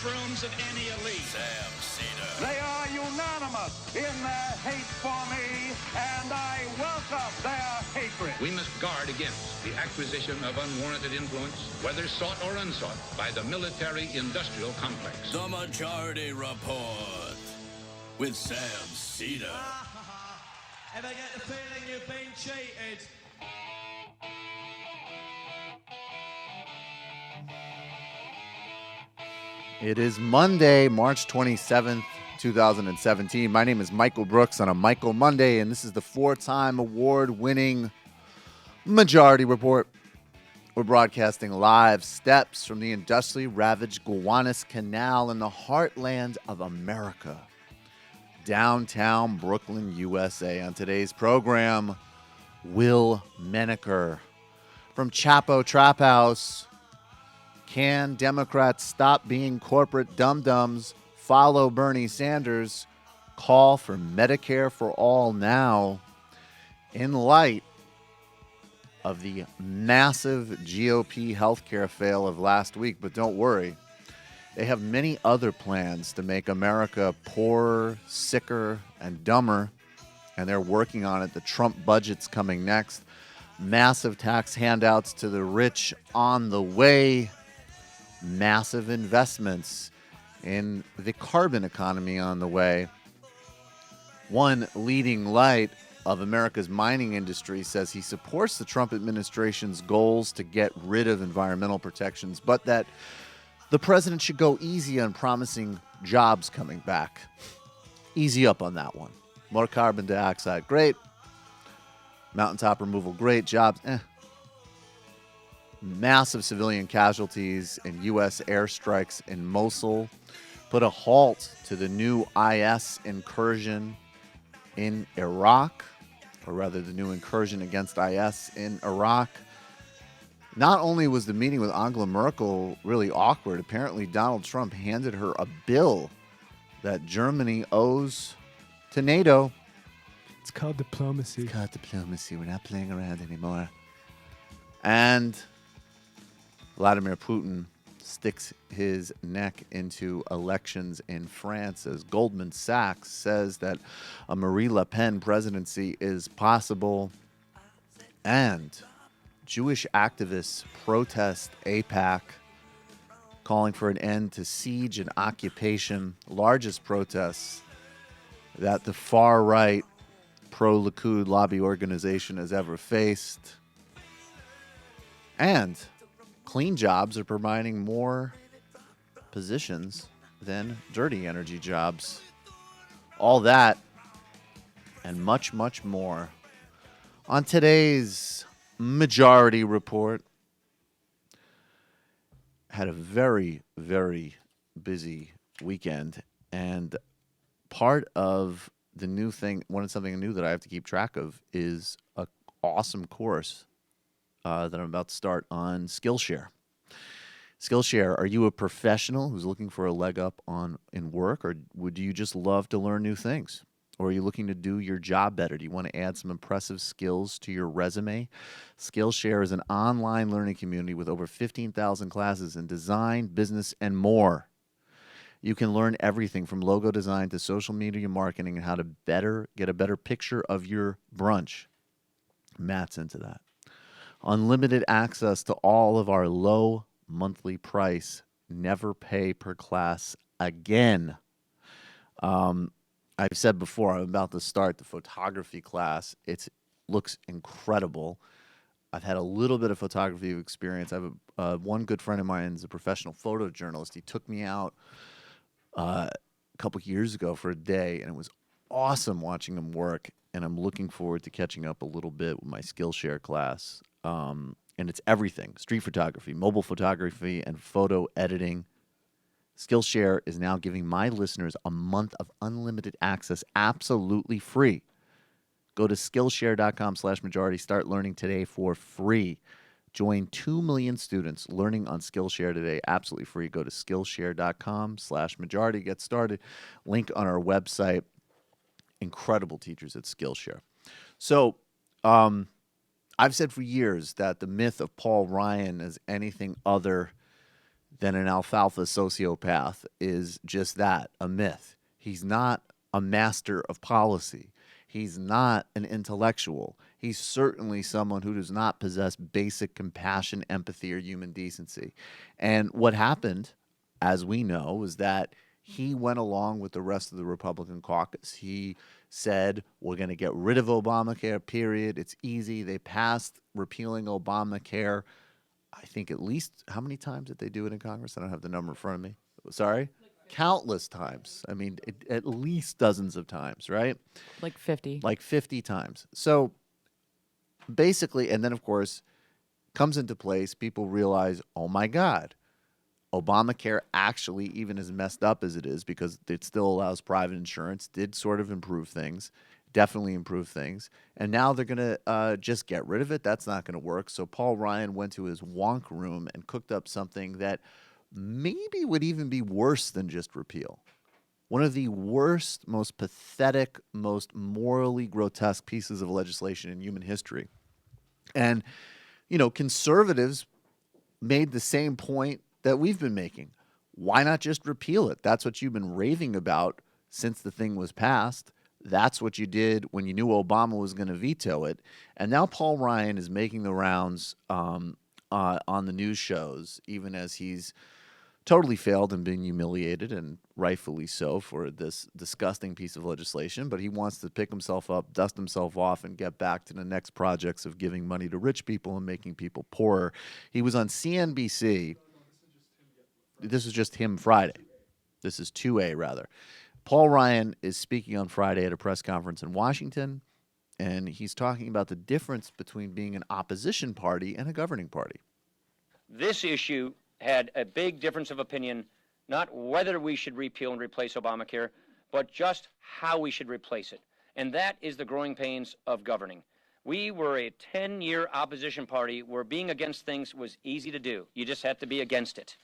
mushrooms of any elite. Sam Seder. They are unanimous in their hate for me, and I welcome their hatred. We must guard against the acquisition of unwarranted influence, whether sought or unsought, by the military-industrial complex. The Majority Report with Sam Seder. Ever get the feeling you've been cheated? It is Monday, March 27th, 2017. My name is Michael Brooks on a Michael Monday, and this is the four-time award-winning Majority Report. We're broadcasting live steps from the industrially ravaged Gowanus Canal in the heartland of America, downtown Brooklyn, USA. On today's program, Will Menaker from Chapo Trap House. Can Democrats stop being corporate dum-dums, follow Bernie Sanders, call for Medicare for all now in light of the massive GOP healthcare fail of last week? But don't worry, they have many other plans to make America poorer, sicker, and dumber, and they're working on it. The Trump budget's coming next. Massive tax handouts to the rich on the way. Massive investments in the carbon economy on the way. One leading light of America's mining industry says he supports the Trump administration's goals to get rid of environmental protections, but that the president should go easy on promising jobs coming back. Easy up on that one. More carbon dioxide, great. Mountaintop removal, great. Jobs, Massive civilian casualties in U.S. airstrikes in Mosul. Put a halt to the new IS incursion in Iraq, or rather the new incursion against IS in Iraq. Not only was the meeting with Angela Merkel really awkward, apparently Donald Trump handed her a bill that Germany owes to NATO. It's called diplomacy. It's called diplomacy. We're not playing around anymore. And Vladimir Putin sticks his neck into elections in France as Goldman Sachs says that a Marine Le Pen presidency is possible. And Jewish activists protest AIPAC, calling for an end to siege and occupation. Largest protests that the far-right pro-Likud lobby organization has ever faced. And clean jobs are providing more positions than dirty energy jobs. All that and much, much more on today's Majority Report. Had a very, very busy weekend, and part of the new thing, something new that I have to keep track of is an awesome course that I'm about to start on Skillshare. Skillshare, are you a professional who's looking for a leg up in work, or would you just love to learn new things? Or are you looking to do your job better? Do you want to add some impressive skills to your resume? Skillshare is an online learning community with over 15,000 classes in design, business, and more. You can learn everything from logo design to social media marketing and how to get a better picture of your brunch. Matt's into that. Unlimited access to all of our low monthly price, never pay per class again. I've said before, I'm about to start the photography class. It looks incredible. I've had a little bit of photography experience. I have one good friend of mine is a professional photojournalist. He took me out a couple years ago for a day, and it was awesome watching him work. And I'm looking forward to catching up a little bit with my Skillshare class. And it's everything: street photography, mobile photography, and photo editing. Skillshare is now giving my listeners a month of unlimited access absolutely free. Go to Skillshare.com/majority. Start learning today for free. Join 2 million students learning on Skillshare today, absolutely free. Go to Skillshare.com/majority. Get started. Link on our website. Incredible teachers at Skillshare. So, I've said for years that the myth of Paul Ryan is anything other than an alfalfa sociopath is just that, a myth. He's not a master of policy. He's not an intellectual. He's certainly someone who does not possess basic compassion, empathy, or human decency. And what happened, as we know, is that he went along with the rest of the Republican caucus. He said, we're going to get rid of Obamacare, period. It's easy. They passed repealing Obamacare, I think at least, how many times did they do it in Congress? I don't have the number in front of me. Sorry? Countless times. I mean, at least dozens of times, right? Like 50. Like 50 times. So basically, and then of course, comes into place, people realize, oh my God, Obamacare actually, even as messed up as it is, because it still allows private insurance, did sort of improve things, definitely improve things. And now they're going to just get rid of it. That's not going to work. So Paul Ryan went to his wonk room and cooked up something that maybe would even be worse than just repeal. One of the worst, most pathetic, most morally grotesque pieces of legislation in human history. And, you know, conservatives made the same point that we've been making. Why not just repeal it? That's what you've been raving about since the thing was passed. That's what you did when you knew Obama was going to veto it. And now Paul Ryan is making the rounds on the news shows, even as he's totally failed and been humiliated, and rightfully so, for this disgusting piece of legislation. But he wants to pick himself up, dust himself off, and get back to the next projects of giving money to rich people and making people poorer. He was on CNBC. This is just him Friday. This is 2A, rather. Paul Ryan is speaking on Friday at a press conference in Washington, and he's talking about the difference between being an opposition party and a governing party. This issue had a big difference of opinion, not whether we should repeal and replace Obamacare, but just how we should replace it. And that is the growing pains of governing. We were a 10-year opposition party where being against things was easy to do. You just had to be against it.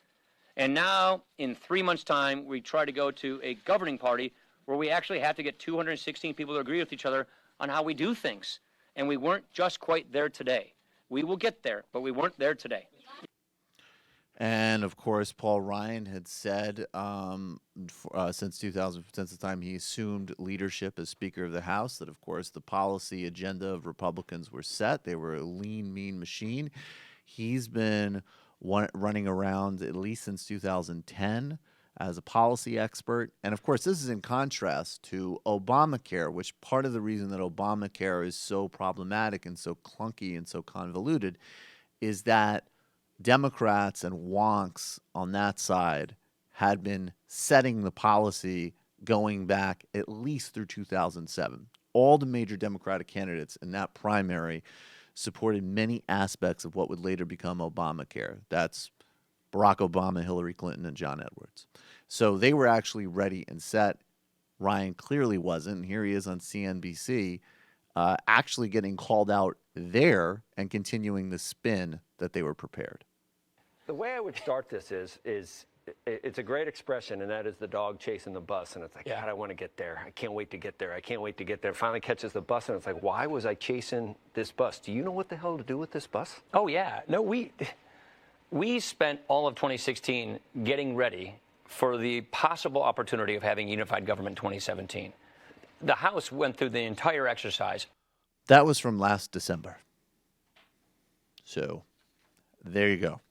And now, in 3 months' time, we try to go to a governing party where we actually have to get 216 people to agree with each other on how we do things. And we weren't just quite there today. We will get there, but we weren't there today. And of course, Paul Ryan had said since the time he assumed leadership as Speaker of the House, that of course the policy agenda of Republicans were set. They were a lean, mean machine. He's been running around at least since 2010 as a policy expert. And of course, this is in contrast to Obamacare, which part of the reason that Obamacare is so problematic and so clunky and so convoluted is that Democrats and wonks on that side had been setting the policy going back at least through 2007. All the major Democratic candidates in that primary supported many aspects of what would later become Obamacare. That's Barack Obama, Hillary Clinton, and John Edwards. So they were actually ready and set. Ryan clearly wasn't. And here he is on CNBC actually getting called out there and continuing the spin that they were prepared. The way I would start this is it's a great expression, and that is the dog chasing the bus. And it's like, God, I want to get there. I can't wait to get there. I can't wait to get there. Finally catches the bus, and it's like, why was I chasing this bus? Do you know what the hell to do with this bus? Oh, yeah. No, we spent all of 2016 getting ready for the possible opportunity of having unified government in 2017. The House went through the entire exercise. That was from last December. So there you go.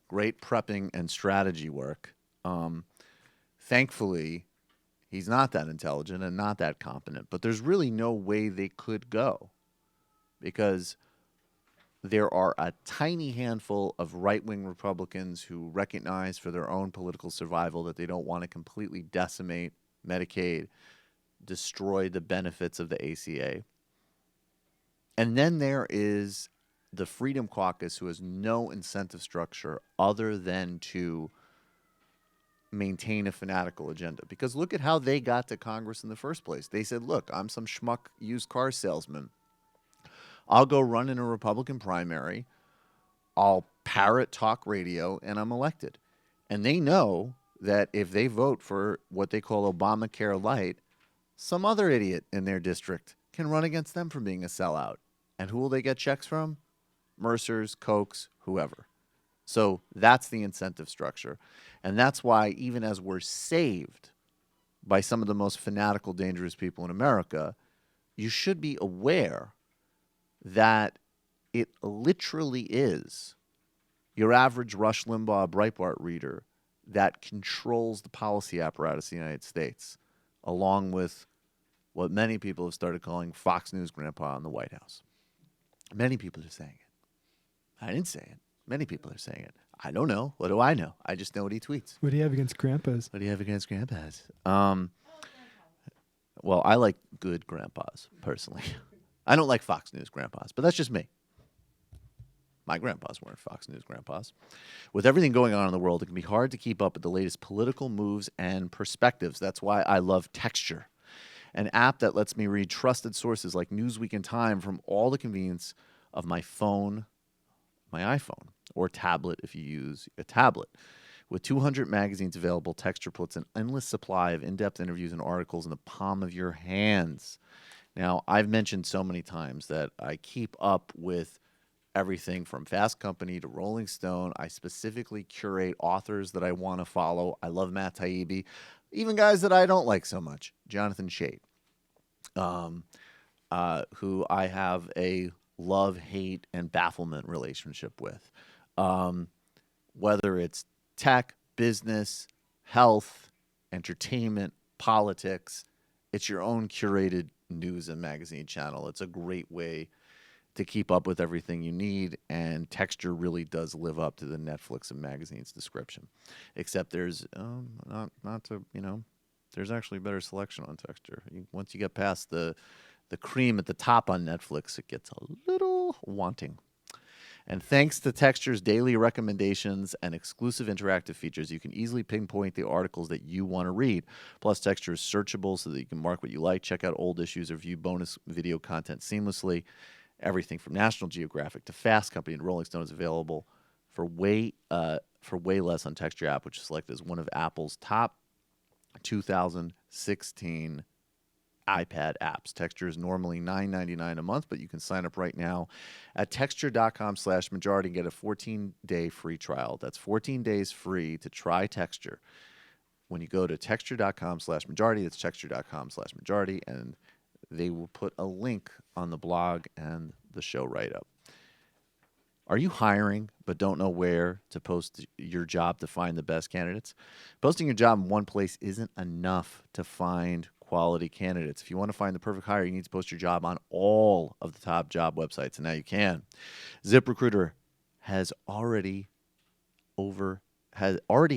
Great prepping and strategy work. Thankfully, he's not that intelligent and not that competent, but there's really no way they could go because there are a tiny handful of right-wing Republicans who recognize for their own political survival that they don't want to completely decimate Medicaid, destroy the benefits of the ACA. And then there is the Freedom Caucus, who has no incentive structure other than to maintain a fanatical agenda. Because look at how they got to Congress in the first place. They said, look, I'm some schmuck used car salesman. I'll go run in a Republican primary. I'll parrot talk radio, and I'm elected. And they know that if they vote for what they call Obamacare Light, some other idiot in their district can run against them for being a sellout. And who will they get checks from? Mercers, Cokes, whoever. So that's the incentive structure. And that's why even as we're saved by some of the most fanatical, dangerous people in America, you should be aware that it literally is your average Rush Limbaugh Breitbart reader that controls the policy apparatus of the United States, along with what many people have started calling Fox News grandpa in the White House. Many people are saying it. I didn't say it. Many people are saying it. I don't know. What do I know? I just know what he tweets. What do you have against grandpas? What do you have against grandpas? Well, I like good grandpas, personally. I don't like Fox News grandpas, but that's just me. My grandpas weren't Fox News grandpas. With everything going on in the world, it can be hard to keep up with the latest political moves and perspectives. That's why I love Texture, an app that lets me read trusted sources like Newsweek and Time from all the convenience of my phone, my iPhone, or tablet if you use a tablet. With 200 magazines available, Texture puts an endless supply of in-depth interviews and articles in the palm of your hands. Now, I've mentioned so many times that I keep up with everything from Fast Company to Rolling Stone. I specifically curate authors that I want to follow. I love Matt Taibbi. Even guys that I don't like so much. Jonathan Chait, who I have a love, hate, and bafflement relationship with. Whether it's tech, business, health, entertainment, politics, it's your own curated news and magazine channel. It's a great way to keep up with everything you need, and Texture really does live up to the Netflix of magazines description. Except there's there's actually a better selection on Texture. Once you get past the cream at the top on Netflix, it gets a little wanting. And thanks to Texture's daily recommendations and exclusive interactive features, you can easily pinpoint the articles that you want to read. Plus, Texture is searchable so that you can mark what you like, check out old issues, or view bonus video content seamlessly. Everything from National Geographic to Fast Company and Rolling Stone is available for way less on Texture app, which is selected as one of Apple's top 2016 iPad apps. Texture is normally $9.99 a month, but you can sign up right now at texture.com/majority and get a 14-day free trial. That's 14 days free to try Texture. When you go to texture.com/majority, that's texture.com/majority, and they will put a link on the blog and the show write-up. Are you hiring but don't know where to post your job to find the best candidates? Posting your job in one place isn't enough to find quality candidates. If you want to find the perfect hire, you need to post your job on all of the top job websites, and now you can. ZipRecruiter already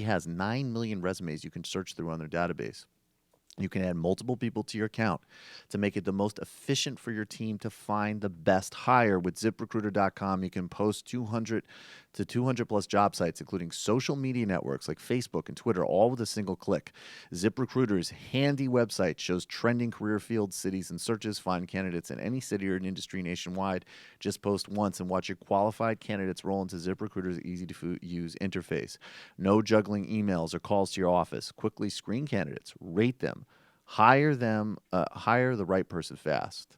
has 9 million resumes you can search through on their database. You can add multiple people to your account to make it the most efficient for your team to find the best hire. With ZipRecruiter.com, you can post 200 to 200 plus job sites, including social media networks like Facebook and Twitter, all with a single click. ZipRecruiter's handy website shows trending career fields, cities, and searches. Find candidates in any city or an industry nationwide. Just post once and watch your qualified candidates roll into ZipRecruiter's easy-to-use interface. No juggling emails or calls to your office. Quickly screen candidates, rate them, hire the right person fast.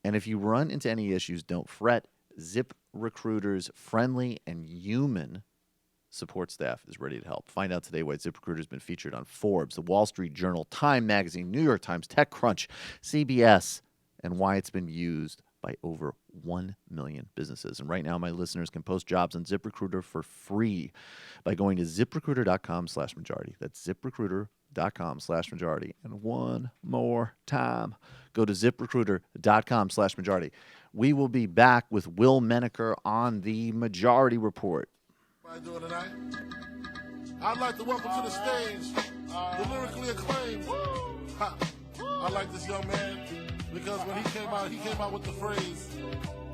And if you run into any issues, don't fret. ZipRecruiter's friendly and human support staff is ready to help. Find out today why ZipRecruiter has been featured on Forbes, The Wall Street Journal, Time Magazine, New York Times, TechCrunch, CBS, and why it's been used by over 1 million businesses. And right now, my listeners can post jobs on ZipRecruiter for free by going to ZipRecruiter.com/majority. That's ZipRecruiter.com/majority. And one more time, go to ZipRecruiter.com/majority. We will be back with Will Menaker on the Majority Report. How you doing tonight? I'd like to welcome to the stage the lyrically acclaimed. I like this young man because when he came out with the phrase,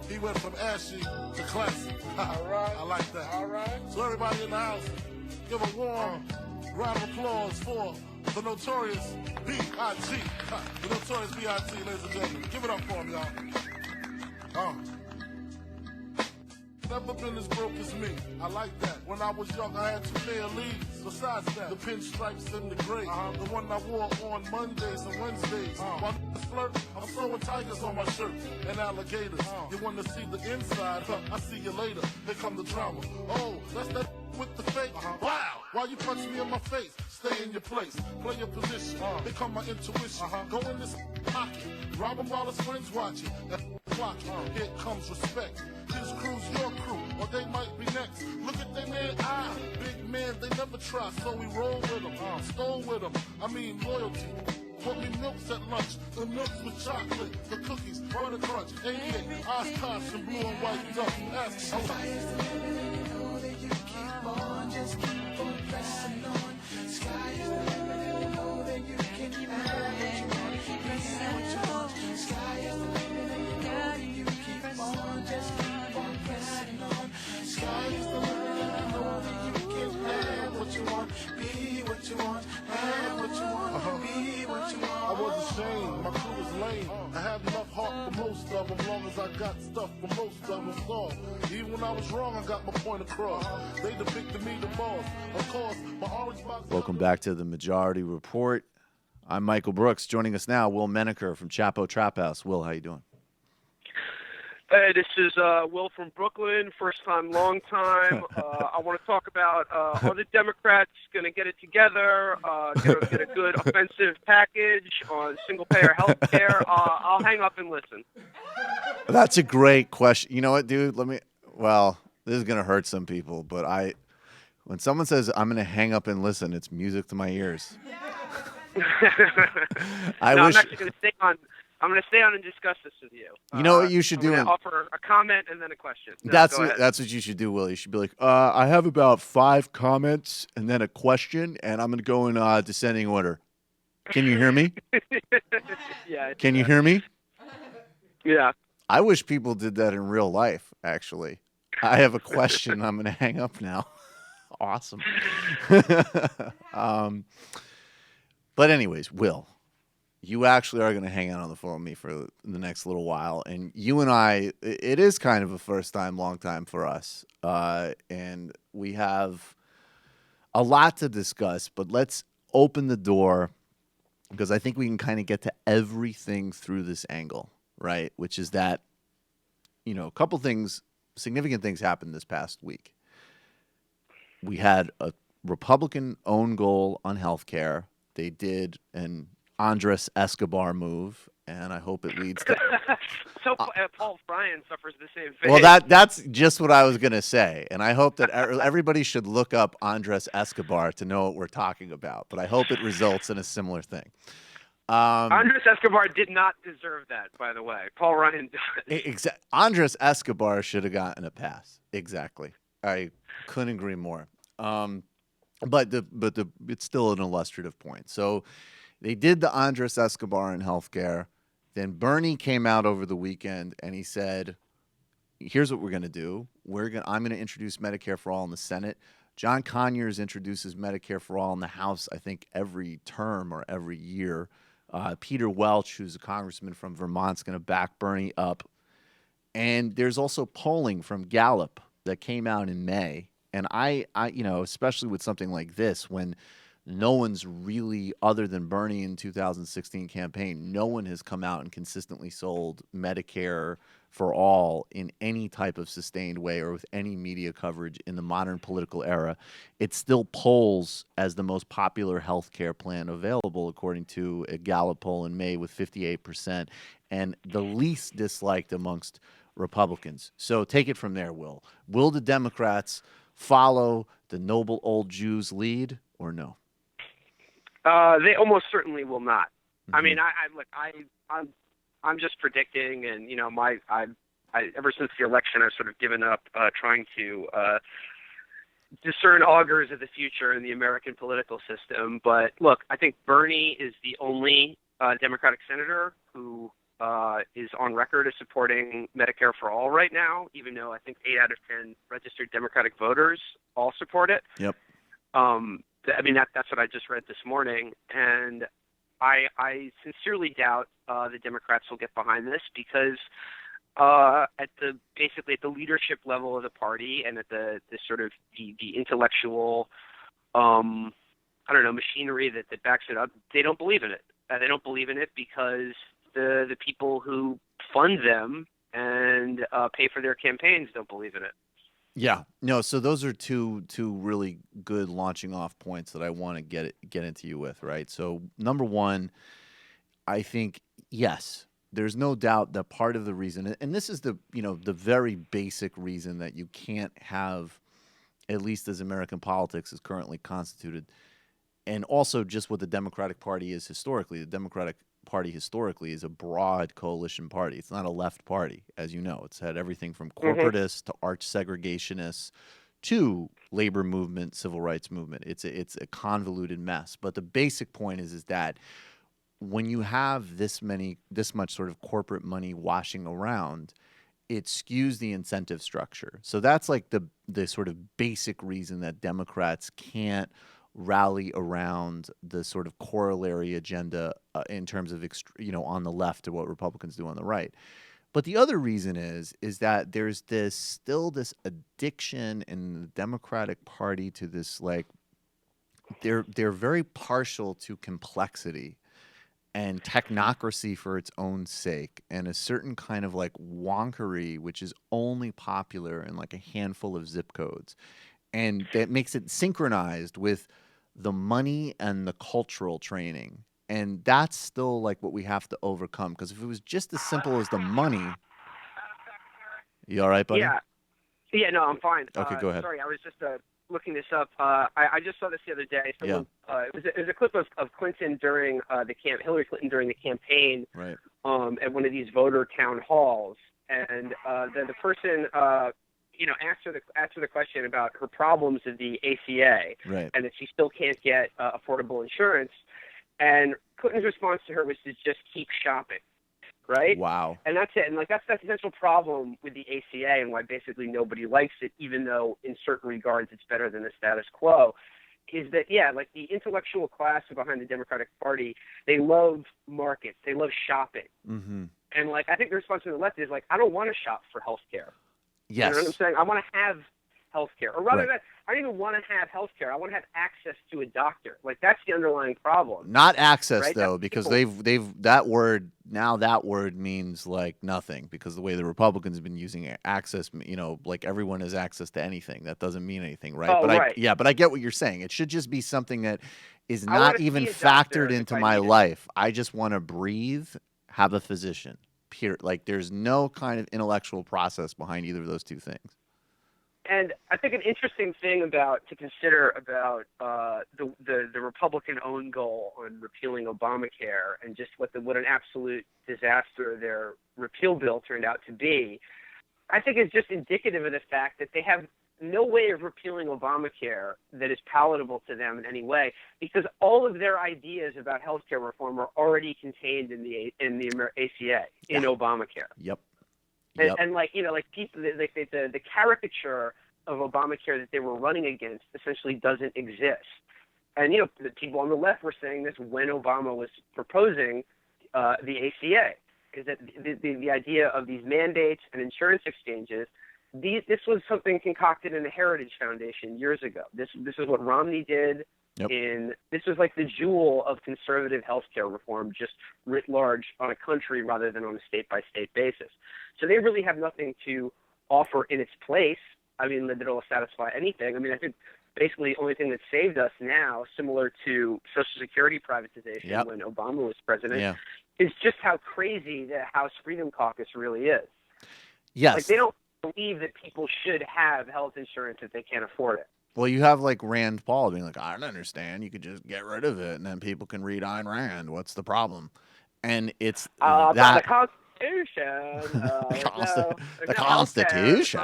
he went from ashy to classy. All right. I like that. All right. So everybody in the house, give a warm round of applause for the notorious B.I.G. The notorious B.I.G., ladies and gentlemen. Give it up for him, y'all. never been as broke as me. I like that. When I was young, I had 2 pair of leaves. Besides that, the pinstripes and the gray. The one I wore on Mondays and Wednesdays. While niggas flirt, I'm throwing tigers on my shirt and alligators. You want to see the inside? Huh, I see you later. Here come the drama. Oh, that's that with the fake. Wow! Why you punch me in my face? Stay in your place. Play your position. Here come my intuition. Go in this pocket. Rob him while his friends watching. That clock. Here comes respect. His crew's your crew, or they might be next. Look at they man, big man, they never try, so we roll with them, stole with them. I mean loyalty. Put me milks at lunch, the milks with chocolate, the cookies, butter crunch, 88, Oshkosh and blue and white duck. Ask somebody. Just keep on pressing on. Sky is the limit, and you know that you can have what you want. Press what you want. Sky is the limit, and you know that you keep on. Just keep on pressing on. Sky is the limit, and you know that you can have what you want. Be what you want. Have what you want. Be what you want. I was ashamed. My crew was lame. I had enough heart for most of them, long as I got stuff for most of them. So even when I was wrong, I got my point across. They depicted me the boss. Of course, my orange box. Welcome back to the Majority Report. I'm Michael Brooks. Joining us now, Will Menaker from Chapo Trap House. Will, how you doing? Hey, this is Will from Brooklyn, first time, long time. I want to talk about are the Democrats going to get it together, get a good offensive package on single-payer health care? I'll hang up and listen. That's a great question. You know what, dude? Well, this is going to hurt some people, but when someone says, I'm going to hang up and listen, it's music to my ears. I'm actually going to stay on. I'm going to stay on and discuss this with you. You know what you should do? Offer a comment and then a question. No, that's what you should do, Will. You should be like, I have about 5 comments and then a question, and I'm going to go in descending order. Can you hear me? Yeah. Can you hear me? Yeah. I wish people did that in real life, actually. I have a question. I'm going to hang up now. Awesome. But anyways, Will, you actually are going to hang out on the phone with me for the next little while. And you and I, it is kind of a first time, long time for us. And we have a lot to discuss, but let's open the door because I think we can kind of get to everything through this angle, right? Which is that, a couple things, significant things happened this past week. We had a Republican own goal on healthcare. They did an Andres Escobar move, and I hope it leads to. So Paul Ryan suffers the same fate. Well, that's just what I was going to say, and I hope that everybody should look up Andres Escobar to know what we're talking about. But I hope it results in a similar thing. Andres Escobar did not deserve that, by the way. Paul Ryan does. Andres Escobar should have gotten a pass. Exactly. I couldn't agree more. But it's still an illustrative point. So they did the Andres Escobar in healthcare. Then Bernie came out over the weekend and he said, here's what we're going to do. I'm going to introduce Medicare for All in the Senate. John Conyers introduces Medicare for All in the House, I think, every term or every year. Peter Welch, who's a congressman from Vermont, is going to back Bernie up. And there's also polling from Gallup that came out in May. And I especially with something like this, when no one's really, other than Bernie in 2016 campaign, no one has come out and consistently sold Medicare for all in any type of sustained way or with any media coverage in the modern political era. It still polls as the most popular health care plan available, according to a Gallup poll in May with 58%, and the least disliked amongst Republicans. So take it from there, Will. Will the Democrats follow the noble old Jews' lead or no? They almost certainly will not. Mm-hmm. I mean, I'm just predicting, and ever since the election, I've sort of given up trying to discern augurs of the future in the American political system. But look, I think Bernie is the only Democratic senator who is on record as supporting Medicare for all right now, even though I think 8 out of 10 registered Democratic voters all support it. Yep. That's what I just read this morning, and I sincerely doubt the Democrats will get behind this because basically at the leadership level of the party and at the sort of the intellectual, machinery that backs it up. They don't believe in it. They don't believe in it because the people who fund them and pay for their campaigns don't believe in it. Yeah, no. So those are two really good launching off points that I want to get into you with, right? So number one, I think yes, there's no doubt that part of the reason, and this is the very basic reason that you can't have, at least as American politics is currently constituted, and also just what the Democratic Party is historically. The Democratic Party historically is a broad coalition party. It's not a left party, as you know. It's had everything from corporatists to arch segregationists to labor movement, civil rights movement. It's a convoluted mess. But the basic point is that when you have this much sort of corporate money washing around, it skews the incentive structure. So that's like the sort of basic reason that Democrats can't rally around the sort of corollary agenda in terms of on the left to what Republicans do on the right. But the other reason is that there's still this addiction in the Democratic Party to this, like, they're very partial to complexity and technocracy for its own sake, and a certain kind of like wonkery which is only popular in like a handful of zip codes. And that makes it synchronized with the money and the cultural training. And that's still like what we have to overcome. Because if it was just as simple as the money. You all right, buddy? Yeah. Yeah, no, I'm fine. Okay, go ahead. Sorry, I was just looking this up. I just saw this the other day. Someone, it was a clip of Clinton during Hillary Clinton during the campaign, right, at one of these voter town halls. And the person asked her the question about her problems with the ACA, right, and that she still can't get affordable insurance. And Clinton's response to her was to just keep shopping, right? Wow. And that's it. And like that's the essential problem with the ACA and why basically nobody likes it, even though in certain regards it's better than the status quo, is that, like the intellectual class behind the Democratic Party, they love markets. They love shopping. Mm-hmm. And like I think the response to the left is like, I don't want to shop for health care. Yes. You know what I'm saying? I want to have health care. Or rather, right. I don't even want to have health care. I want to have access to a doctor. Like, that's the underlying problem. Not access, right? though, that's because people. that word means like nothing, because the way the Republicans have been using access, like everyone has access to anything. That doesn't mean anything, right? Oh, but right. But I get what you're saying. It should just be something that is not even factored into my life. I just want to breathe, have a physician. Period. Like, there's no kind of intellectual process behind either of those two things. And I think an interesting thing to consider about the Republican own goal on repealing Obamacare and just what an absolute disaster their repeal bill turned out to be, I think is just indicative of the fact that they have no way of repealing Obamacare that is palatable to them in any way, because all of their ideas about healthcare reform are already contained in the ACA, in Obamacare. Yep. And like people, the caricature of Obamacare that they were running against essentially doesn't exist. And the people on the left were saying this when Obama was proposing the ACA, is that the idea of these mandates and insurance exchanges. This was something concocted in the Heritage Foundation years ago. This is what Romney did. Yep. This was like the jewel of conservative healthcare reform, just writ large on a country rather than on a state-by-state basis. So they really have nothing to offer in its place. I mean, that it'll satisfy anything. I mean, I think basically the only thing that saved us now, similar to Social Security privatization when Obama was president, is just how crazy the House Freedom Caucus really is. Yes. Like, they don't believe that people should have health insurance if they can't afford it. Well, you have like Rand Paul being like, I don't understand. You could just get rid of it, and then people can read Ayn Rand. What's the problem? And it's that the Constitution. The Constitution.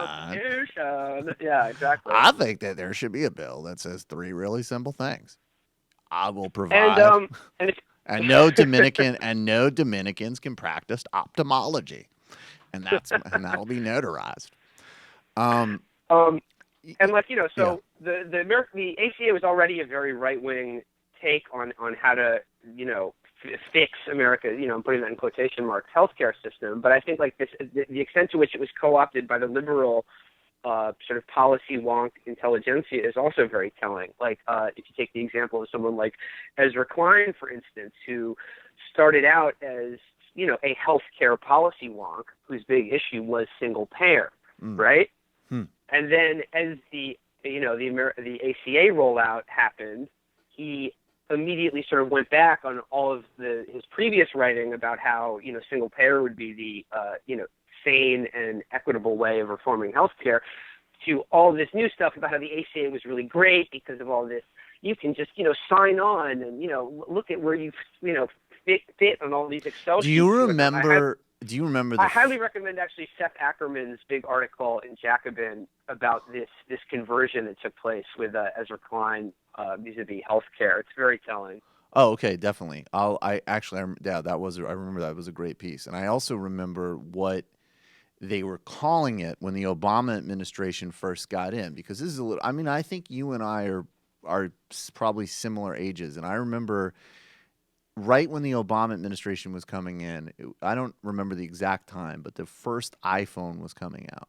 Yeah, exactly. I think that there should be a bill that says 3 really simple things. I will provide, and no Dominicans can practice ophthalmology, and that'll be notarized. And the ACA was already a very right wing take on how to fix America, I'm putting that in quotation marks, healthcare system. But I think like this, the extent to which it was co-opted by the liberal sort of policy wonk intelligentsia is also very telling. Like if you take the example of someone like Ezra Klein, for instance, who started out as a healthcare policy wonk whose big issue was single payer, right? And then as the ACA rollout happened, he immediately sort of went back on all of his previous writing about how single payer would be the sane and equitable way of reforming healthcare, to all this new stuff about how the ACA was really great because of all this. You can just sign on and look at where you fit on all these Excel sheets. Do you remember? I highly recommend actually Seth Ackerman's big article in Jacobin about this conversion that took place with Ezra Klein vis-a-vis healthcare. It's very telling. Oh, okay, definitely. I remember that was a great piece, and I also remember what they were calling it when the Obama administration first got in, because this is a little. I mean, I think you and I are probably similar ages, and I remember right when the Obama administration was coming in, I don't remember the exact time, but the first iPhone was coming out.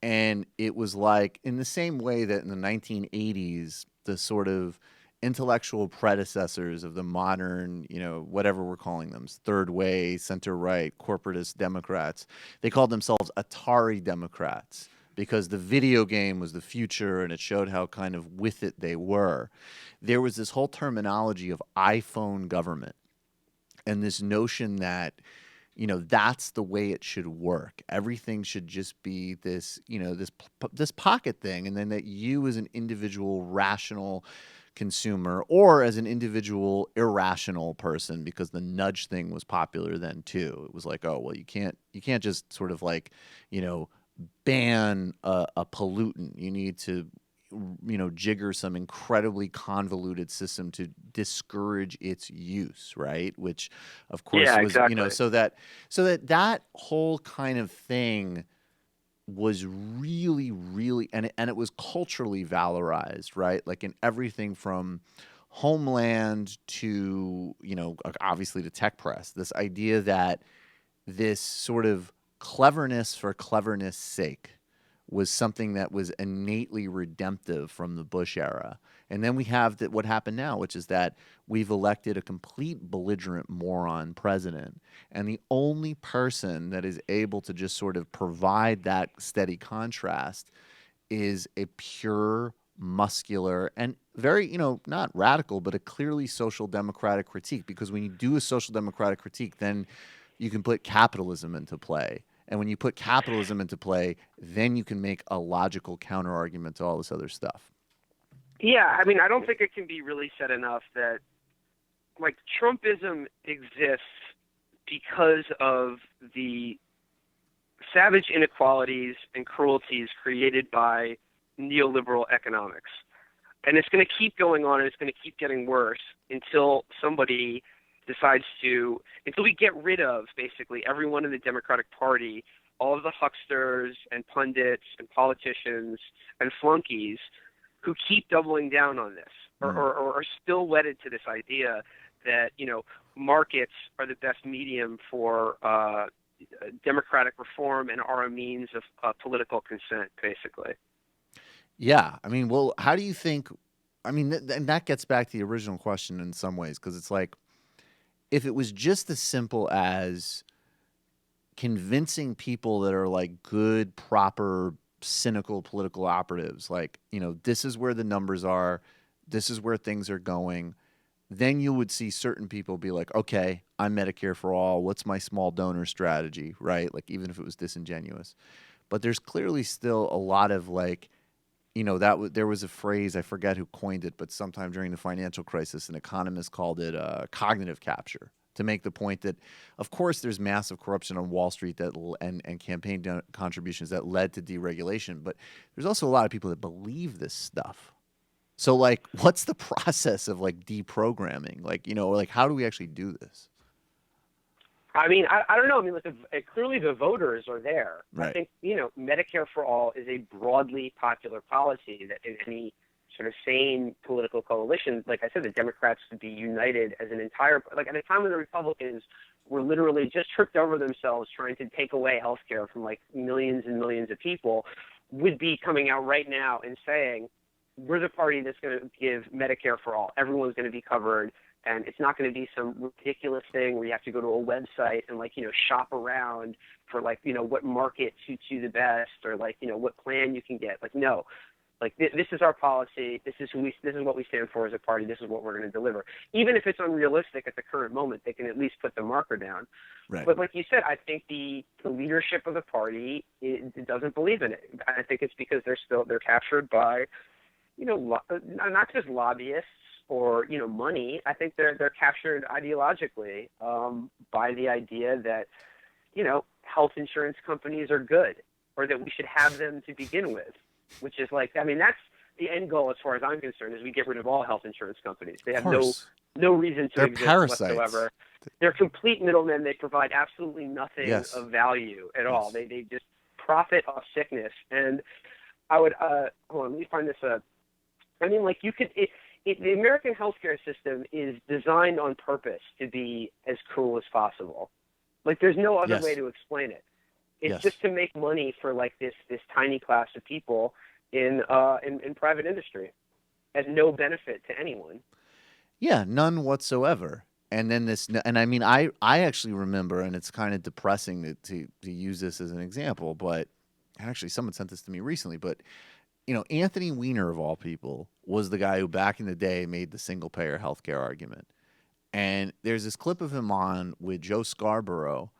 And it was like, in the same way that in the 1980s, the sort of intellectual predecessors of the modern, whatever we're calling them, third way, center right, corporatist Democrats, they called themselves Atari Democrats because the video game was the future and it showed how kind of with it they were. There was this whole terminology of iPhone government and this notion that, that's the way it should work. Everything should just be this, this pocket thing. And then that you as an individual rational consumer or as an individual irrational person, because the nudge thing was popular then too. It was like, oh, well, you can't just sort of like, ban a pollutant. You need to jigger some incredibly convoluted system to discourage its use, right? Which, of course, was exactly. So that whole kind of thing was really, really, and it was culturally valorized, right? Like in everything from Homeland to obviously the tech press. This idea that this sort of cleverness for cleverness' sake was something that was innately redemptive from the Bush era. And then we have what happened now, which is that we've elected a complete belligerent moron president. And the only person that is able to just sort of provide that steady contrast is a pure, muscular, and very, not radical, but a clearly social democratic critique. Because when you do a social democratic critique, then you can put capitalism into play. And when you put capitalism into play, then you can make a logical counter-argument to all this other stuff. Yeah, I mean, I don't think it can be really said enough that, like, Trumpism exists because of the savage inequalities and cruelties created by neoliberal economics. And it's going to keep going on, and it's going to keep getting worse until somebody decides until we get rid of basically everyone in the Democratic Party, all of the hucksters and pundits and politicians and flunkies who keep doubling down on this or are still wedded to this idea that, markets are the best medium for democratic reform and are a means of political consent, basically. Yeah. I mean, well, how do you think, and that gets back to the original question in some ways, because it's like, if it was just as simple as convincing people that are like good, proper, cynical political operatives, like, this is where the numbers are, this is where things are going, then you would see certain people be like, okay, I'm Medicare for all. What's my small donor strategy, right? Like, even if it was disingenuous. But there's clearly still a lot of like, there was a phrase, I forget who coined it, but sometime during the financial crisis, an economist called it cognitive capture, to make the point that, of course, there's massive corruption on Wall Street and campaign contributions that led to deregulation, but there's also a lot of people that believe this stuff. So, like, what's the process of, like, deprogramming? Like, like, how do we actually do this? I mean, I don't know. I mean, clearly the voters are there. Right. I think, Medicare for all is a broadly popular policy that in any sort of sane political coalition, like I said, the Democrats would be united as an entire, like at a time when the Republicans were literally just tripped over themselves trying to take away health care from like millions and millions of people, would be coming out right now and saying, we're the party that's going to give Medicare for all. Everyone's going to be covered. And it's not going to be some ridiculous thing where you have to go to a website and, like, you know, shop around for, like, you know, what market suits you the best or, like, you know, what plan you can get. Like, no. Like, this is our policy. This is what we stand for as a party. This is what we're going to deliver. Even if it's unrealistic at the current moment, they can at least put the marker down. Right. But like you said, I think the leadership of the party it doesn't believe in it. I think it's because they're captured by, you know, not just lobbyists, or, you know, money. I think they're captured ideologically by the idea that, you know, health insurance companies are good, or that we should have them to begin with, which is like, I mean, that's the end goal as far as I'm concerned, is we get rid of all health insurance companies. They have no reason to exist whatsoever. They're complete middlemen. They provide absolutely nothing of value at all. They just profit off sickness. And I would hold on, let me find this. I mean, like, you could. The American healthcare system is designed on purpose to be as cruel as possible. Like, there's no other way to explain it. It's just to make money for, like, this tiny class of people in private industry at no benefit to anyone. Yeah, none whatsoever. And then and I mean, I actually remember, and it's kind of depressing to use this as an example, but actually someone sent this to me recently, but you know, Anthony Weiner, of all people, was the guy who back in the day made the single-payer healthcare argument. And there's this clip of him on with Joe Scarborough,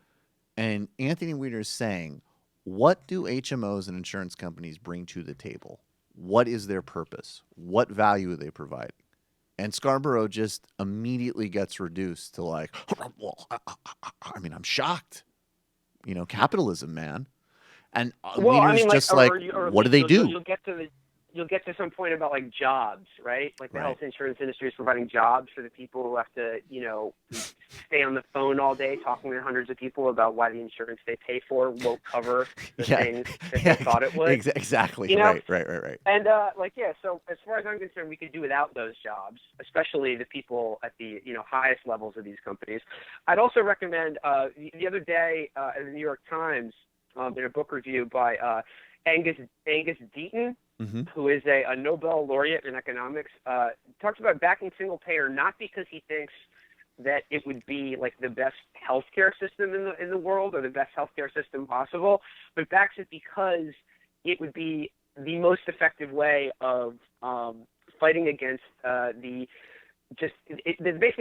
and Anthony Weiner is saying, what do HMOs and insurance companies bring to the table? What is their purpose? What value are they providing? And Scarborough just immediately gets reduced to like, well, I mean, I'm shocked. You know, capitalism, man. And Weiner's just like, what do they do? You'll get to some point about, like, jobs, right? Like, the health insurance industry is providing jobs for the people who have to, you know, stay on the phone all day talking to hundreds of people about why the insurance they pay for won't cover the things that they thought it would. Exactly. You know? Right. And, so as far as I'm concerned, we could do without those jobs, especially the people at the, you know, highest levels of these companies. I'd also recommend, the other day in the New York Times, in a book review by Angus Deaton, who is a Nobel laureate in economics, talks about backing single payer not because he thinks that it would be like the best healthcare system in the world or the best healthcare system possible, but backs it because it would be the most effective way of fighting against basically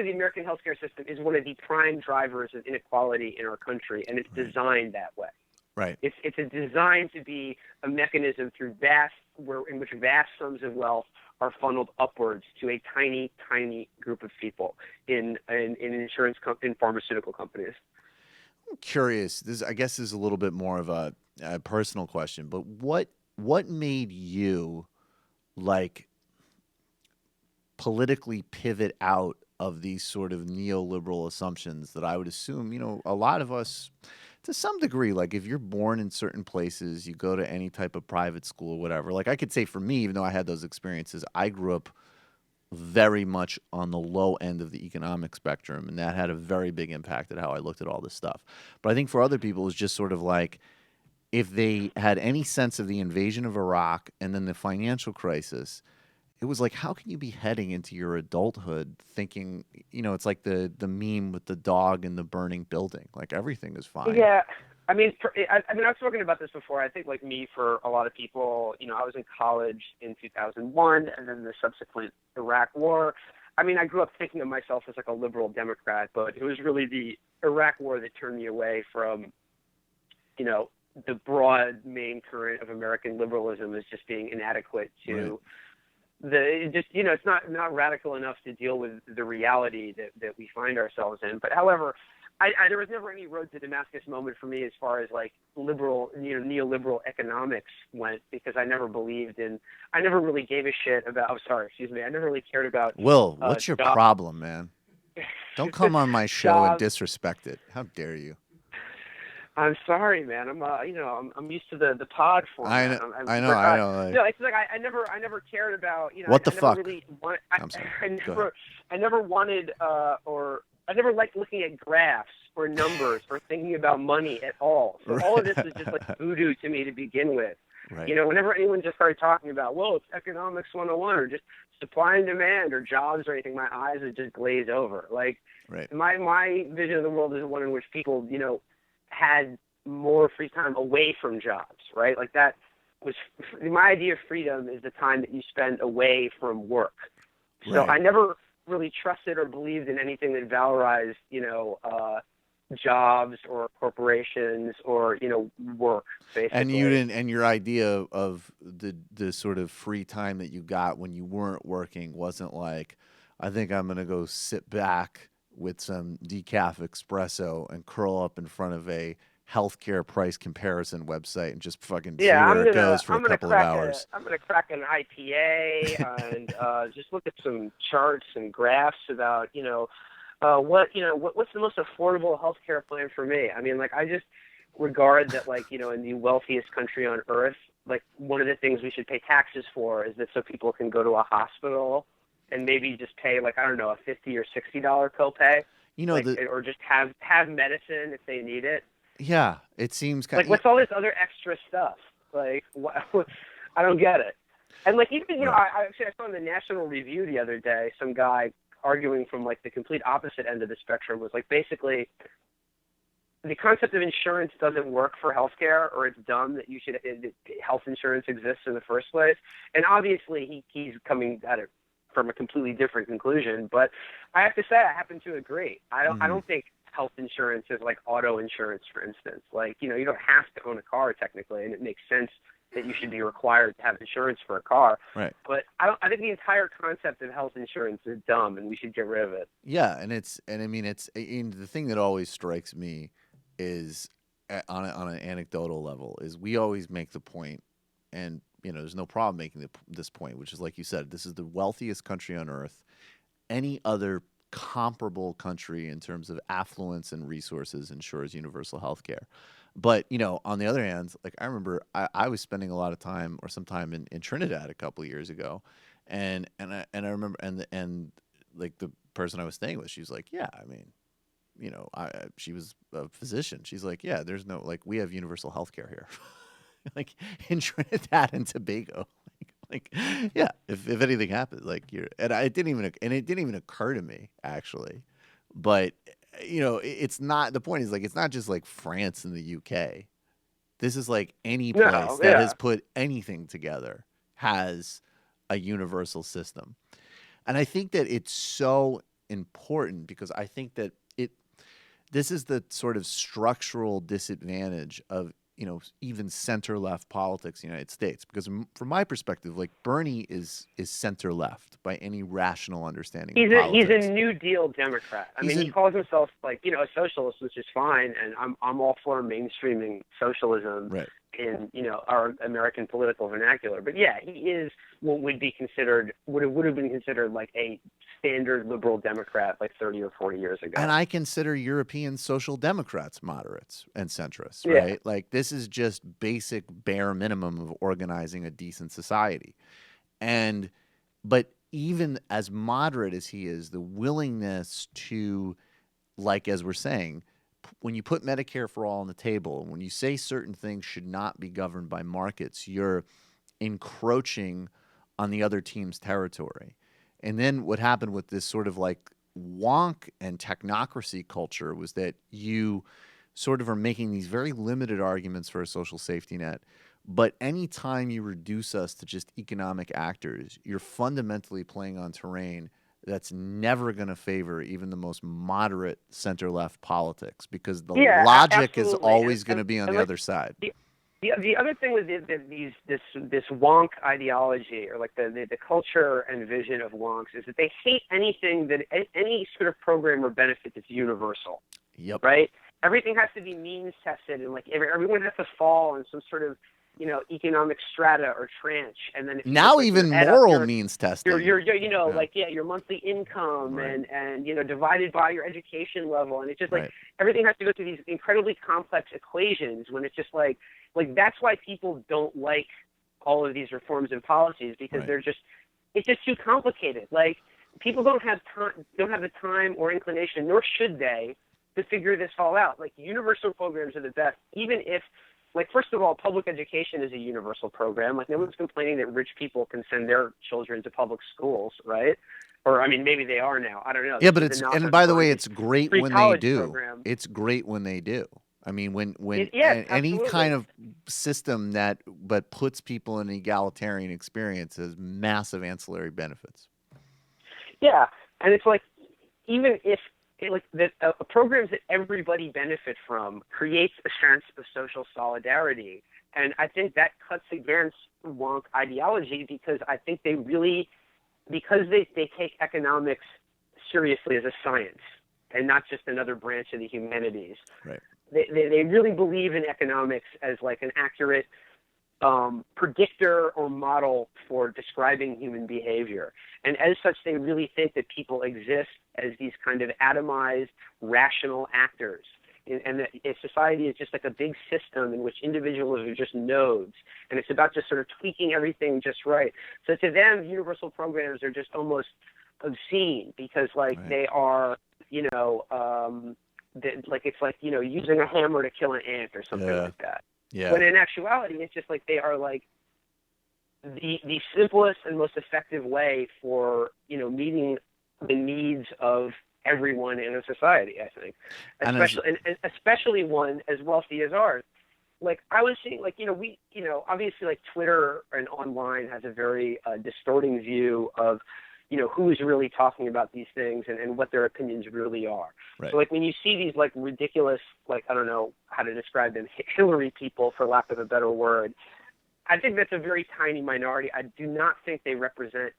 the American healthcare system is one of the prime drivers of inequality in our country, and it's designed that way. Right. It's designed to be a mechanism in which vast sums of wealth are funneled upwards to a tiny, tiny group of people in insurance in pharmaceutical companies. I'm curious. I guess this is a little bit more of a personal question, but what made you like politically pivot out of these sort of neoliberal assumptions that I would assume, you know, a lot of us, to some degree, like if you're born in certain places, you go to any type of private school or whatever. Like I could say for me, even though I had those experiences, I grew up very much on the low end of the economic spectrum, and that had a very big impact at how I looked at all this stuff. But I think for other people, it's just sort of like if they had any sense of the invasion of Iraq and then the financial crisis, it was like, how can you be heading into your adulthood thinking, you know, it's like the meme with the dog in the burning building, like everything is fine. Yeah. I mean, I've spoken about this before. I think, like me, for a lot of people, you know, I was in college in 2001 and then the subsequent Iraq war. I mean, I grew up thinking of myself as like a liberal Democrat, but it was really the Iraq war that turned me away from, you know, the broad main current of American liberalism as just being inadequate to it's not radical enough to deal with the reality that we find ourselves in. But however, there was never any road to Damascus moment for me as far as like neoliberal economics went, because I never really gave a shit about, I never really cared about. Will, what's your problem, man? Don't come on my show and disrespect it. How dare you? I'm sorry, man. I'm used to the pod format. I know. Like, no, it's like I never cared about, what the I fuck? Never really I'm sorry. I never wanted or I never liked looking at graphs or numbers or thinking about money at all. So all of this is just like voodoo to me to begin with. Right. Whenever anyone just started talking about, well, it's economics 101 or just supply and demand or jobs or anything, my eyes would just glaze over. Like, right. My vision of the world is one in which people, had more free time away from jobs, right? Like that was my idea of freedom is the time that you spend away from work. So Right. I never really trusted or believed in anything that valorized, jobs or corporations or, work, basically. And you didn't, and your idea of the sort of free time that you got when you weren't working wasn't like, I think I'm going to go sit back with some decaf espresso and curl up in front of a healthcare price comparison website and just fucking see where it goes for a couple of hours. I'm going to crack an IPA and just look at some charts and graphs about, what's the most affordable healthcare plan for me? I mean, like, I just regard that, like, in the wealthiest country on earth, like, one of the things we should pay taxes for is that so people can go to a hospital and maybe just pay, like, I don't know, a $50 or $60 copay, or just have medicine if they need it. Yeah, it seems kind of what's all this other extra stuff? Like, I don't get it. And like, even I saw in the National Review the other day, some guy arguing from like the complete opposite end of the spectrum was like, basically, the concept of insurance doesn't work for healthcare, or it's dumb that health insurance exists in the first place. And obviously, he's coming at it from a completely different conclusion, but I have to say I happen to agree. I don't think health insurance is like auto insurance, for instance. Like, you don't have to own a car technically, and it makes sense that you should be required to have insurance for a car. Right. But I think the entire concept of health insurance is dumb, and we should get rid of it. Yeah, and the thing that always strikes me is on an anecdotal level is we always make the point, and there's no problem making this point, which is, like you said, this is the wealthiest country on earth. Any other comparable country in terms of affluence and resources ensures universal health care. But, on the other hand, like I remember I was spending a lot of time or some time in Trinidad a couple of years ago. And I remember, and like the person I was staying with, she was like, yeah, I mean, she was a physician. She's like, yeah, there's no, like, we have universal health care here. Like in Trinidad and Tobago, like yeah, if anything happens, like it didn't even occur to me actually, but it's not, the point is, like, it's not just like France and the UK. This is like any place that has put anything together has a universal system, and I think that it's so important because I think that this is the sort of structural disadvantage of even center-left politics in the United States. Because from my perspective, like, Bernie is center-left by any rational understanding of politics. He's a New Deal Democrat. I mean, he calls himself, like, a socialist, which is fine, and I'm all for mainstreaming socialism in, our American political vernacular. But yeah, he is what would have been considered like a standard liberal Democrat like 30 or 40 years ago. And I consider European social democrats moderates and centrists, right? Yeah. Like, this is just basic bare minimum of organizing a decent society. But even as moderate as he is, the willingness to, like, as we're saying, when you put Medicare for all on the table, when you say certain things should not be governed by markets, you're encroaching on the other team's territory. And then what happened with this sort of like wonk and technocracy culture was that you sort of are making these very limited arguments for a social safety net. But anytime you reduce us to just economic actors, you're fundamentally playing on terrain that's never going to favor even the most moderate center-left politics, because the logic is always going to be on the other side. The other thing with this wonk ideology, or like the culture and vision of wonks, is that they hate anything that any sort of program or benefit that's universal. Yep. Right? Everything has to be means tested, and like everyone has to fall in some sort of economic strata or tranche, and then if you now just, even add up moral your, means testing. your your monthly income and divided by your education level, and it's just like everything has to go through these incredibly complex equations when it's just like that's why people don't like all of these reforms and policies, because it's just too complicated. Like, people don't have the time or inclination, nor should they, to figure this all out. Like, universal programs are the best, even if, like, first of all, public education is a universal program. Like, no one's complaining that rich people can send their children to public schools, right? Or, I mean, maybe they are now. I don't know. Yeah, but and by the way, it's great when they do. Program. It's great when they do. I mean, when any absolutely. kind of system but puts people in an egalitarian experience has massive ancillary benefits. Yeah, and it's like, even if programs that everybody benefit from creates a sense of social solidarity, and I think that cuts against wonk ideology, because I think they take economics seriously as a science and not just another branch of the humanities. Right. They really believe in economics as like an accurate predictor or model for describing human behavior. And as such, they really think that people exist as these kind of atomized, rational actors. And that society is just like a big system in which individuals are just nodes. And it's about just sort of tweaking everything just right. So to them, universal programs are just almost obscene, because they are, it's like, using a hammer to kill an ant or something like that. Yeah. When in actuality, it's just like they are like the simplest and most effective way for, meeting the needs of everyone in a society, I think. Especially one as wealthy as ours. Like, I was seeing, obviously, like, Twitter and online has a very distorting view of, who's really talking about these things and what their opinions really are. Right. So, like, when you see these, like, ridiculous, like, I don't know how to describe them, Hillary people, for lack of a better word, I think that's a very tiny minority. I do not think they represent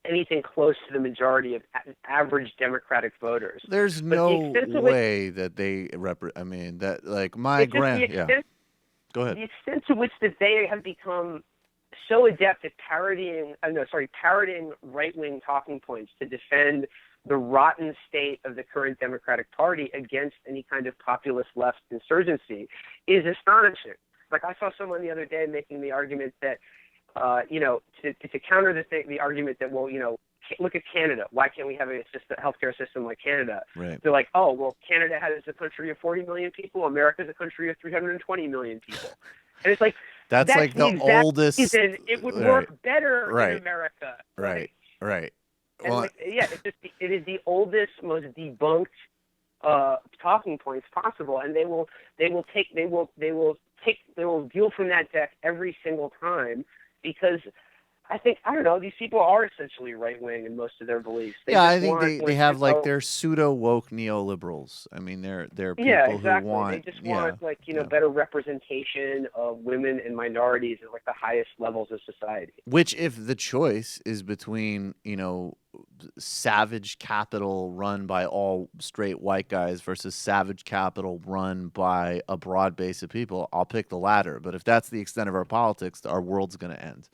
anything close to the majority of average Democratic voters. There's no way that they I mean, that, like, my Go ahead. The extent to which that they have become so adept at parroting right-wing talking points to defend the rotten state of the current Democratic Party against any kind of populist left insurgency is astonishing. Like, I saw someone the other day making the argument that, to counter the argument that, well, look at Canada. Why can't we have a healthcare system like Canada? Right. They're like, oh, well, Canada has a country of 40 million people. America's a country of 320 million people. And it's like, that's like the oldest. Reason it would work better in America. Right. And well, it is the oldest, most debunked talking points possible, and they will deal from that deck every single time, because I don't know, these people are essentially right-wing in most of their beliefs. I think they have, like, they're pseudo-woke neoliberals. I mean, they're people who want... They just want, better representation of women and minorities at, like, the highest levels of society. Which, if the choice is between, savage capital run by all straight white guys versus savage capital run by a broad base of people, I'll pick the latter. But if that's the extent of our politics, our world's going to end.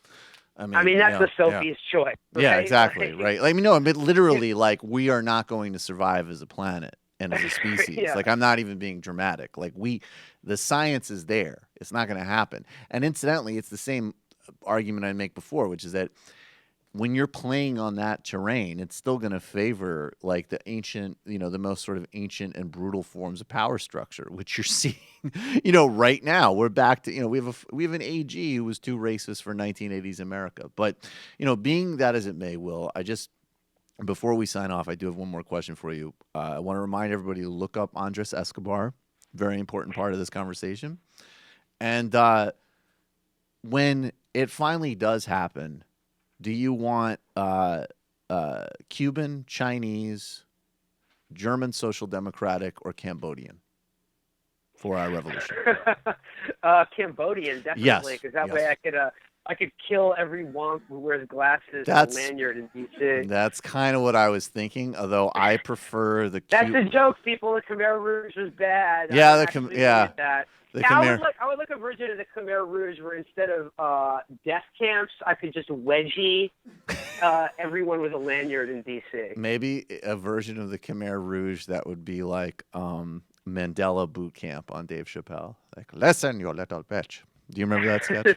I mean, that's the Sophie's choice. Right? Yeah, exactly. Right. Like, but literally, like, we are not going to survive as a planet and as a species. Like, I'm not even being dramatic. Like, the science is there. It's not going to happen. And incidentally, it's the same argument I make before, which is that when you're playing on that terrain, it's still going to favor, like, the ancient, the most sort of ancient and brutal forms of power structure, which you're seeing, right now. We're back to, we have an AG who was too racist for 1980s America. But, being that as it may, Will, before we sign off, I do have one more question for you. I want to remind everybody to look up Andres Escobar, very important part of this conversation. And when it finally does happen, do you want Cuban, Chinese, German Social Democratic, or Cambodian for our revolution? Cambodian, definitely, because that way I could kill every wonk who wears glasses and a lanyard in D.C. That's kind of what I was thinking, although I prefer the... That's a joke, people. The Khmer Rouge was bad. The Yeah, Khmer. I would like a version of the Khmer Rouge where instead of death camps, I could just wedgie everyone with a lanyard in D.C. Maybe a version of the Khmer Rouge that would be like Mandela boot camp on Dave Chappelle. Like, listen, you little bitch. Do you remember that sketch?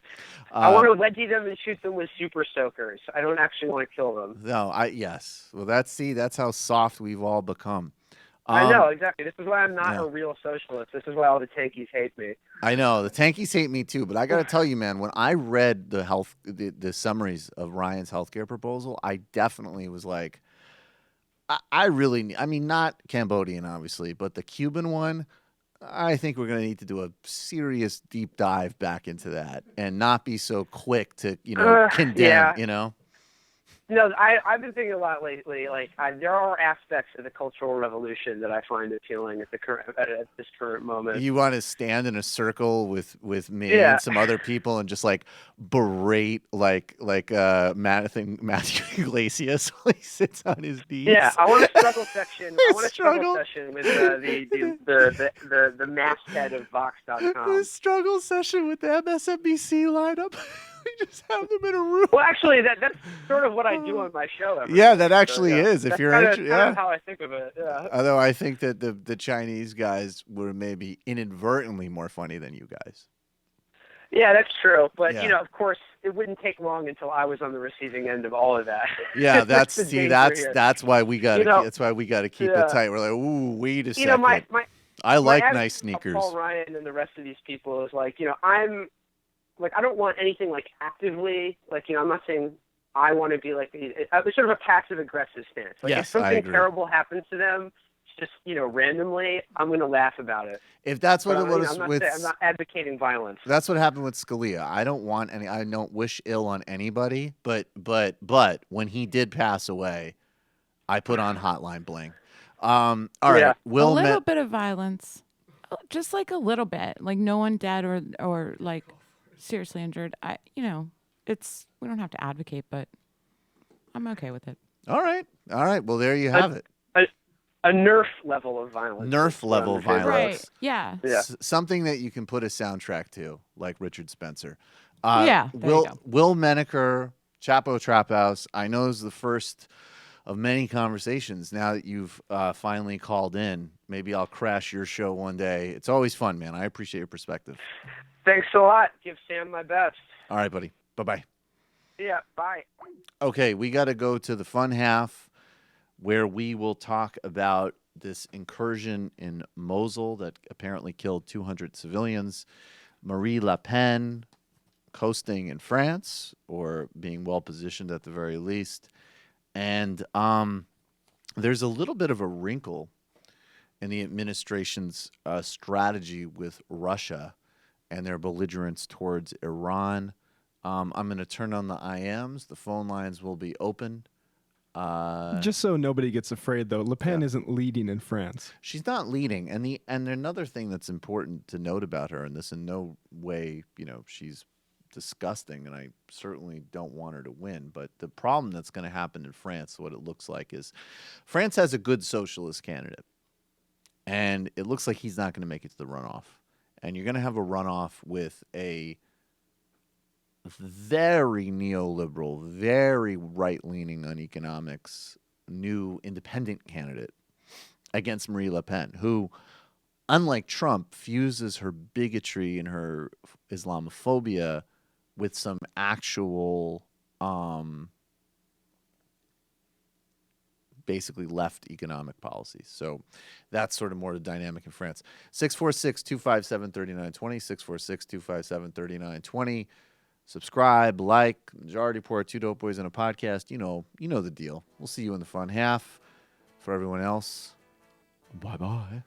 I want to wedgie them and shoot them with super soakers. I don't actually want to kill them. No, yes. Well, that's how soft we've all become. I know, exactly. This is why I'm not a real socialist. This is why all the tankies hate me. I know. The tankies hate me too, but I got to tell you, man, when I read the summaries of Ryan's healthcare proposal, I definitely was like, I mean, not Cambodian, obviously, but the Cuban one, I think we're going to need to do a serious deep dive back into that and not be so quick to, condemn, No, I've been thinking a lot lately. Like, there are aspects of the Cultural Revolution that I find appealing at this current moment. You want to stand in a circle with me and some other people and just like berate Matthew Iglesias while he sits on his knees. Yeah, I want a struggle section. I want a struggle session with the masthead of Vox.com. The struggle session with the MSNBC lineup. We just have them in a room. Well, actually, that's sort of what I do on my show. That actually is. If that's you're kind actually, of how I think of it. Yeah. Although I think that the Chinese guys were maybe inadvertently more funny than you guys. Yeah, that's true. But of course, it wouldn't take long until I was on the receiving end of all of that. Yeah, that's why we got that's why we got to keep it tight. We're like, ooh, wait a second. I like nice sneakers. Paul Ryan and the rest of these people is like, I'm like, I don't want anything like actively, like, I'm not saying I want to be like, it's sort of a passive aggressive stance. Like, yes, if something terrible happens to them, just, randomly, I'm going to laugh about it. If that's what it was I'm not advocating violence. That's what happened with Scalia. I don't wish ill on anybody, but when he did pass away, I put on Hotline Bling. All right. A little bit of violence. Just like a little bit. Like no one dead or like seriously injured. We don't have to advocate, but I'm okay with it. All right. Well, there you have it. A nerf level of violence. Nerf level violence. Right. Yeah. Something that you can put a soundtrack to, like Richard Spencer. There you go. Will Menaker, Chapo Trap House. I know is the first of many conversations. Now that you've finally called in, maybe I'll crash your show one day. It's always fun, man. I appreciate your perspective. Thanks a lot. Give Sam my best. All right, buddy. Bye-bye. Yeah, bye. Okay, we got to go to the fun half where we will talk about this incursion in Mosul that apparently killed 200 civilians. Marine Le Pen coasting in France, or being well-positioned at the very least. And there's a little bit of a wrinkle in the administration's strategy with Russia and their belligerence towards Iran. I'm going to turn on the IMs. The phone lines will be open. Just so nobody gets afraid, though, Le Pen isn't leading in France. She's not leading, and another thing that's important to note about her, and this in no way, she's disgusting, and I certainly don't want her to win. But the problem that's going to happen in France, what it looks like, is France has a good socialist candidate, and it looks like he's not going to make it to the runoff. And you're going to have a runoff with a very neoliberal, very right-leaning on economics, new independent candidate against Marine Le Pen, who, unlike Trump, fuses her bigotry and her Islamophobia with some actual, basically left economic policies. So that's sort of more the dynamic in France. 646-257-3920, 646-257-3920. Subscribe, like, Majority Report, Two Dope Boys and a Podcast. You know the deal. We'll see you in the fun half. For everyone else, bye-bye.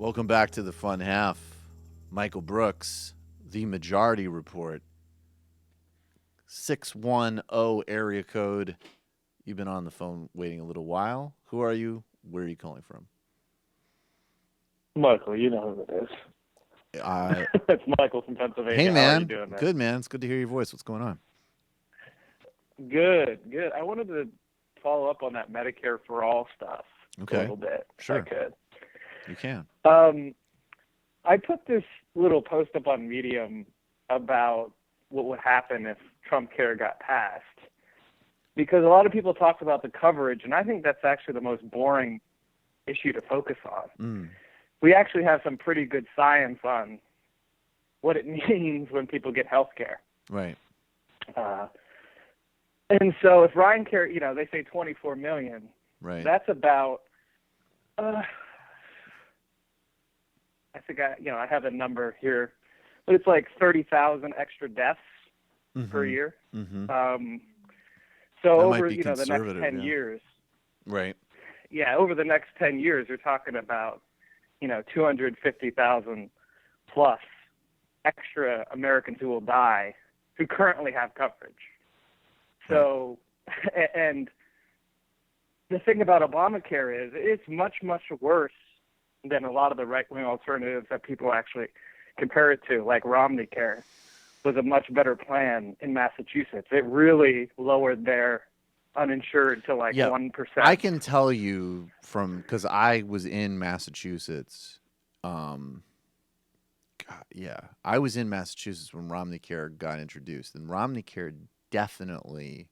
Welcome back to the fun half. Michael Brooks, the Majority Report. 610 area code. You've been on the phone waiting a little while. Who are you? Where are you calling from? Michael, you know who it is. It's Michael from Pennsylvania. Hey, man. How are you doing, man? Good, man. It's good to hear your voice. What's going on? Good. I wanted to follow up on that Medicare for All stuff a little bit. Sure. If I could. You can. I put this little post up on Medium about what would happen if Trump Care got passed. Because a lot of people talk about the coverage, and I think that's actually the most boring issue to focus on. We actually have some pretty good science on what it means when people get health care. Right. And so if Ryan Care, they say 24 million. Right. That's about, I think I have a number here, but it's like 30,000 extra deaths per year. So that over, might be the next 10 yeah. years. Right. Yeah, over the next 10 years, you're talking about, 250,000 plus extra Americans who will die who currently have coverage. So, and the thing about Obamacare is it's much, much worse than a lot of the right-wing alternatives that people actually compare it to, like Romney Care was a much better plan in Massachusetts. It really lowered their uninsured to 1%. I can tell you because I was in Massachusetts. I was in Massachusetts when Romney Care got introduced, and Romney Care definitely,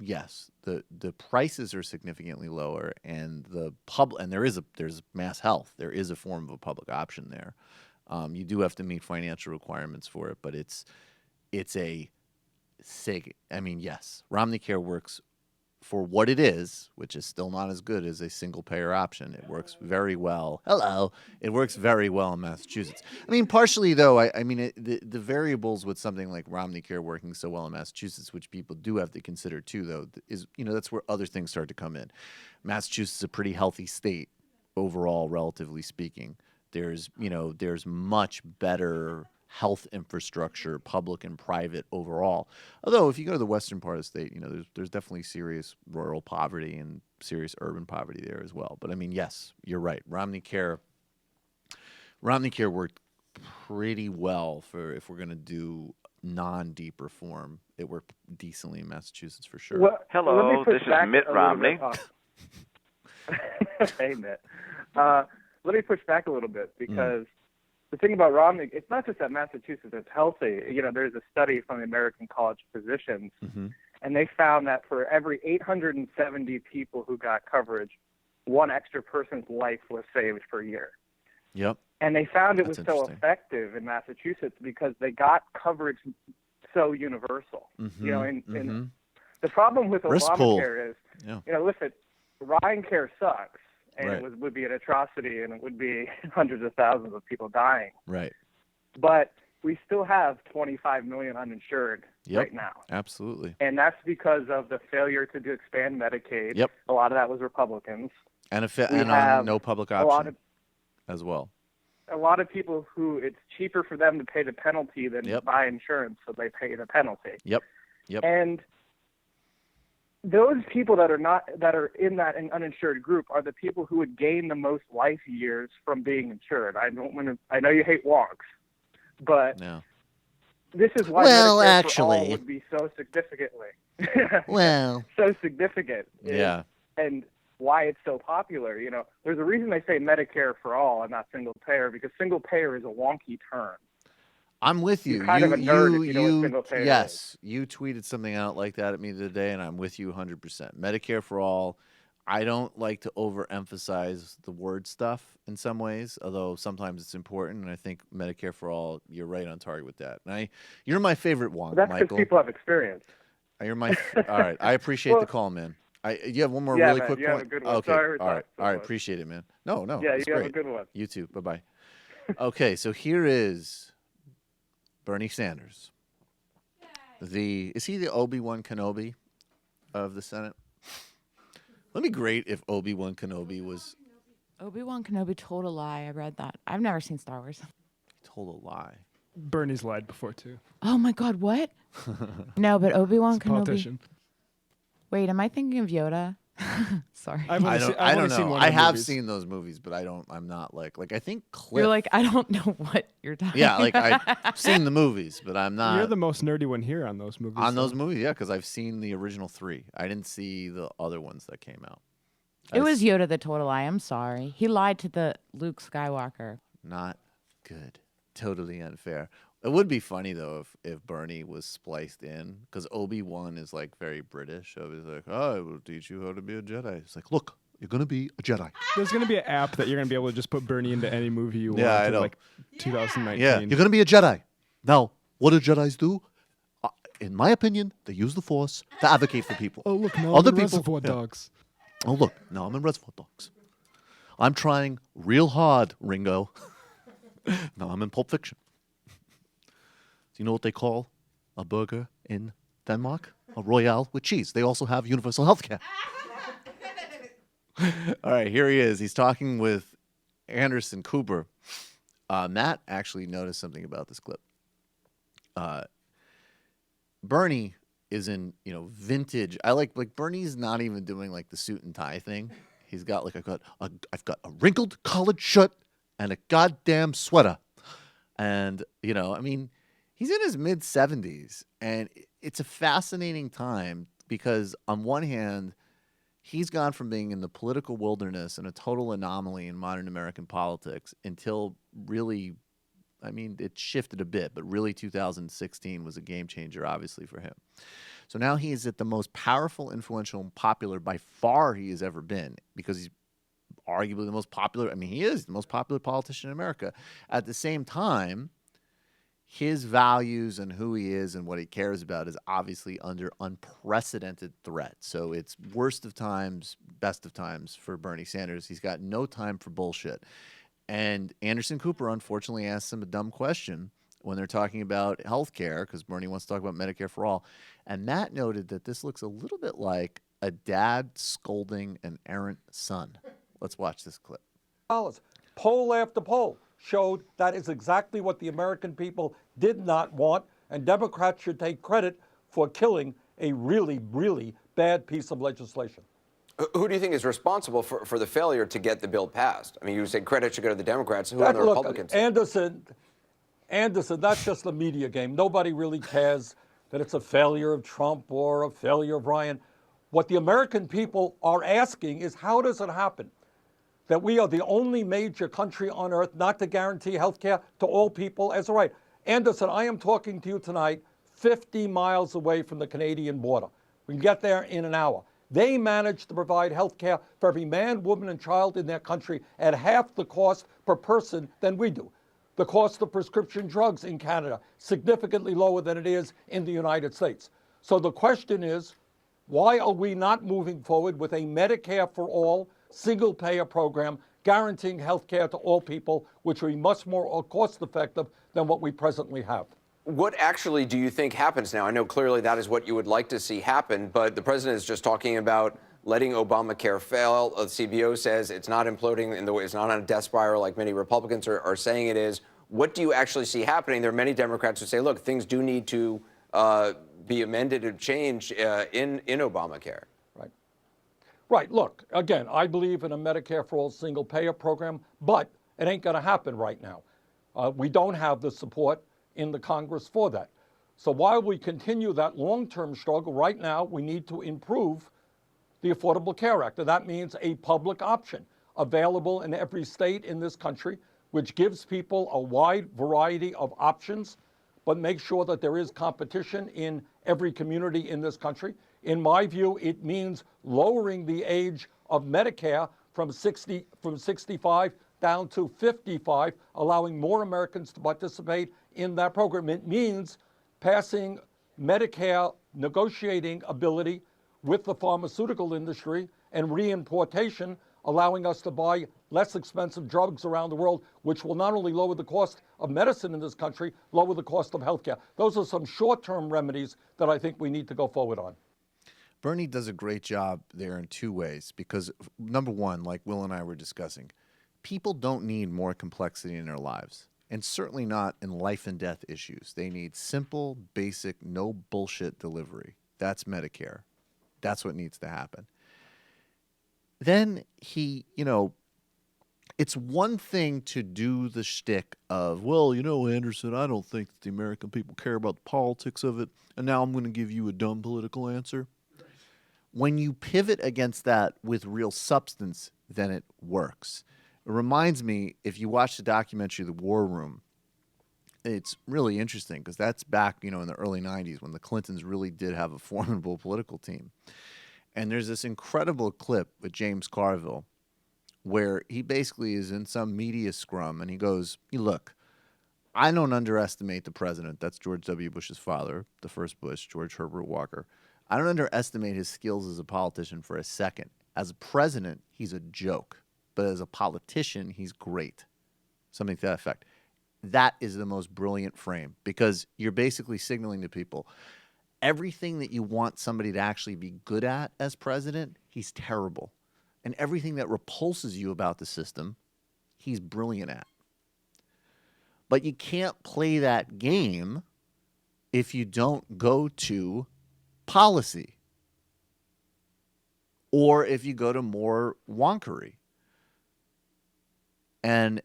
yes, the prices are significantly lower, and there's mass health. There is a form of a public option there. You do have to meet financial requirements for it, but it's a yes, Romney Care works for what it is, which is still not as good as a single payer option. It works very well. It works very well in Massachusetts. Partially though, the variables with something like Romney Care working so well in Massachusetts, which people do have to consider too, though, is that's where other things start to come in. Massachusetts is a pretty healthy state overall, relatively speaking. There's much better health infrastructure, public and private overall. Although if you go to the western part of the state, there's definitely serious rural poverty and serious urban poverty there as well. But yes, you're right. Romney Care worked pretty well for if we're going to do non-deep reform. It worked decently in Massachusetts for sure. Well, hello, this is Mitt Romney. Hey, Mitt. Let me push back a little bit because the thing about Romney, it's not just that Massachusetts is healthy. There's a study from the American College of Physicians, and they found that for every 870 people who got coverage, one extra person's life was saved per year. Yep. And they found it That's was so effective in Massachusetts because they got coverage so universal. And the problem with Obamacare is, listen, Ryan Care sucks. And it would be an atrocity, and it would be hundreds of thousands of people dying. Right. But we still have 25 million uninsured right now. Absolutely. And that's because of the failure to expand Medicaid. Yep. A lot of that was Republicans. And on no public option as well. A lot of people who it's cheaper for them to pay the penalty than buy insurance, so they pay the penalty. Yep. And those people that are in that uninsured group are the people who would gain the most life years from being insured. I know you hate wonks, but this is why Medicare for all would be so significantly. So significant. And why it's so popular. There's a reason they say Medicare for all and not single payer, because single payer is a wonky term. I'm with you. You're kind of a nerd if you know what single payer is. You tweeted something out like that at me the other day, and I'm with you 100%. Medicare for all. I don't like to overemphasize the word stuff in some ways, although sometimes it's important. And I think Medicare for all, you're right on target with that. And you're my favorite one, That's Michael. because people have experience. You're my. All right, I appreciate the call, man. You have one more really quick you point. Have a good one. Okay, Sorry, all right, appreciate it, man. No, Yeah, you great. have a good one. You too. Bye bye. Okay, so here is Bernie Sanders. Is he the Obi-Wan Kenobi of the Senate? Wouldn't it be great if Obi-Wan Kenobi was Obi-Wan Kenobi told a lie. I read that. I've never seen Star Wars. He told a lie. Bernie's lied before, too. Oh, my God, what? No, but Obi-Wan Kenobi. Politician. Wait, am I thinking of Yoda? Sorry. I don't know. I have seen those movies, but I'm not like I think Cliff. You're like, I don't know what you're talking Yeah, like I've seen the movies, but I'm not. You're the most nerdy one here on those movies. Those movies, yeah, because I've seen the original 3. I didn't see the other ones that came out. It was Yoda that told a lie. I'm sorry. He lied to the Luke Skywalker. Not good. Totally unfair. It would be funny though if Bernie was spliced in, because Obi-Wan is like very British. So he's like, "Oh, I will teach you how to be a Jedi." It's like, look, you're gonna be a Jedi. There's gonna be an app that you're gonna be able to just put Bernie into any movie you want. I know. Like 2019. Yeah, you're gonna be a Jedi. Now, what do Jedis do? In my opinion, they use the Force to advocate for people. Oh look, no, other I'm in people. Reservoir Dogs. Oh look, now I'm in Reservoir Dogs. I'm trying real hard, Ringo. Now I'm in Pulp Fiction. Do you know what they call a burger in Denmark? A Royale with cheese. They also have universal health care. All right, here he is. He's talking with Anderson Cooper. Matt actually noticed something about this clip. Bernie is in, vintage. I like Bernie's not even doing like the suit and tie thing. He's got like I've got a wrinkled collared shirt and a goddamn sweater. And, he's in his mid-70s, and it's a fascinating time because on one hand, he's gone from being in the political wilderness and a total anomaly in modern American politics until really, it shifted a bit, but really 2016 was a game changer, obviously, for him. So now he is at the most powerful, influential, and popular by far he has ever been, because he's arguably the most popular. He is the most popular politician in America. At the same time, his values and who he is and what he cares about is obviously under unprecedented threat. So it's worst of times, best of times for Bernie Sanders. He's got no time for bullshit. And Anderson Cooper, unfortunately, asks him a dumb question when they're talking about health care, because Bernie wants to talk about Medicare for all. And Matt noted that this looks a little bit like a dad scolding an errant son. Let's watch this clip. Poll after poll showed that is exactly what the American people did not want, and Democrats should take credit for killing a really, really bad piece of legislation. Who do you think is responsible for the failure to get the bill passed? You said credit should go to the Democrats. Who are the Republicans? Anderson, that's just a media game. Nobody really cares that it's a failure of Trump or a failure of Ryan. What the American people are asking is, how does it happen that we are the only major country on earth not to guarantee health care to all people as a right? Anderson, I am talking to you tonight 50 miles away from the Canadian border. We can get there in an hour. They manage to provide health care for every man, woman, and child in their country at half the cost per person than we do. The cost of prescription drugs in Canada, significantly lower than it is in the United States. So the question is, why are we not moving forward with a Medicare for all, single-payer program guaranteeing health care to all people, which will be much more cost-effective than what we presently have? What actually do you think happens now? I know clearly that is what you would like to see happen, but the president is just talking about letting Obamacare fail. The CBO says it's not imploding in the way, it's not on a death spiral like many Republicans are saying it is. What do you actually see happening? There are many Democrats who say, look, things do need to be amended and changed in Obamacare. Right. Look, again, I believe in a Medicare for all single-payer program, but it ain't going to happen right now. We don't have the support in the Congress for that. So while we continue that long-term struggle, right now we need to improve the Affordable Care Act. And that means a public option available in every state in this country, which gives people a wide variety of options, but make sure that there is competition in every community in this country. In my view, it means lowering the age of Medicare from 65 down to 55, allowing more Americans to participate in that program. It means passing Medicare negotiating ability with the pharmaceutical industry and reimportation, allowing us to buy less expensive drugs around the world, which will not only lower the cost of medicine in this country, lower the cost of healthcare. Those are some short-term remedies that I think we need to go forward on. Bernie does a great job there in two ways because, number one, like Will and I were discussing, people don't need more complexity in their lives, and certainly not in life and death issues. They need simple, basic, no bullshit delivery. That's Medicare. That's what needs to happen. Then he, it's one thing to do the shtick of, well, Anderson, I don't think that the American people care about the politics of it, and now I'm going to give you a dumb political answer. When you pivot against that with real substance, then it works. It reminds me, if you watch the documentary The War Room, it's really interesting because that's back, in the early 90s when the Clintons really did have a formidable political team. And there's this incredible clip with James Carville where he basically is in some media scrum and he goes, look, I don't underestimate the president. That's George W. Bush's father, the first Bush, George Herbert Walker. I don't underestimate his skills as a politician for a second. As a president, he's a joke. But as a politician, he's great. Something to that effect. That is the most brilliant frame because you're basically signaling to people everything that you want somebody to actually be good at as president, he's terrible. And everything that repulses you about the system, he's brilliant at. But you can't play that game if you don't go to policy or if you go to more wonkery. And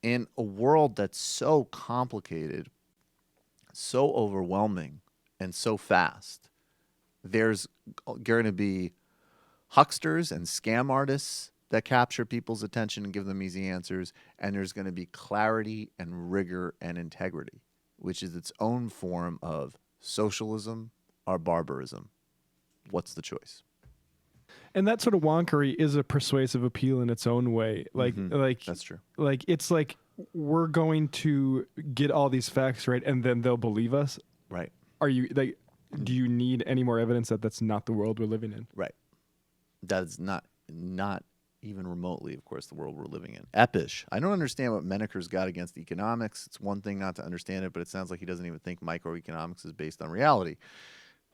in a world that's so complicated, so overwhelming, and so fast, there's going to be hucksters and scam artists that capture people's attention and give them easy answers, and there's going to be clarity and rigor and integrity, which is its own form of socialism or barbarism. What's the choice? And that sort of wonkery is a persuasive appeal in its own way. Like that's true. Like it's like we're going to get all these facts right, and then they'll believe us. Right. Are you like? Do you need any more evidence that that's not the world we're living in? Right. That is not even remotely, of course, the world we're living in. Epish. I don't understand what Menaker's got against economics. It's one thing not to understand it, but it sounds like he doesn't even think microeconomics is based on reality.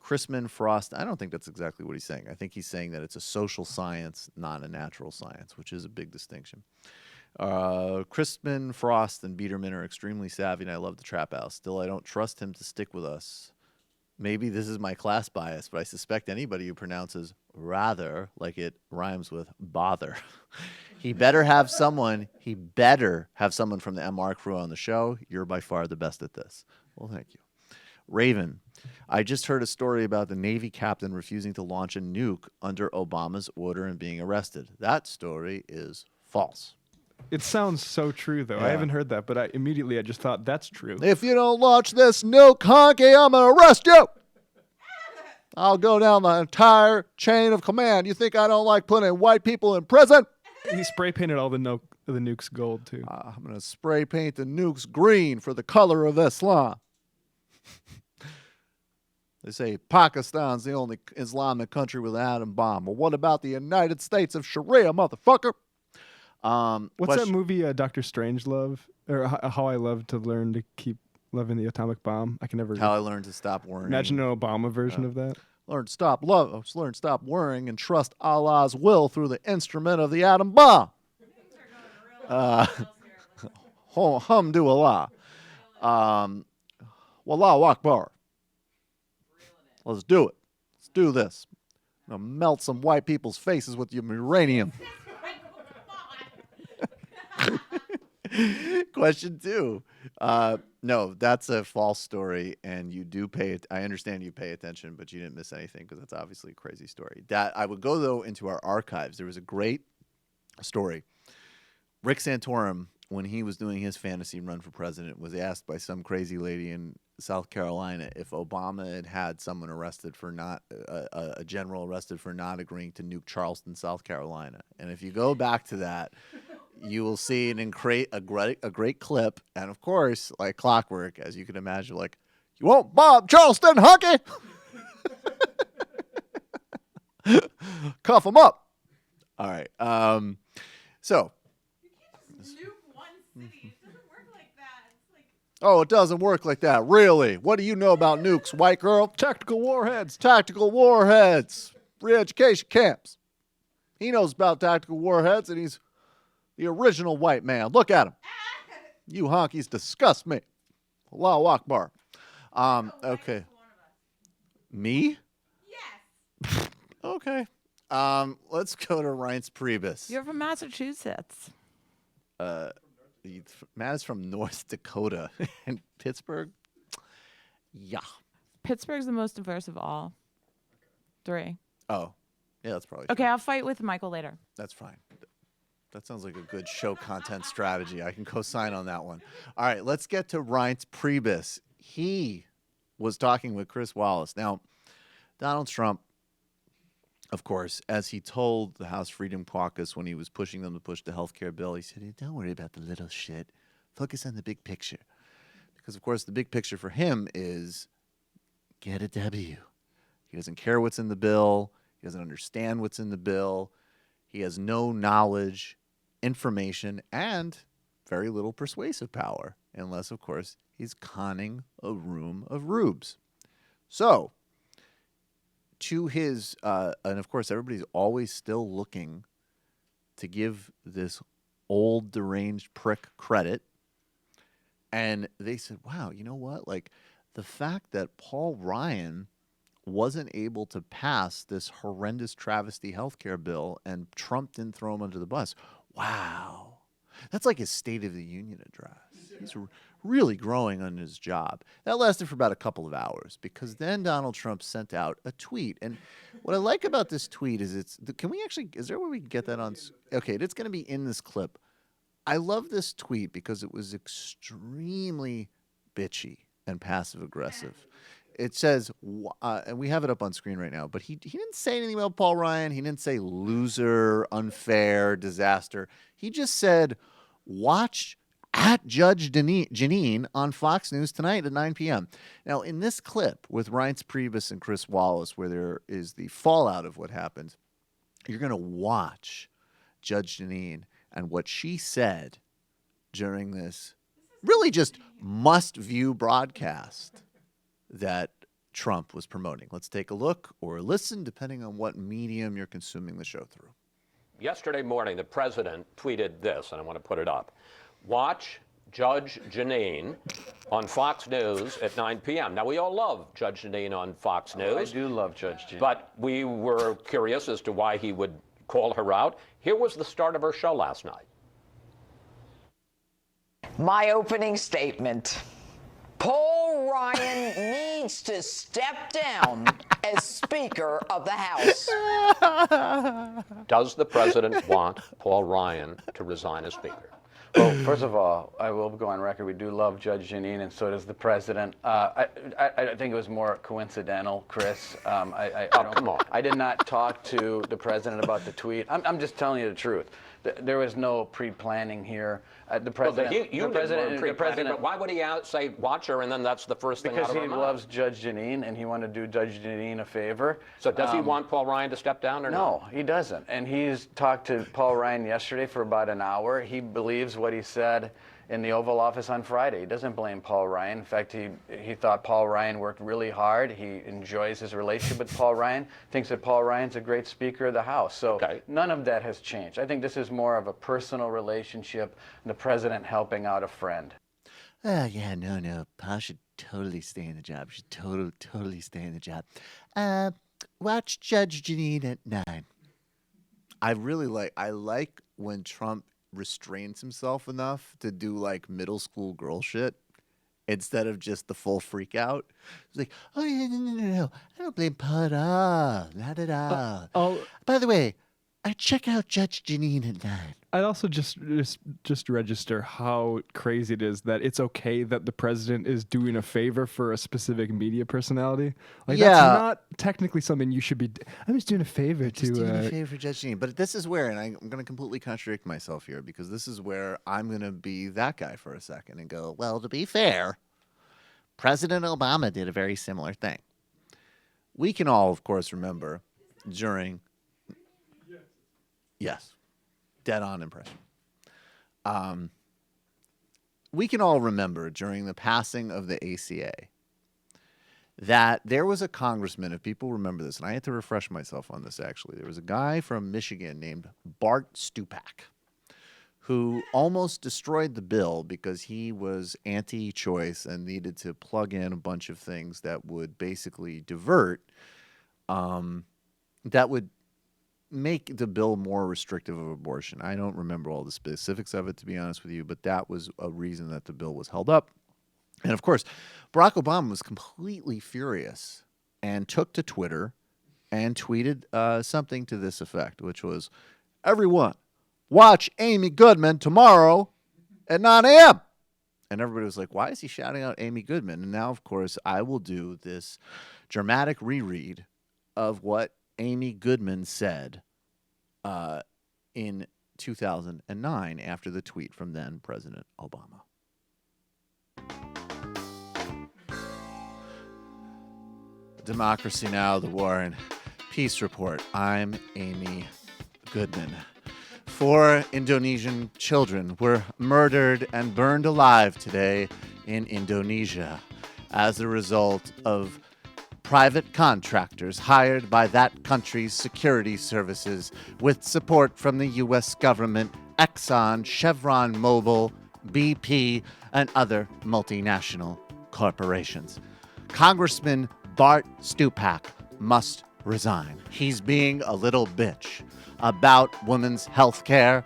Chrisman Frost, I don't think that's exactly what he's saying. I think he's saying that it's a social science, not a natural science, which is a big distinction. Chrisman Frost and Biederman are extremely savvy, and I love the Trap House. Still, I don't trust him to stick with us. Maybe this is my class bias, but I suspect anybody who pronounces rather like it rhymes with bother. He better have someone from the MR crew on the show. You're by far the best at this. Well, thank you. Raven, I just heard a story about the Navy captain refusing to launch a nuke under Obama's order and being arrested. That story is false. It sounds so true, though. Yeah. I haven't heard that, but I just thought that's true. If you don't launch this nuke, honky, I'm going to arrest you. I'll go down the entire chain of command. You think I don't like putting white people in prison? He spray painted all the nukes gold, too. I'm going to spray paint the nukes green for the color of Islam. They say Pakistan's the only Islamic country with an atom bomb. Well, what about the United States of Sharia, motherfucker? What's that movie, Dr. Strangelove? Or How I Love to Learn to Keep Loving the Atomic Bomb? I can never... How I Learned to Stop Worrying. Imagine an Obama version of that. Learn to stop worrying and trust Allah's will through the instrument of the atom bomb. Alhamdulillah. Wallahu Akbar. Let's do it. Let's do this. I'm going to melt some white people's faces with your uranium. Question 2. No, that's a false story, and you do pay it. I understand you pay attention, but you didn't miss anything because that's obviously a crazy story. That I would go, though, into our archives. There was a great story. Rick Santorum, when he was doing his fantasy run for president, was asked by some crazy lady in South Carolina if Obama had someone arrested for not a general arrested for not agreeing to nuke Charleston, South Carolina. And if you go back to that, you will see a great clip. And of course, like clockwork, as you can imagine, like, you won't bomb Charleston, hunky? Cuff him up. All right. So. Oh, it doesn't work like that. Really? What do you know about nukes, white girl? Tactical warheads. Tactical warheads. Re-education camps. He knows about tactical warheads, and he's The original white man. Look at him. You honkies disgust me. Allahu Akbar. Okay. Me? Yes. Okay. Let's go to Reince Priebus. You're from Massachusetts. Matt is from North Dakota and Pittsburgh. Yeah. Pittsburgh's the most diverse of all. 3. Oh, yeah, that's probably okay. I'll fight with Michael later. That's fine. That sounds like a good show content strategy. I can co-sign on that one. All right, let's get to Reince Priebus. He was talking with Chris Wallace. Now, Donald Trump, of course, as he told the House Freedom Caucus when he was pushing them to push the health care bill, he said, hey, don't worry about the little shit. Focus on the big picture. Because, of course, the big picture for him is get a W. He doesn't care what's in the bill. He doesn't understand what's in the bill. He has no knowledge, information, and very little persuasive power, unless, of course, he's conning a room of rubes. So, to his, and of course, everybody's always still looking to give this old deranged prick credit. And they said, wow, you know what? Like, the fact that Paul Ryan wasn't able to pass this horrendous travesty healthcare bill and Trump didn't throw him under the bus. Wow. That's like his State of the Union address. He's really growing on his job. That lasted for about a couple of hours because then Donald Trump sent out a tweet. And what I like about this tweet is is there a way we can get that on? Okay, it's going to be in this clip. I love this tweet because it was extremely bitchy and passive aggressive. It says, and we have it up on screen right now, but he didn't say anything about Paul Ryan. He didn't say loser, unfair, disaster. He just said, watch at Judge Jeanine on Fox News tonight at 9 p.m. Now, in this clip with Reince Priebus and Chris Wallace, where there is the fallout of what happened, you're going to watch Judge Jeanine and what she said during this really just must-view broadcast that Trump was promoting. Let's take a look or listen, depending on what medium you're consuming the show through. Yesterday morning, the president tweeted this, and I want to put it up. Watch Judge Jeanine on Fox News at 9 p.m. Now, we all love Judge Jeanine on Fox News. I do love Judge Jeanine. But we were curious as to why he would call her out. Here was the start of her show last night. My opening statement. Paul Ryan needs to step down as Speaker of the House. Does the president want Paul Ryan to resign as Speaker? Well, first of all, I will go on record. We do love Judge Jeanine, and so does the president. I think it was more coincidental, Chris. Come on. I did not talk to the president about the tweet. I'm just telling you the truth. There was no pre-planning here. The president, the president. But why would he say watch her, and then that's the first thing out of her mouth? Because he loves Judge Jeanine, and he wanted to do Judge Jeanine a favor. So does he want Paul Ryan to step down or no? No, he doesn't. And he's talked to Paul Ryan yesterday for about an hour. He believes what he said in the Oval Office on Friday. He doesn't blame Paul Ryan. In fact, he thought Paul Ryan worked really hard. He enjoys his relationship with Paul Ryan, thinks that Paul Ryan's a great Speaker of the House. So none of that has changed. I think this is more of a personal relationship, the president helping out a friend. Yeah, no. Paul should totally stay in the job. Should totally stay in the job. Watch Judge Jeanine at 9. I like when Trump restrains himself enough to do like middle school girl shit instead of just the full freak out. It's like, oh yeah, no. I don't blame Paul at all. Not at all. By the way, I check out Judge Jeanine at 9. I'd also just register how crazy it is that it's okay that the president is doing a favor for a specific media personality. Like that's not technically something you should be. I'm just doing a favor doing a favor for Judge Jeanine. But this is where, and I'm going to completely contradict myself here because this is where I'm going to be that guy for a second and go, well, to be fair, President Obama did a very similar thing. We can all, of course, remember during. Yes. Dead on impression. We can all remember during the passing of the ACA that there was a congressman, if people remember this, and I had to refresh myself on this actually. There was a guy from Michigan named Bart Stupak who almost destroyed the bill because he was anti-choice and needed to plug in a bunch of things that would basically divert, that would make the bill more restrictive of abortion. I don't remember all the specifics of it, to be honest with you, but that was a reason that the bill was held up. And of course, Barack Obama was completely furious and took to Twitter and tweeted something to this effect, which was, "Everyone, watch Amy Goodman tomorrow at 9 a.m. And everybody was like, why is he shouting out Amy Goodman? And now, of course, I will do this dramatic reread of what Amy Goodman said in 2009 after the tweet from then President Obama. Democracy Now!, The War and Peace Report. I'm Amy Goodman. 4 Indonesian children were murdered and burned alive today in Indonesia as a result of private contractors hired by that country's security services with support from the U.S. government, Exxon, Chevron Mobil, BP, and other multinational corporations. Congressman Bart Stupak must resign. He's being a little bitch about women's health care,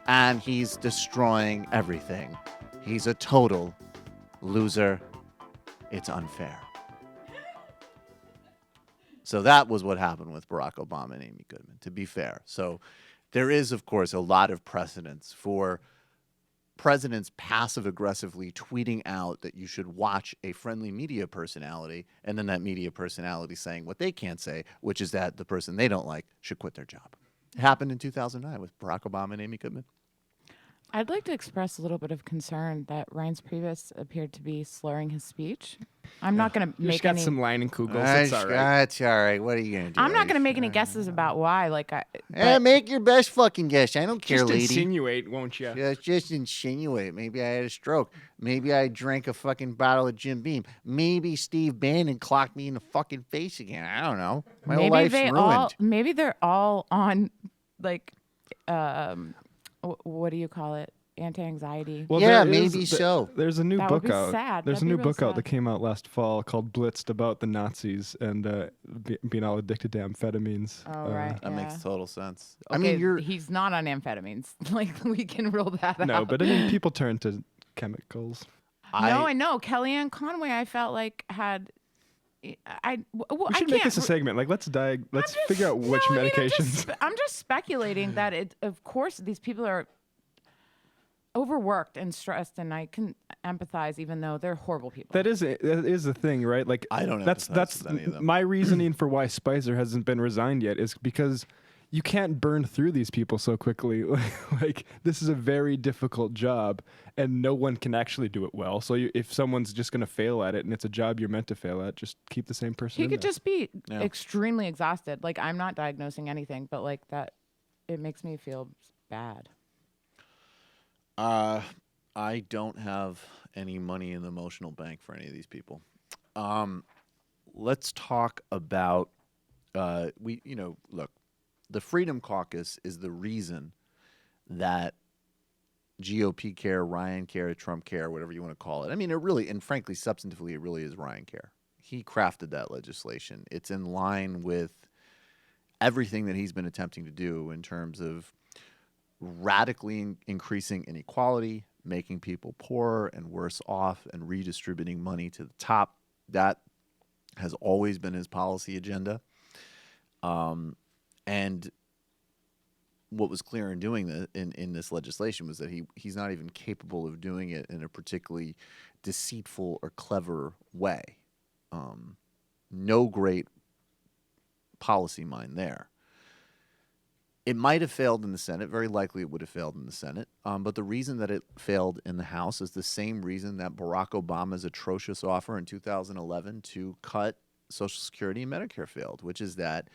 and he's destroying everything. He's a total loser. It's unfair. So that was what happened with Barack Obama and Amy Goodman, to be fair. So there is, of course, a lot of precedence for presidents passive-aggressively tweeting out that you should watch a friendly media personality, and then that media personality saying what they can't say, which is that the person they don't like should quit their job. It happened in 2009 with Barack Obama and Amy Goodman. I'd like to express a little bit of concern that Reince Priebus appeared to be slurring his speech. I'm not going to make got any. some Leinenkugels. It's all right. That's all right. What are you going to do? I'm not going to make any guesses about why. Make your best fucking guess. I don't care, Just lady. insinuate, won't you? Just insinuate. Maybe I had a stroke. Maybe I drank a fucking bottle of Jim Beam. Maybe Steve Bannon clocked me in the fucking face again. I don't know. My whole life's ruined. Maybe they're all on, what do you call it? Anti-anxiety. Well, yeah, maybe so. There's a new That book would be out. sad. There's That'd a new be real book out sad. that came out last fall called Blitzed about the Nazis and being all addicted to amphetamines. Oh, right. That makes total sense. Okay, I mean, he's not on amphetamines. We can rule that out. No, but I mean, people turn to chemicals. I know. Kellyanne Conway, I felt like had. We should make this a segment. Let's figure out which medications. I'm just speculating that of course, these people are overworked and stressed, and I can empathize, even though they're horrible people. That is the thing, right? I don't. That's with any of them. my reasoning for why Spicer hasn't been resigned yet is because you can't burn through these people so quickly. This is a very difficult job, and no one can actually do it well. So if someone's just going to fail at it, and it's a job you're meant to fail at, just keep the same person. He could there. just be extremely exhausted. I'm not diagnosing anything, but that, it makes me feel bad. I don't have any money in the emotional bank for any of these people. Let's talk about look, the Freedom Caucus is the reason that GOP care, Ryan care, Trump care, whatever you want to call it. I mean, it really, and frankly, substantively, it really is Ryan care. He crafted that legislation. It's in line with everything that he's been attempting to do in terms of radically increasing inequality, making people poorer and worse off, and redistributing money to the top. That has always been his policy agenda. And what was clear in doing that in this legislation was that he's not even capable of doing it in a particularly deceitful or clever way. No great policy mind there. It might have failed in the Senate. Very likely it would have failed in the Senate. But the reason that it failed in the House is the same reason that Barack Obama's atrocious offer in 2011 to cut Social Security and Medicare failed, which is that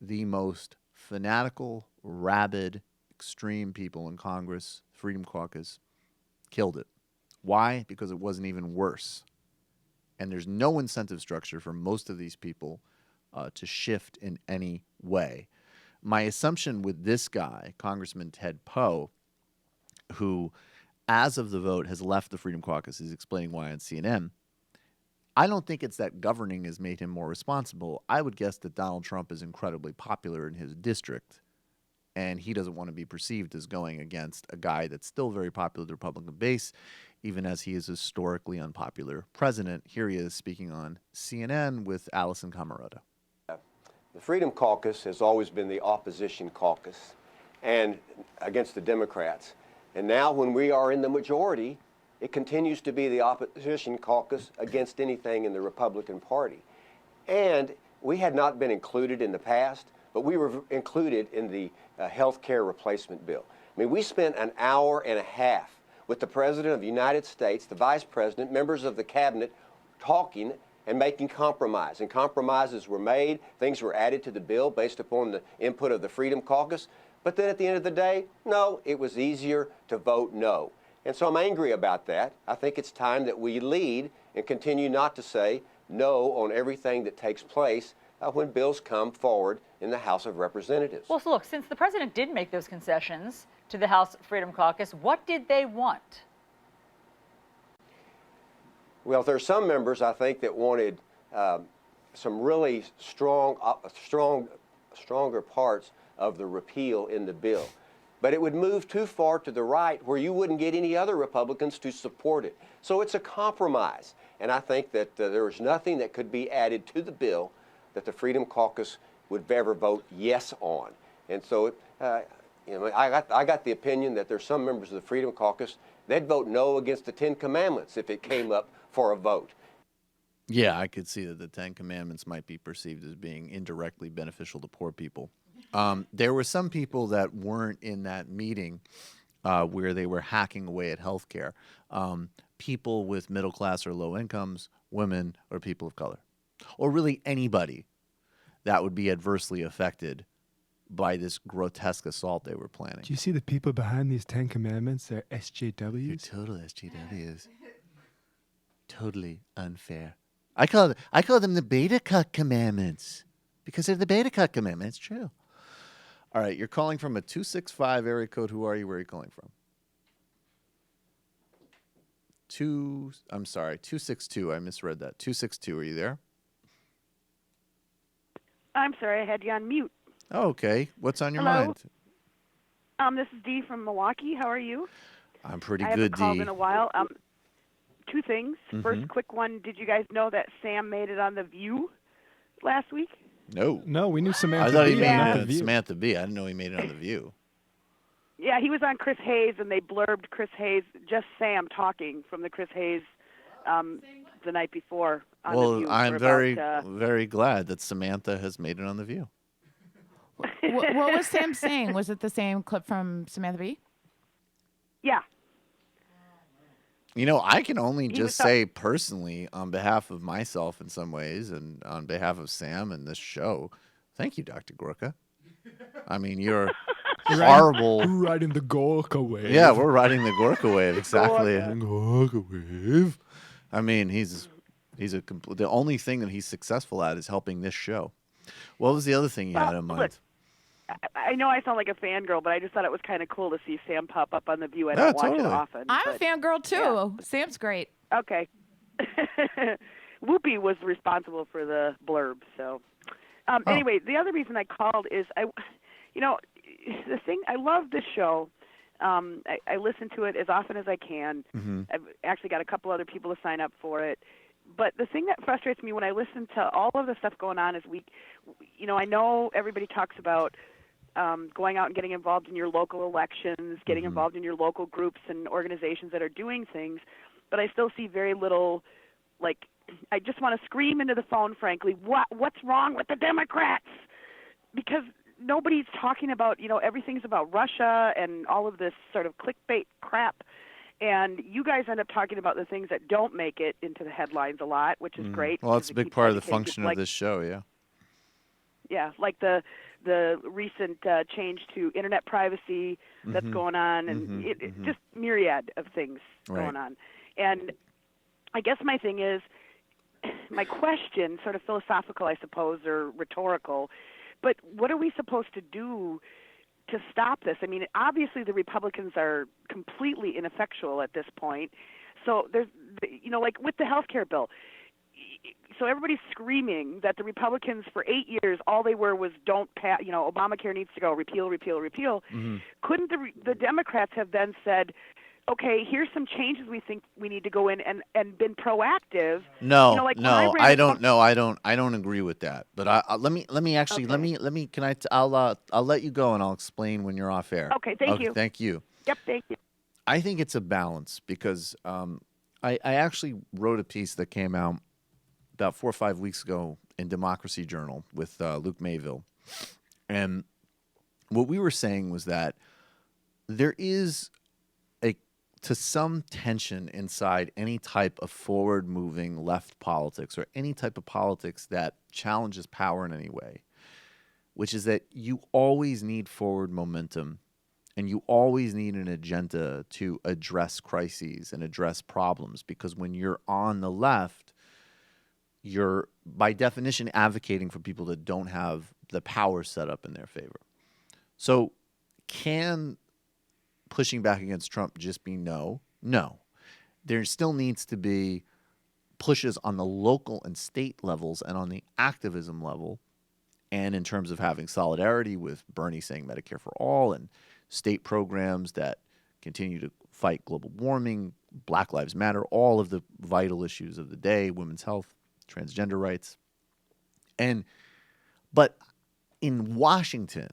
the most fanatical, rabid, extreme people in Congress, Freedom Caucus, killed it. Why? Because it wasn't even worse. And there's no incentive structure for most of these people to shift in any way. My assumption with this guy, Congressman Ted Poe, who, as of the vote, has left the Freedom Caucus. He's explaining why on CNN. I don't think it's that governing has made him more responsible. I would guess that Donald Trump is incredibly popular in his district, and he doesn't want to be perceived as going against a guy that's still very popular with the Republican base, even as he is a historically unpopular president. Here he is speaking on CNN with Allison Camerota. The Freedom Caucus has always been the opposition caucus and against the Democrats. And now when we are in the majority, it continues to be the opposition caucus against anything in the Republican Party. And we had not been included in the past, but we were included in the health care replacement bill. I mean, we spent an hour and a half with the President of the United States, the Vice President, members of the cabinet, talking and making compromise. And compromises were made, things were added to the bill based upon the input of the Freedom Caucus. But then at the end of the day, no, it was easier to vote no. And so I'm angry about that. I think it's time that we lead and continue not to say no on everything that takes place when bills come forward in the House of Representatives. Well, so look, since the president did make those concessions to the House Freedom Caucus, what did they want? Well, there are some members, I think, that wanted some really stronger parts of the repeal in the bill. But it would move too far to the right where you wouldn't get any other Republicans to support it. So it's a compromise. And I think that there was nothing that could be added to the bill that the Freedom Caucus would ever vote yes on. And so I got the opinion that there's some members of the Freedom Caucus, they'd vote no against the 10 Commandments if it came up for a vote. Yeah, I could see that the 10 Commandments might be perceived as being indirectly beneficial to poor people. There were some people that weren't in that meeting where they were hacking away at healthcare. People with middle class or low incomes, women, or people of color, or really anybody that would be adversely affected by this grotesque assault they were planning. Do you see the people behind these 10 Commandments? They're SJWs. They're total SJWs. Totally unfair. I call them the Beta Cuck Commandments because they're the Beta Cuck Commandments. It's true. All right, you're calling from a 265 area code. Who are you? Where are you calling from? 262. I misread that. 262. Are you there? I'm sorry, I had you on mute. Oh, okay. What's on your Hello? mind? This is Dee from Milwaukee. How are you? I'm pretty I good, haven't called Dee. in a while. Two things. Mhm. First, quick one. Did you guys know that Sam made it on The View last week? No, we knew Samantha. I thought he Bee, made not it The on View. Samantha Bee. I didn't know he made it on The View. Yeah, he was on Chris Hayes, and they blurbed Chris Hayes, just Sam talking from the Chris Hayes the night before on The View. Well, I'm for very, about, very glad that Samantha has made it on The View. What was Sam saying? Was it the same clip from Samantha Bee? Yeah. You know, I can only He just was say personally, on behalf of myself in some ways, and on behalf of Sam and this show, thank you, Dr. Gorka. I mean, you're horrible. We're riding the Gorka wave. Yeah, we're riding the Gorka wave, exactly. Gorka wave. I mean, the only thing that he's successful at is helping this show. What was the other thing you had in mind? Look, I know I sound like a fangirl, but I just thought it was kind of cool to see Sam pop up on The View. I don't watch it often. I'm a but- fangirl too. Yeah. Sam's great. Okay. Whoopi was responsible for the blurb. So, anyway, the other reason I called is the thing. I love this show. I listen to it as often as I can. Mm-hmm. I've actually got a couple other people to sign up for it. But the thing that frustrates me when I listen to all of the stuff going on is I know everybody talks about going out and getting involved in your local elections, getting involved in your local groups and organizations that are doing things, but I still see very little, I just want to scream into the phone, frankly, what's wrong with the Democrats? Because nobody's talking about, everything's about Russia and all of this sort of clickbait crap. And you guys end up talking about the things that don't make it into the headlines a lot, which is great. Well, because it's a it big keeps part of the educated, function of this show, yeah. Yeah, like the recent change to internet privacy that's going on, and just myriad of things going on. And I guess my thing is, my question, sort of philosophical, I suppose, or rhetorical, but what are we supposed to do to stop this. I mean, obviously the Republicans are completely ineffectual at this point. So there's, like with the health care bill, so everybody's screaming that the Republicans for 8 years, all they were was don't pass, Obamacare needs to go, repeal. Mm-hmm. Couldn't the Democrats have then said, okay, here's some changes we think we need to go in and been proactive? No, like no, I don't. No, I don't agree with that. But let me actually I'll let you go and I'll explain when you're off air. Okay, thank you. Thank you. Yep, thank you. I think it's a balance because I actually wrote a piece that came out about 4 or 5 weeks ago in Democracy Journal with Luke Mayville. And what we were saying was that there is to some tension inside any type of forward-moving left politics or any type of politics that challenges power in any way, which is that you always need forward momentum and you always need an agenda to address crises and address problems, because when you're on the left, you're by definition advocating for people that don't have the power set up in their favor. So can pushing back against Trump just be no? No. There still needs to be pushes on the local and state levels and on the activism level, and in terms of having solidarity with Bernie saying Medicare for all and state programs that continue to fight global warming, Black Lives Matter, all of the vital issues of the day, women's health, transgender rights. But in Washington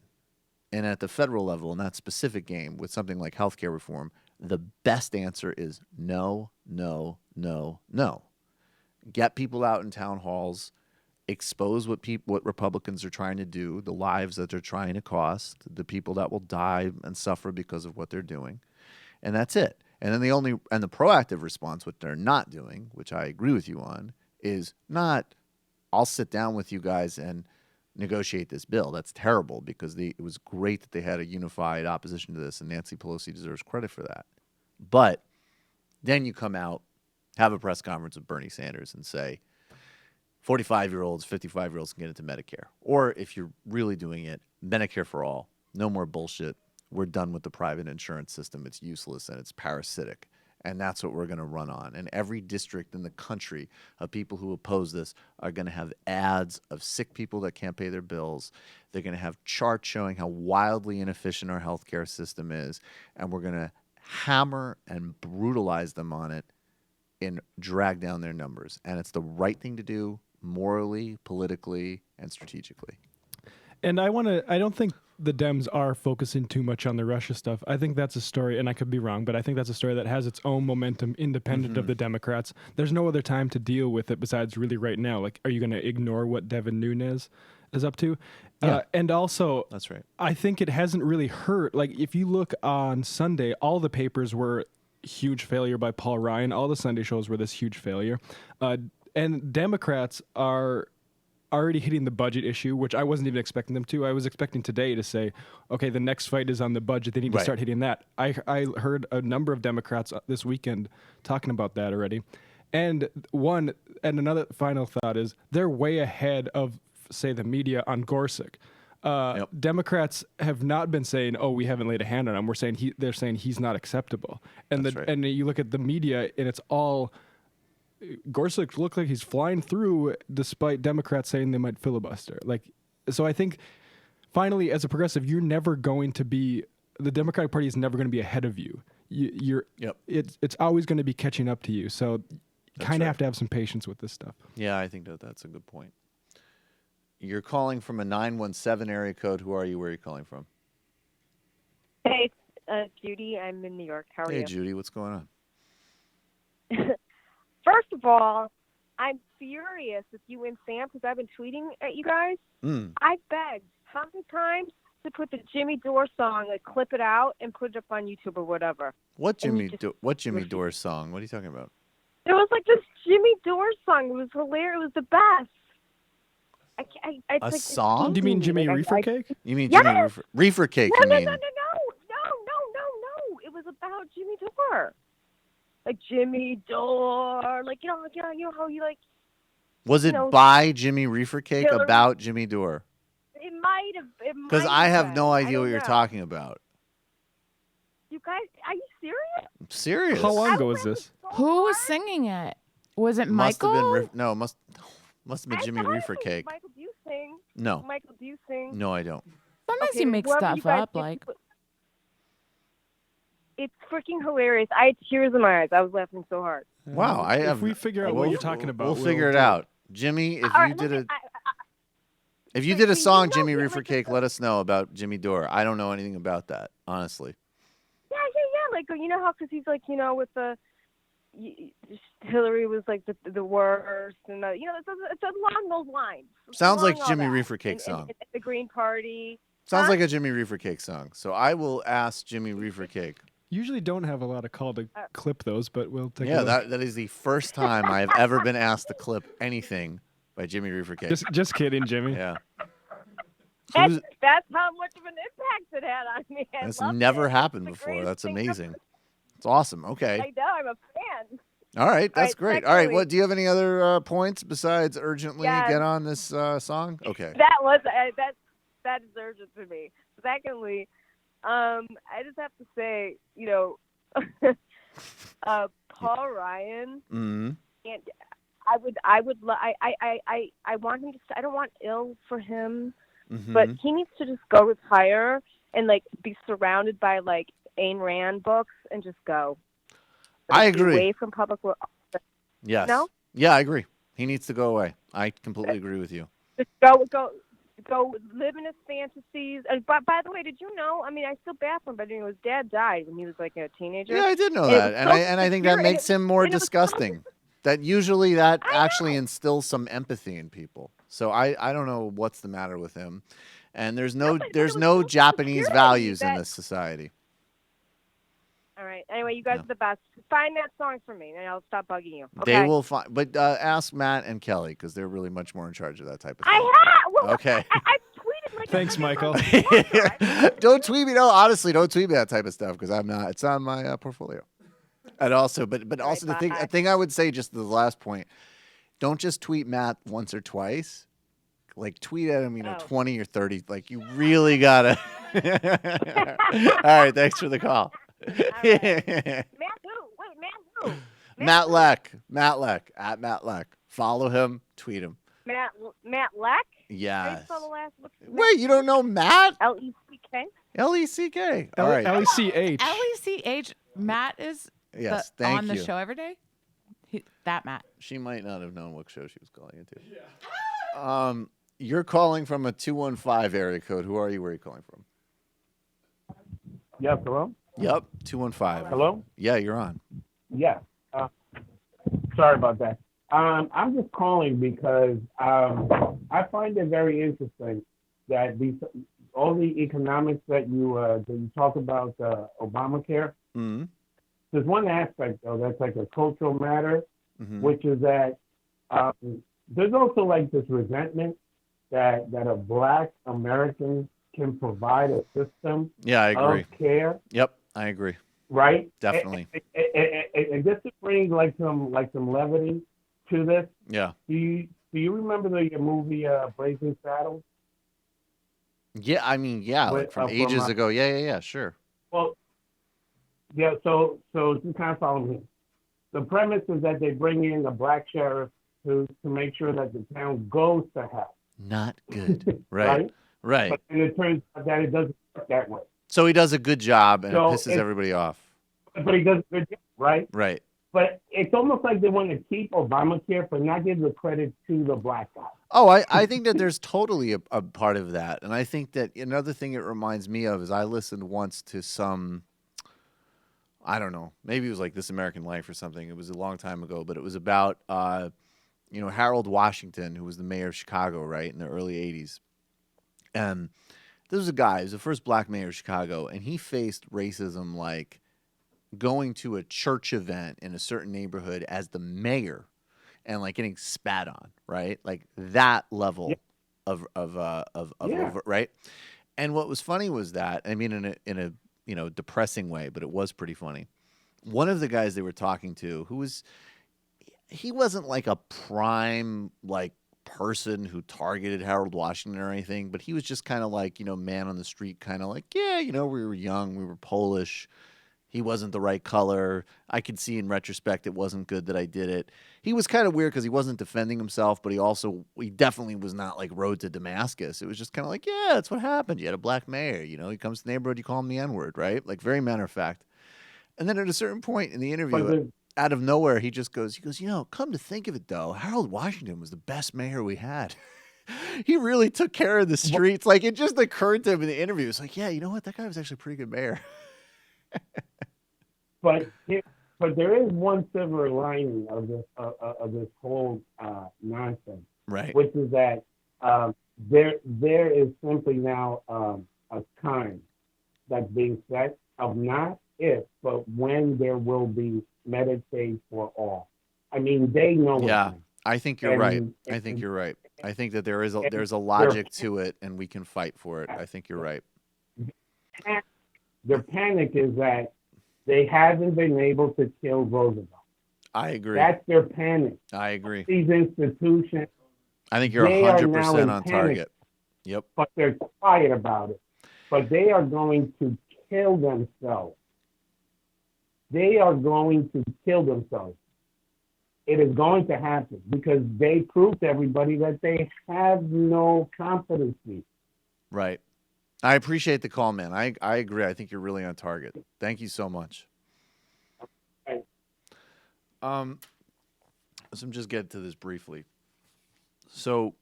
and at the federal level in that specific game with something like healthcare reform, the best answer is no, no, no, no. Get people out in town halls, expose what Republicans are trying to do, the lives that they're trying to cost, the people that will die and suffer because of what they're doing. And that's it. And then the proactive response, what they're not doing, which I agree with you on, is not, I'll sit down with you guys and negotiate this bill. That's terrible, because it was great that they had a unified opposition to this, and Nancy Pelosi deserves credit for that. But then you come out, have a press conference with Bernie Sanders and say 45-year-olds, 55-year-olds can get into Medicare. Or if you're really doing it, Medicare for all. No more bullshit. We're done with the private insurance system. It's useless and it's parasitic. And that's what we're going to run on. And every district in the country of people who oppose this are going to have ads of sick people that can't pay their bills. They're going to have charts showing how wildly inefficient our healthcare system is. And we're going to hammer and brutalize them on it and drag down their numbers. And it's the right thing to do morally, politically, and strategically. And I don't think the Dems are focusing too much on the Russia stuff. I think that's a story, and I could be wrong, but I think that's a story that has its own momentum independent of the Democrats. There's no other time to deal with it besides really right now. Like, are you going to ignore what Devin Nunes is up to? Yeah. And also, that's right. I think it hasn't really hurt. Like, if you look on Sunday, all the papers were huge failure by Paul Ryan. All the Sunday shows were this huge failure. And Democrats are already hitting the budget issue, which I wasn't even expecting them to. I was expecting today to say, okay, the next fight is on the budget. They need to start hitting that. I heard a number of Democrats this weekend talking about that already. And another final thought is they're way ahead of, say, the media on Gorsuch. Democrats have not been saying, "Oh, we haven't laid a hand on him." They're saying he's not acceptable. And and you look at the media, and it's all Gorsuch looks like he's flying through, despite Democrats saying they might filibuster. So I think finally, as a progressive, you're never going to be, the Democratic Party is never going to be ahead of you. It's always going to be catching up to you. So kind of have to have some patience with this stuff. Yeah, I think that's a good point. You're calling from a 917 area code. Who are you? Where are you calling from? Hey, Judy. I'm in New York. How are you? Hey, Judy. What's going on? First of all, I'm furious with you and Sam because I've been tweeting at you guys. I begged how many times to put the Jimmy Dore song, clip it out and put it up on YouTube or whatever. What Jimmy Dore song? What are you talking about? There was this Jimmy Dore song. It was hilarious. It was the best. A song? Do you mean Jimmy Reefer Cake? You mean Jimmy Reefer Cake? No, you mean? No. It was about Jimmy Dore. Jimmy Dore, you know how you Was it by Jimmy Reefer Cake Hillary? about Jimmy Dore? It might have. Because I have no idea what you're talking about. You guys, are you serious? I'm serious. How long ago was this? Who was singing it? Was it Must have Michael? been must have been Jimmy Reefer Cake. Michael, do you sing? No. Michael, do you sing? No, I don't. Sometimes Okay, he makes whoever stuff you guys up, get like. to- It's freaking hilarious. I had tears in my eyes. I was laughing so hard. Wow, I have. If we figure out what you're talking about, we'll figure it do out. Jimmy, if All you right, did listen, if you did a song, Jimmy Reefer Cake, let us know about Jimmy Dore. I don't know anything about that, honestly. Yeah. Like, you know how, because he's like, with the, Hillary was like the worst, and it's along those lines. Sounds like Along all Jimmy that. Reefer Cake And song. the Green Party. Sounds like a Jimmy Reefer Cake song. So I will ask Jimmy Reefer Cake. Usually don't have a lot of call to clip those, but we'll take a Yeah, look. that is the first time I have ever been asked to clip anything by Jimmy Reefer Cake. Just kidding, Jimmy. Yeah. That's how much of an impact it had on me. I That's loved never it. happened It's the before. greatest That's thing amazing. ever. It's awesome. Okay. I know. I'm a fan. All right. That's great. All right. secondly- What do you have any other points besides urgently Yeah. get on this song? Okay. That is urgent to me. Secondly, I just have to say, Paul Ryan. Mm-hmm. And I want him to. I don't want ill for him, but he needs to just go retire and like be surrounded by like Ayn Rand books and just go. I Be agree. Away from public. Yes. No? Yeah, I agree. He needs to go away. I completely agree with you. Just go live in his fantasies. And by the way, did you know? I mean, I feel bad for him, but his dad died when he was like a teenager. Yeah, I did know And it that, was and so I think that secure, makes him more and it was so- disgusting. That usually that actually instills some empathy in people. So I don't know what's the matter with him, and there's no Japanese values in this society. All right. Anyway, you guys are the best. Find that song for me, and I'll stop bugging you. Okay? They will find, but ask Matt and Kelly because they're really much more in charge of that type of thing. I have. Well, Okay. I tweeted like. Thanks, Michael. Don't tweet me. No, honestly, don't tweet me that type of stuff because I'm not. It's on my portfolio. And also, but also the thing I would say, just the last point, don't just tweet Matt once or twice. Like tweet at him, 20 or 30. Like you really gotta. All right, thanks for the call. Matt who? Wait, Matt who? Matt Leck, at Matt Leck. Follow him, tweet him. Matt Leck? Yes. How do you spell the last? Wait, you don't know Matt? L-E-C-K? L-E-C-K. All right. L-E-C-H. L-E-C-H. Matt is Yes, thank on the you. show every day? That Matt. She might not have known what show she was calling into. Yeah. You're calling from a 215 area code. Who are you? Where are you calling from? Yes, hello? Yep, 215. Hello? Yeah, you're on. Yeah. Sorry about that. I'm just calling because I find it very interesting that all the economics that you talk about, Obamacare. Mm-hmm. There's one aspect though that's like a cultural matter, Mm-hmm. which is that there's also like this resentment that a Black American can provide a system Yeah, I agree. of care, Yep, I agree. right? Definitely. And just to bring like some levity to this, Yeah. do you remember the movie Blazing Saddles? Yeah, I mean, yeah, like from ages ago. Yeah, sure. Well, yeah. So you kind of follow me. The premise is that they bring in a Black sheriff to make sure that the town goes to hell. Not good. Right. Right. But and it turns out that it doesn't work that way. So he does a good job and So it pisses everybody off. But he does a good job, right? Right. But it's almost like they want to keep Obamacare but not give the credit to the Black guy. Oh, I think that there's totally a part of that. And I think that another thing it reminds me of is I listened once to some, I don't know, maybe it was like This American Life or something. It was a long time ago, but it was about, Harold Washington, who was the mayor of Chicago, right, in the early 80s. And this was a guy, he was the first Black mayor of Chicago, and he faced racism like going to a church event in a certain neighborhood as the mayor and like getting spat on, right? Like that level of right? And what was funny was that, I mean, in a depressing way, but it was pretty funny. One of the guys they were talking to, he wasn't like a prime like person who targeted Harold Washington or anything, but he was just kind of like, man on the street, kind of like, yeah, we were young, we were Polish. He wasn't the right color. I could see in retrospect it wasn't good that I did it. He was kind of weird because he wasn't defending himself, but he definitely was not like Road to Damascus. It was just kind of like, yeah, that's what happened. You had a black mayor, he comes to the neighborhood, you call him the N-word, right? Like very matter of fact. And then at a certain point in the interview, out of nowhere, he goes, come to think of it though, Harold Washington was the best mayor we had. He really took care of the streets. Like it just occurred to him in the interview. It's like, yeah, you know what? That guy was actually a pretty good mayor. But there is one silver lining of this whole nonsense, right? Which is that there is simply now a time that's being set of not if, but when there will be Medicaid for all. I mean, they know. Yeah, I think you're right. I think you're right. I think that there's a logic to it, and we can fight for it. I think you're right. Their panic is that they haven't been able to kill Roosevelt. I agree. That's their panic. I agree. These institutions. I think you're 100% on target. Yep. But they're quiet about it. But they are going to kill themselves. They are going to kill themselves. It is going to happen because they prove to everybody that they have no competency. Right. I appreciate the call, man. I agree. I think you're really on target. Thank you so much. So I'm just getting to this briefly. So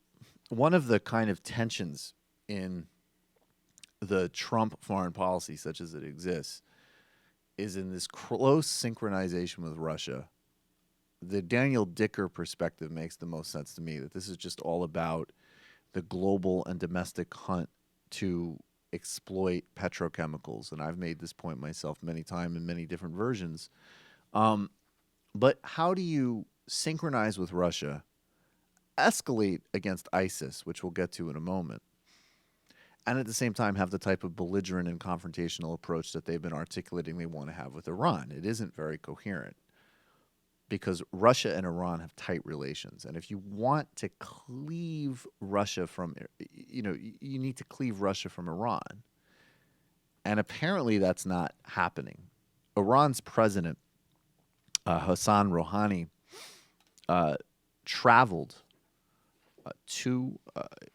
one of the kind of tensions in the Trump foreign policy, such as it exists, is in this close synchronization with Russia. The Daniel Dicker perspective makes the most sense to me, that this is just all about the global and domestic hunt to exploit petrochemicals. And I've made this point myself many times in many different versions. But how do you synchronize with Russia, escalate against ISIS, which we'll get to in a moment, and at the same time have the type of belligerent and confrontational approach that they've been articulating they want to have with Iran? It isn't very coherent, because Russia and Iran have tight relations. And if you want to cleave Russia from, you need to cleave Russia from Iran. And apparently that's not happening. Iran's president, Hassan Rouhani, traveled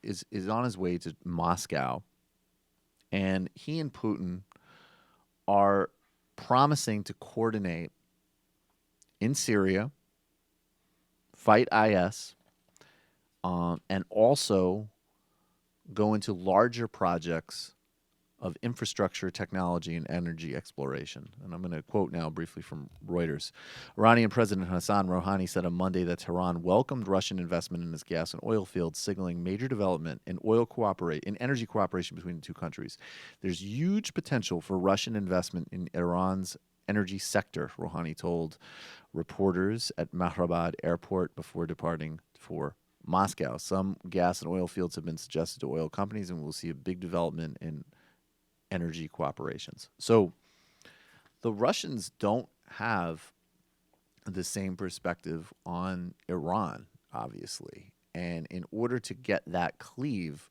is on his way to Moscow. And he and Putin are promising to coordinate in Syria, fight IS, and also go into larger projects of infrastructure, technology, and energy exploration. And I'm going to quote now briefly from Reuters. Iranian President Hassan Rouhani said on Monday that Tehran welcomed Russian investment in its gas and oil fields, signaling major development in energy cooperation between the two countries. There's huge potential for Russian investment in Iran's energy sector, Rouhani told reporters at Mehrabad airport before departing for Moscow. Some gas and oil fields have been suggested to oil companies, and we'll see a big development in energy cooperations. So the Russians don't have the same perspective on Iran, obviously. And in order to get that cleave,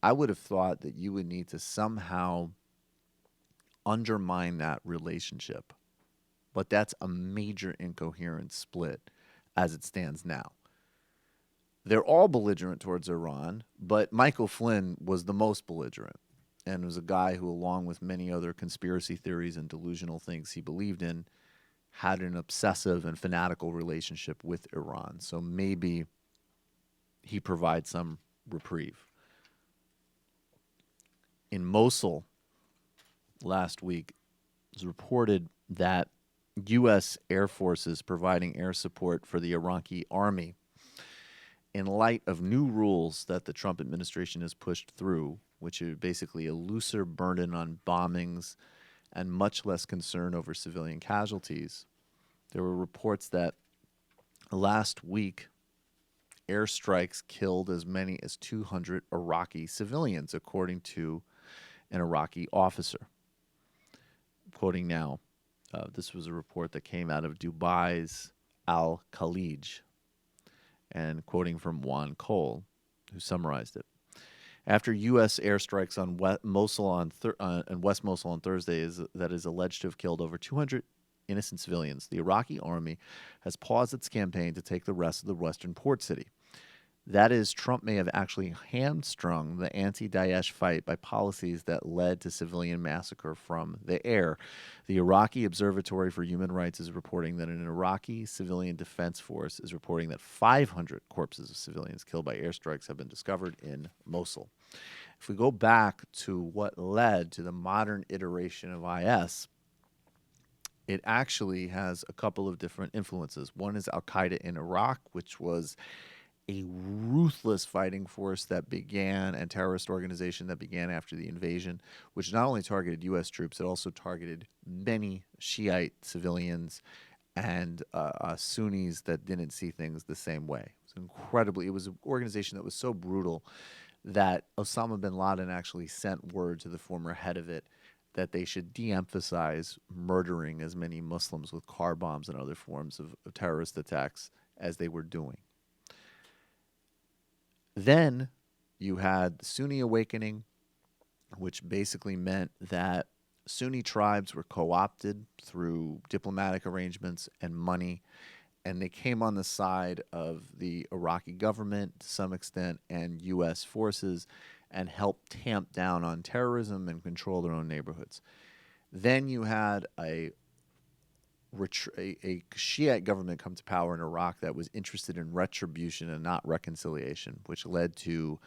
I would have thought that you would need to somehow undermine that relationship. But that's a major incoherent split as it stands now. They're all belligerent towards Iran, but Michael Flynn was the most belligerent, and was a guy who, along with many other conspiracy theories and delusional things he believed in, had an obsessive and fanatical relationship with Iran. So maybe he provides some reprieve. In Mosul last week, it was reported that U.S. Air Force is providing air support for the Iraqi army in light of new rules that the Trump administration has pushed through, which are basically a looser burden on bombings and much less concern over civilian casualties. There were reports that last week, airstrikes killed as many as 200 Iraqi civilians, according to an Iraqi officer. Quoting now, this was a report that came out of Dubai's Al Khalij. and quoting from Juan Cole, who summarized it. After U.S. airstrikes on West Mosul on Thursday that is alleged to have killed over 200 innocent civilians, the Iraqi army has paused its campaign to take the rest of the western port city. That is, Trump may have actually hamstrung the anti-Daesh fight by policies that led to civilian massacre from the air. The Iraqi Observatory for Human Rights is reporting that an Iraqi civilian defense force is reporting that 500 corpses of civilians killed by airstrikes have been discovered in Mosul. If we go back to what led to the modern iteration of IS, it actually has a couple of different influences. One is Al-Qaeda in Iraq, which was a ruthless fighting force that began, and terrorist organization that began after the invasion, which not only targeted U.S. troops, it also targeted many Shiite civilians and Sunnis that didn't see things the same way. It was an organization that was so brutal that Osama bin Laden actually sent word to the former head of it that they should de-emphasize murdering as many Muslims with car bombs and other forms of terrorist attacks as they were doing. Then you had the Sunni awakening, which basically meant that Sunni tribes were co-opted through diplomatic arrangements and money, and they came on the side of the Iraqi government to some extent and U.S. forces and helped tamp down on terrorism and control their own neighborhoods. Then you had a Shiite government come to power in Iraq that was interested in retribution and not reconciliation, which led to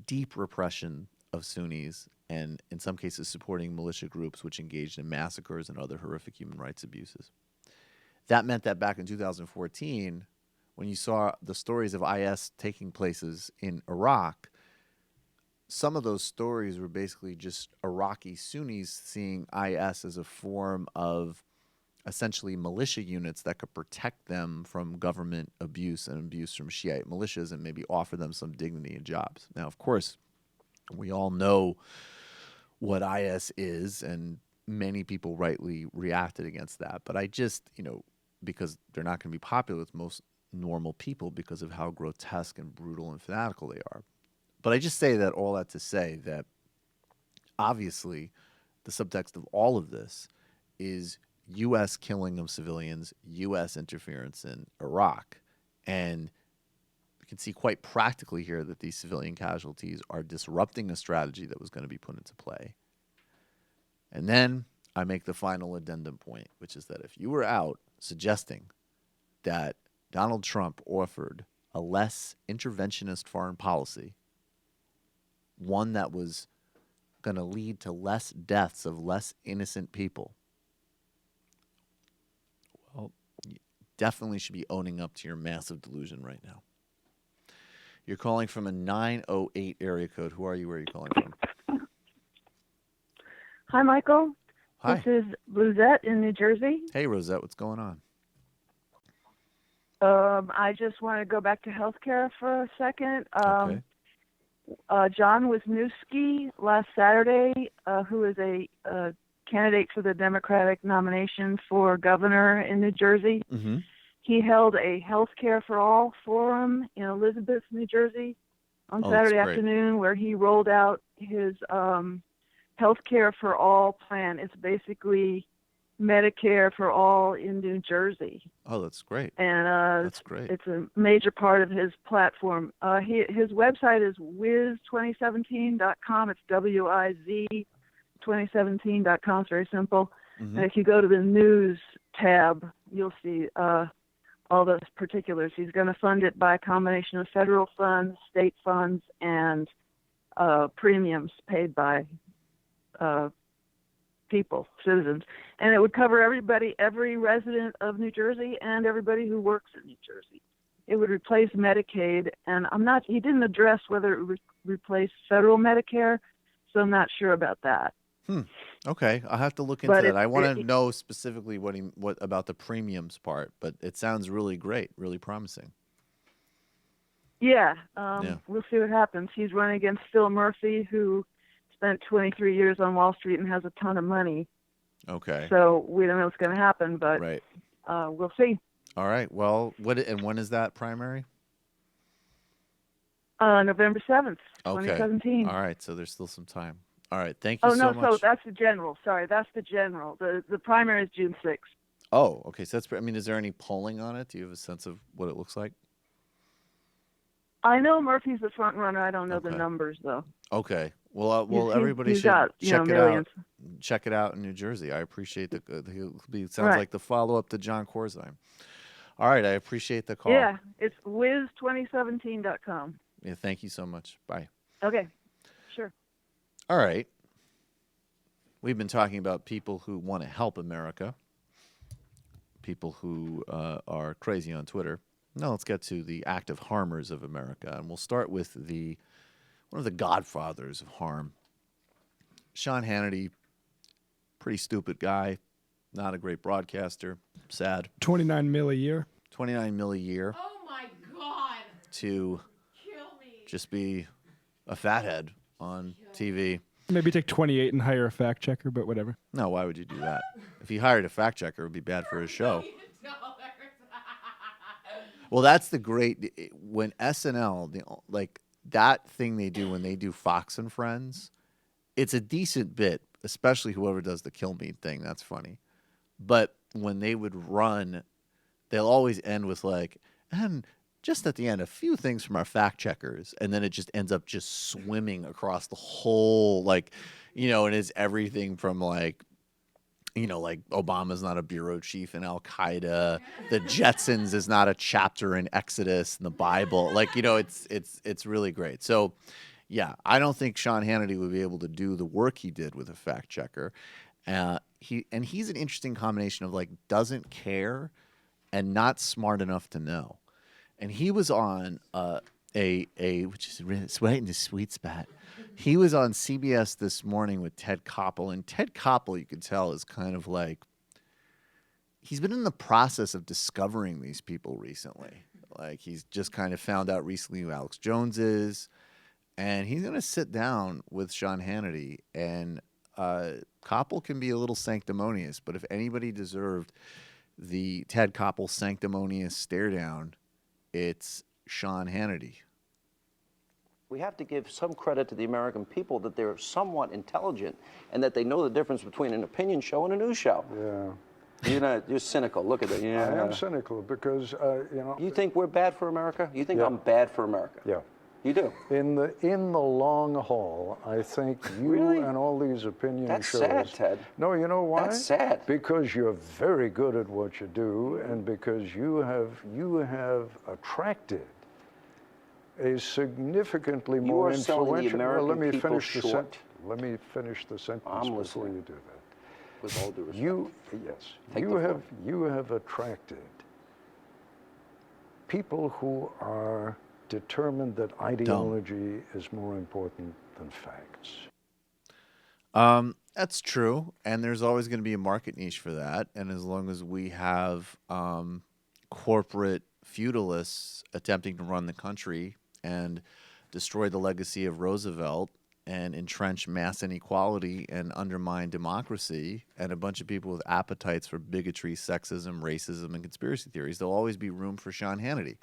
deep repression of Sunnis and, in some cases, supporting militia groups which engaged in massacres and other horrific human rights abuses. That meant that back in 2014, when you saw the stories of IS taking places in Iraq, some of those stories were basically just Iraqi Sunnis seeing IS as a form of essentially militia units that could protect them from government abuse and abuse from Shiite militias and maybe offer them some dignity and jobs. Now, of course, we all know what IS is, and many people rightly reacted against that. But I just, because they're not going to be popular with most normal people because of how grotesque and brutal and fanatical they are. But I just say that all that to say that obviously the subtext of all of this is U.S. killing of civilians, U.S. interference in Iraq. And we can see quite practically here that these civilian casualties are disrupting a strategy that was going to be put into play. And then I make the final addendum point, which is that if you were out suggesting that Donald Trump offered a less interventionist foreign policy, one that was going to lead to less deaths of less innocent people, well, you definitely should be owning up to your massive delusion right now. You're calling from a 908 area code. Who are you? Where are you calling from? Hi, Michael. Hi. This is Luzette in New Jersey. Hey, Rosette. What's going on? I just want to go back to healthcare for a second. Okay. John Wisniewski last Saturday, who is a candidate for the Democratic nomination for governor in New Jersey. Mm-hmm. He held a Healthcare for All forum in Elizabeth, New Jersey on Saturday afternoon, where he rolled out his Healthcare for All plan. It's basically Medicare for all in New Jersey. Oh, that's great. And that's great. It's a major part of his platform. His website is wiz2017.com. It's WIZ 2017.com. It's very simple. Mm-hmm. And if you go to the news tab, you'll see all those particulars. He's going to fund it by a combination of federal funds, state funds, and premiums paid by people, citizens. And it would cover everybody, every resident of New Jersey and everybody who works in New Jersey. It would replace Medicaid, and he didn't address whether it would replace federal Medicare, so I'm not sure about that. Okay, I'll have to look into that. I want to know specifically what about the premiums part, but it sounds really great, really promising. Yeah, we'll see what happens. He's running against Phil Murphy, who spent 23 years on Wall Street and has a ton of money. Okay. So we don't know what's going to happen, but right. We'll see. All right. Well, when is that primary? November 7th, Okay. 2017. All right. So there's still some time. All right. Thank you Oh, so no, much. so that's the general. Sorry, that's the general. The primary is June 6th. Oh, okay. So I mean, is there any polling on it? Do you have a sense of what it looks like? I know Murphy's the front runner. I don't know the Okay. numbers, though. Okay. Well, He's- everybody he's should got, check it millions. out. Check it out in New Jersey. I appreciate the. It sounds Right. like the follow-up to John Corzine. All right. I appreciate the call. Yeah, it's wiz2017.com. Yeah. Thank you so much. Bye. Okay, sure. All right. We've been talking about people who want to help America, people who are crazy on Twitter. Now let's get to the active harmers of America, and we'll start with one of the godfathers of harm, Sean Hannity. Pretty stupid guy, not a great broadcaster. Sad. 29 mil a year. 29 mil a year. Oh my God. To just be a fathead on TV. Maybe take 28 and hire a fact checker, but whatever. No, why would you do that? If he hired a fact checker, it would be bad for his show. Well, that's the great when SNL, like that thing they do when they do Fox and Friends, it's a decent bit, especially whoever does the kill me thing. That's funny. But when they would run, they'll always end with like, and just at the end, a few things from our fact checkers, and then it just ends up just swimming across the whole, like, and it's everything from like, like Obama's not a bureau chief in Al Qaeda, the Jetsons is not a chapter in Exodus in the Bible, like, it's really great. So, yeah, I don't think Sean Hannity would be able to do the work he did with a fact checker. He's an interesting combination of like doesn't care and not smart enough to know. And he was on which is right in the sweet spot. He was on CBS this morning with Ted Koppel, and Ted Koppel, you could tell, is kind of like he's been in the process of discovering these people recently. Like he's just kind of found out recently who Alex Jones is, and he's going to sit down with Sean Hannity. And Koppel can be a little sanctimonious, but if anybody deserved the Ted Koppel sanctimonious stare down, it's Sean Hannity. We have to give some credit to the American people that they're somewhat intelligent and that they know the difference between an opinion show and a news show. Yeah. You're cynical. Look at that. Yeah. I am cynical because, You think we're bad for America? You think I'm bad for America? Yeah. You do? In the long haul, I think you and all these opinion That's shows... sad, Ted. No, you know why? That's sad. Because you're very good at what you do and because you have attracted a significantly more are selling the influential... American let me people finish short. Let me finish the sentence I'm before listening. you do that. With all due respect. Yes. Take the floor. You have attracted people who are determined that ideology is more important than facts. That's true, and there's always going to be a market niche for that. And as long as we have corporate feudalists attempting to run the country and destroy the legacy of Roosevelt and entrench mass inequality and undermine democracy, and a bunch of people with appetites for bigotry, sexism, racism, and conspiracy theories, there'll always be room for Sean Hannity,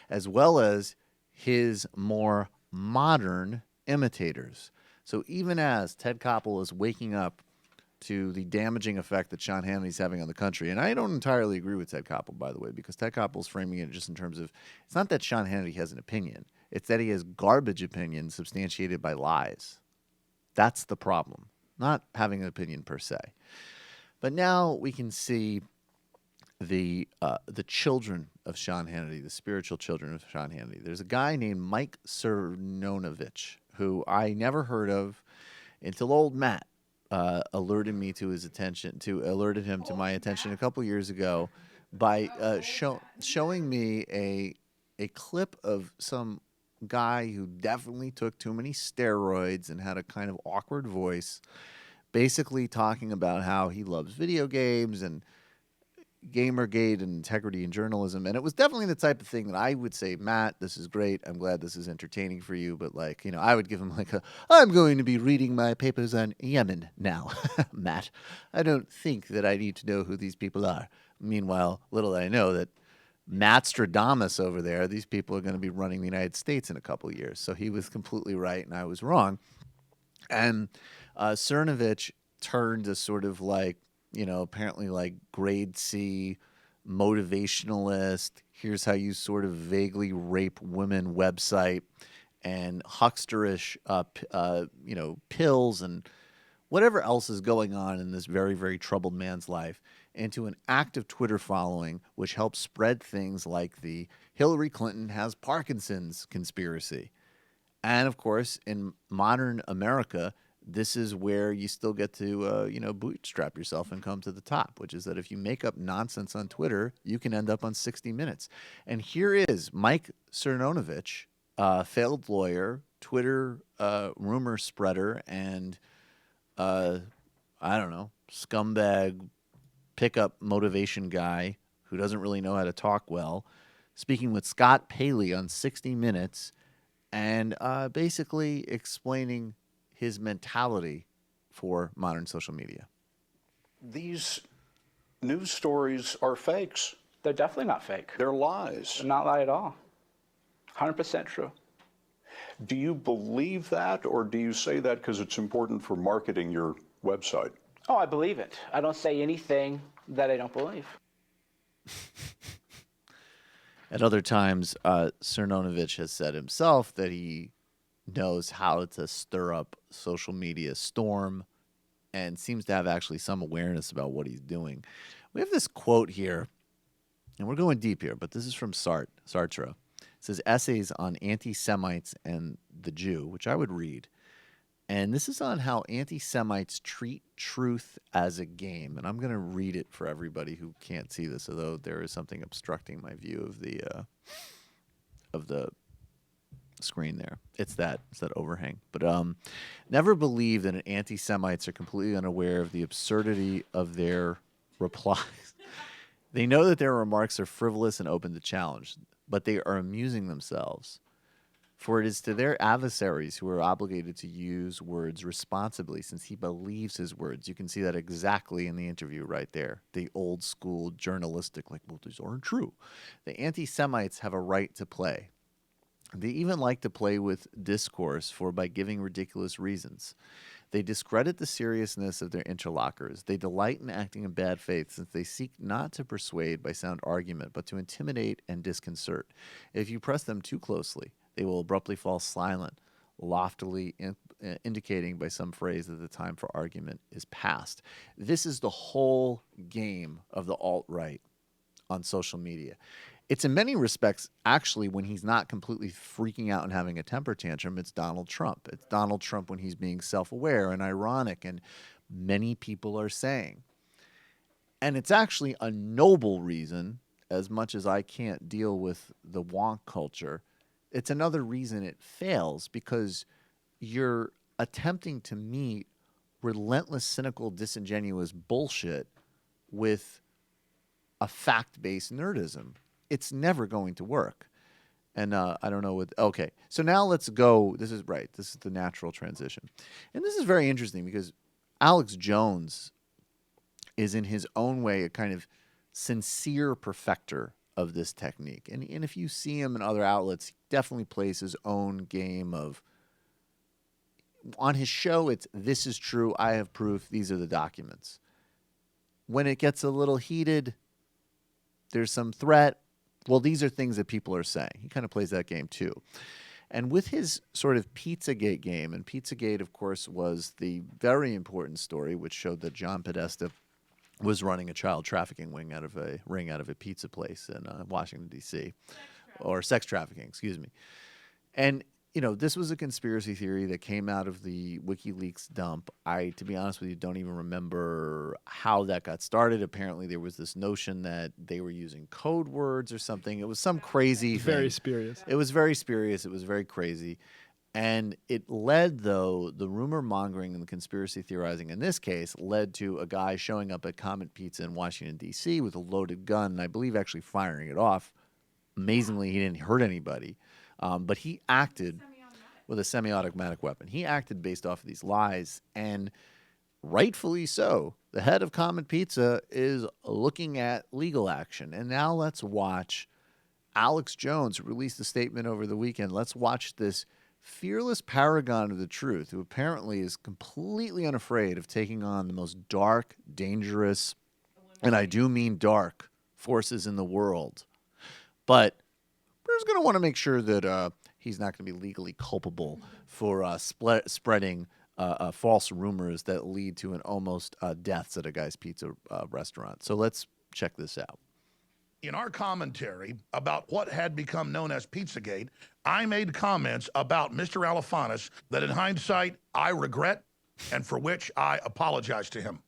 as well as his more modern imitators. So even as Ted Koppel is waking up to the damaging effect that Sean Hannity's having on the country, and I don't entirely agree with Ted Koppel, by the way, because Ted Koppel's framing it just in terms of, it's not that Sean Hannity has an opinion, it's that he has garbage opinions substantiated by lies. That's the problem, not having an opinion per se. But now we can see the children of Sean Hannity, the spiritual children of Sean Hannity. There's a guy named Mike Cernonovich, who I never heard of until old Matt alerted him to my attention a couple years ago by showing me a clip of some guy who definitely took too many steroids and had a kind of awkward voice, basically talking about how he loves video games and Gamergate and integrity in journalism. And it was definitely the type of thing that I would say, Matt, this is great. I'm glad this is entertaining for you. But I would give him I'm going to be reading my papers on Yemen now, Matt. I don't think that I need to know who these people are. Meanwhile, little I know that Matstradamus over there. These people are going to be running the United States in a couple of years. So he was completely right and I was wrong. And Cernovich turned a sort of like, apparently like grade C motivationalist. Here's how you sort of vaguely rape women website and hucksterish, pills and whatever else is going on in this very, very troubled man's life into an active Twitter following, which helps spread things like the Hillary Clinton has Parkinson's conspiracy. And, of course, in modern America, this is where you still get to, bootstrap yourself and come to the top, which is that if you make up nonsense on Twitter, you can end up on 60 Minutes. And here is Mike Cernovich, failed lawyer, Twitter rumor spreader, and, scumbag pickup motivation guy who doesn't really know how to talk well, speaking with Scott Paley on 60 Minutes and basically explaining his mentality for modern social media. These news stories are fakes. They're definitely not fake. They're lies. They're not lie at all. 100% true. Do you believe that, or do you say that because it's important for marketing your website? Oh, I believe it. I don't say anything that I don't believe. At other times, Cernovich has said himself that he knows how to stir up social media storm and seems to have actually some awareness about what he's doing. We have this quote here, and we're going deep here, but this is from Sartre. It says, essays on anti-Semites and the Jew, which I would read. And this is on how anti-Semites treat truth as a game. And I'm going to read it for everybody who can't see this, although there is something obstructing my view of the screen there. It's that overhang. But never believe that anti-Semites are completely unaware of the absurdity of their replies. They know that their remarks are frivolous and open to challenge, but they are amusing themselves. For it is to their adversaries who are obligated to use words responsibly, since he believes his words. You can see that exactly in the interview right there. The old school journalistic, like, well, these aren't true. The anti-Semites have a right to play. They even like to play with discourse by giving ridiculous reasons. They discredit the seriousness of their interlocutors. They delight in acting in bad faith, since they seek not to persuade by sound argument, but to intimidate and disconcert. If you press them too closely, they will abruptly fall silent, loftily indicating by some phrase that the time for argument is past. This is the whole game of the alt-right on social media. It's in many respects, actually, when he's not completely freaking out and having a temper tantrum, it's Donald Trump. It's Donald Trump when he's being self-aware and ironic, and many people are saying. And it's actually a noble reason, as much as I can't deal with the wonk culture. It's another reason it fails, because you're attempting to meet relentless, cynical, disingenuous bullshit with a fact-based nerdism. It's never going to work. And I don't know what... Okay, so now let's go... This is right. This is the natural transition. And this is very interesting because Alex Jones is in his own way a kind of sincere perfecter of this technique. And if you see him in other outlets, he definitely plays his own game of... On his show, it's, this is true, I have proof, these are the documents. When it gets a little heated, there's some threat. Well, these are things that people are saying. He kind of plays that game too. And with his sort of Pizzagate game, and Pizzagate, of course, was the very important story which showed that John Podesta was running a child trafficking ring out of a pizza place in Washington, D.C. Or sex trafficking, excuse me. And, you know, this was a conspiracy theory that came out of the WikiLeaks dump. I, to be honest with you, don't even remember how that got started. Apparently there was this notion that they were using code words or something. It was some crazy thing. Very spurious. It was very spurious. It was very crazy. And it led, though, the rumor mongering and the conspiracy theorizing in this case led to a guy showing up at Comet Pizza in Washington, D.C. with a loaded gun, and I believe actually firing it off. Amazingly, he didn't hurt anybody. But he acted with a semi-automatic weapon. He acted based off of these lies, and rightfully so. The head of Comet Pizza is looking at legal action. And now let's watch Alex Jones, who released a statement over the weekend. Let's watch this fearless paragon of the truth, who apparently is completely unafraid of taking on the most dark, dangerous, and I do mean dark, forces in the world. But we're just going to want to make sure that he's not going to be legally culpable for spreading false rumors that lead to an almost deaths at a guy's pizza restaurant. So let's check this out. In our commentary about what had become known as Pizzagate, I made comments about Mr. Alefantis that in hindsight I regret and for which I apologize to him.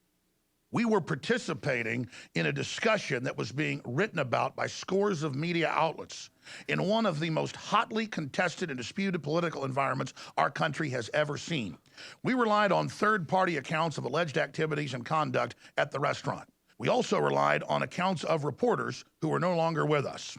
We were participating in a discussion that was being written about by scores of media outlets in one of the most hotly contested and disputed political environments our country has ever seen. We relied on third-party accounts of alleged activities and conduct at the restaurant. We also relied on accounts of reporters who are no longer with us.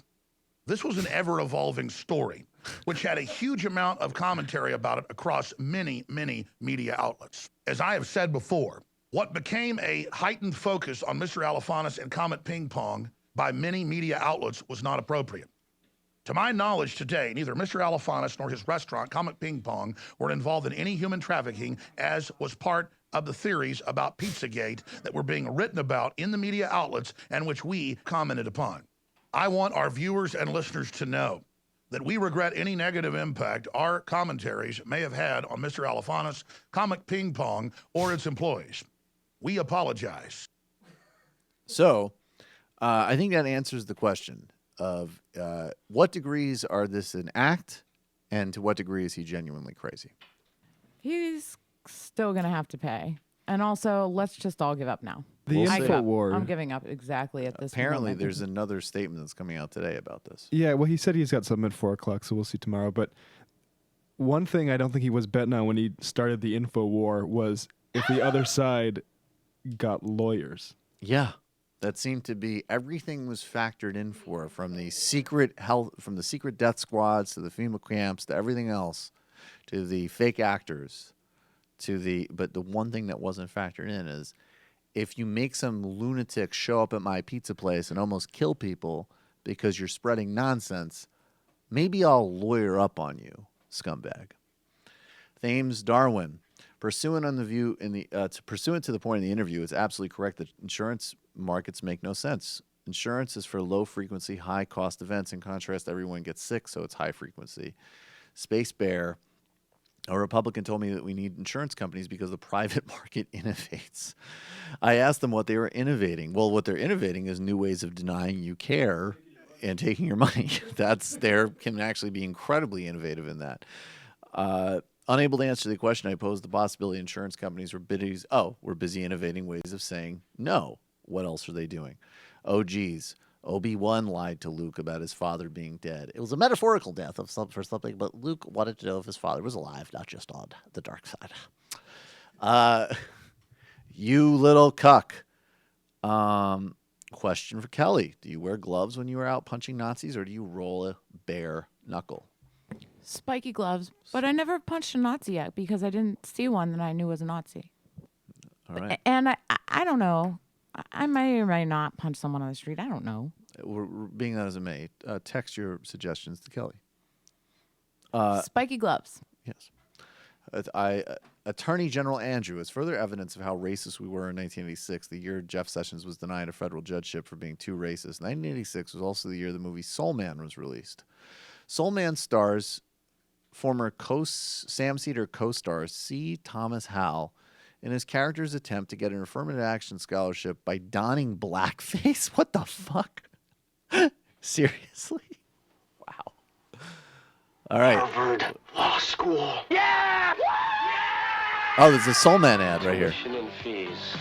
This was an ever-evolving story, which had a huge amount of commentary about it across many, many media outlets. As I have said before, what became a heightened focus on Mr. Alefantis and Comet Ping Pong by many media outlets was not appropriate. To my knowledge today, neither Mr. Alefantis nor his restaurant, Comet Ping Pong, were involved in any human trafficking, as was part of the theories about Pizzagate that were being written about in the media outlets and which we commented upon. I want our viewers and listeners to know that we regret any negative impact our commentaries may have had on Mr. Alefantis, Comet Ping Pong, or its employees. We apologize. So I think that answers the question of what degrees are this an act and to what degree is he genuinely crazy? He's still going to have to pay. And also, let's just all give up now. The info war. I'm giving up exactly at this Apparently, moment. there's another statement that's coming out today about this. Yeah, well, he said he's got something at 4 o'clock, so we'll see tomorrow. But one thing I don't think he was betting on when he started the info war was if the other side got lawyers. Yeah, that seemed to be everything was factored in for, from the secret death squads to the FEMA camps to everything else, to the fake actors, but the one thing that wasn't factored in is if you make some lunatic show up at my pizza place and almost kill people because you're spreading nonsense, maybe I'll lawyer up on you, scumbag. Thames Darwin. Pursuant to the point in the interview, it's absolutely correct that insurance markets make no sense. Insurance is for low-frequency, high-cost events. In contrast, everyone gets sick, so it's high-frequency. Space Bear, a Republican, told me that we need insurance companies because the private market innovates. I asked them what they were innovating. Well, what they're innovating is new ways of denying you care and taking your money. Can actually be incredibly innovative in that. Unable to answer the question, I posed the possibility insurance companies were busy innovating ways of saying no. What else are they doing? Oh, geez. Obi-Wan lied to Luke about his father being dead. It was a metaphorical death for something, but Luke wanted to know if his father was alive, not just on the dark side. You little cuck. Question for Kelly. Do you wear gloves when you are out punching Nazis, or do you roll a bare knuckle? Spiky gloves, but I never punched a Nazi yet because I didn't see one that I knew was a Nazi. All right. And I don't know. I may or may not punch someone on the street. I don't know. Being that as it may, text your suggestions to Kelly. Spiky gloves. Yes. Attorney General Andrew is further evidence of how racist we were in 1986, the year Jeff Sessions was denied a federal judgeship for being too racist. 1986 was also the year the movie Soul Man was released. Soul Man stars former Sam Seder co-star C. Thomas Howell in his character's attempt to get an affirmative action scholarship by donning blackface. What the fuck? Seriously? Wow. All right. Harvard Law School. Yeah! Oh, there's a Soul Man ad right here. Tuition and fees.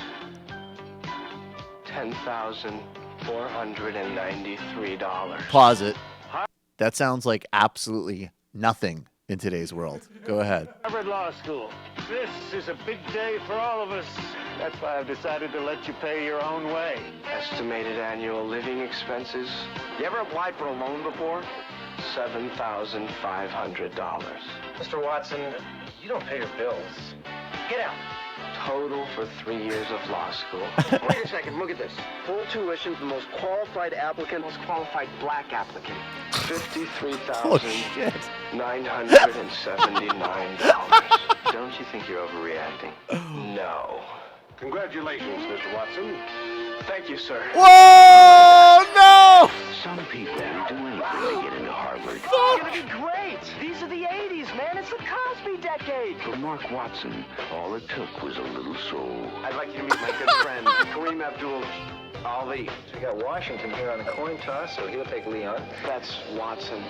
$10,493. Pause it. That sounds like absolutely nothing in today's world. Go ahead. Harvard Law School. This is a big day for all of us. That's why I've decided to let you pay your own way. Estimated annual living expenses. You ever applied for a loan before? $7,500. Mr. Watson, you don't pay your bills. Get out. total for 3 years of law school. Wait a second, look at this. Full tuition for the most qualified applicant, most qualified black applicant. $53,979. Don't you think you're overreacting? No. Congratulations, Mr. Watson. Thank you, sir. Whoa, no! Some people will do anything to get into Harvard. It's gonna be great. These are the 80s, man. It's the Cosby decade. For Mark Watson, all it took was a little soul. I'd like you to meet my good friend, Kareem Abdul-Ali. So we got Washington here on a coin toss, so he'll take Leon. That's Watson.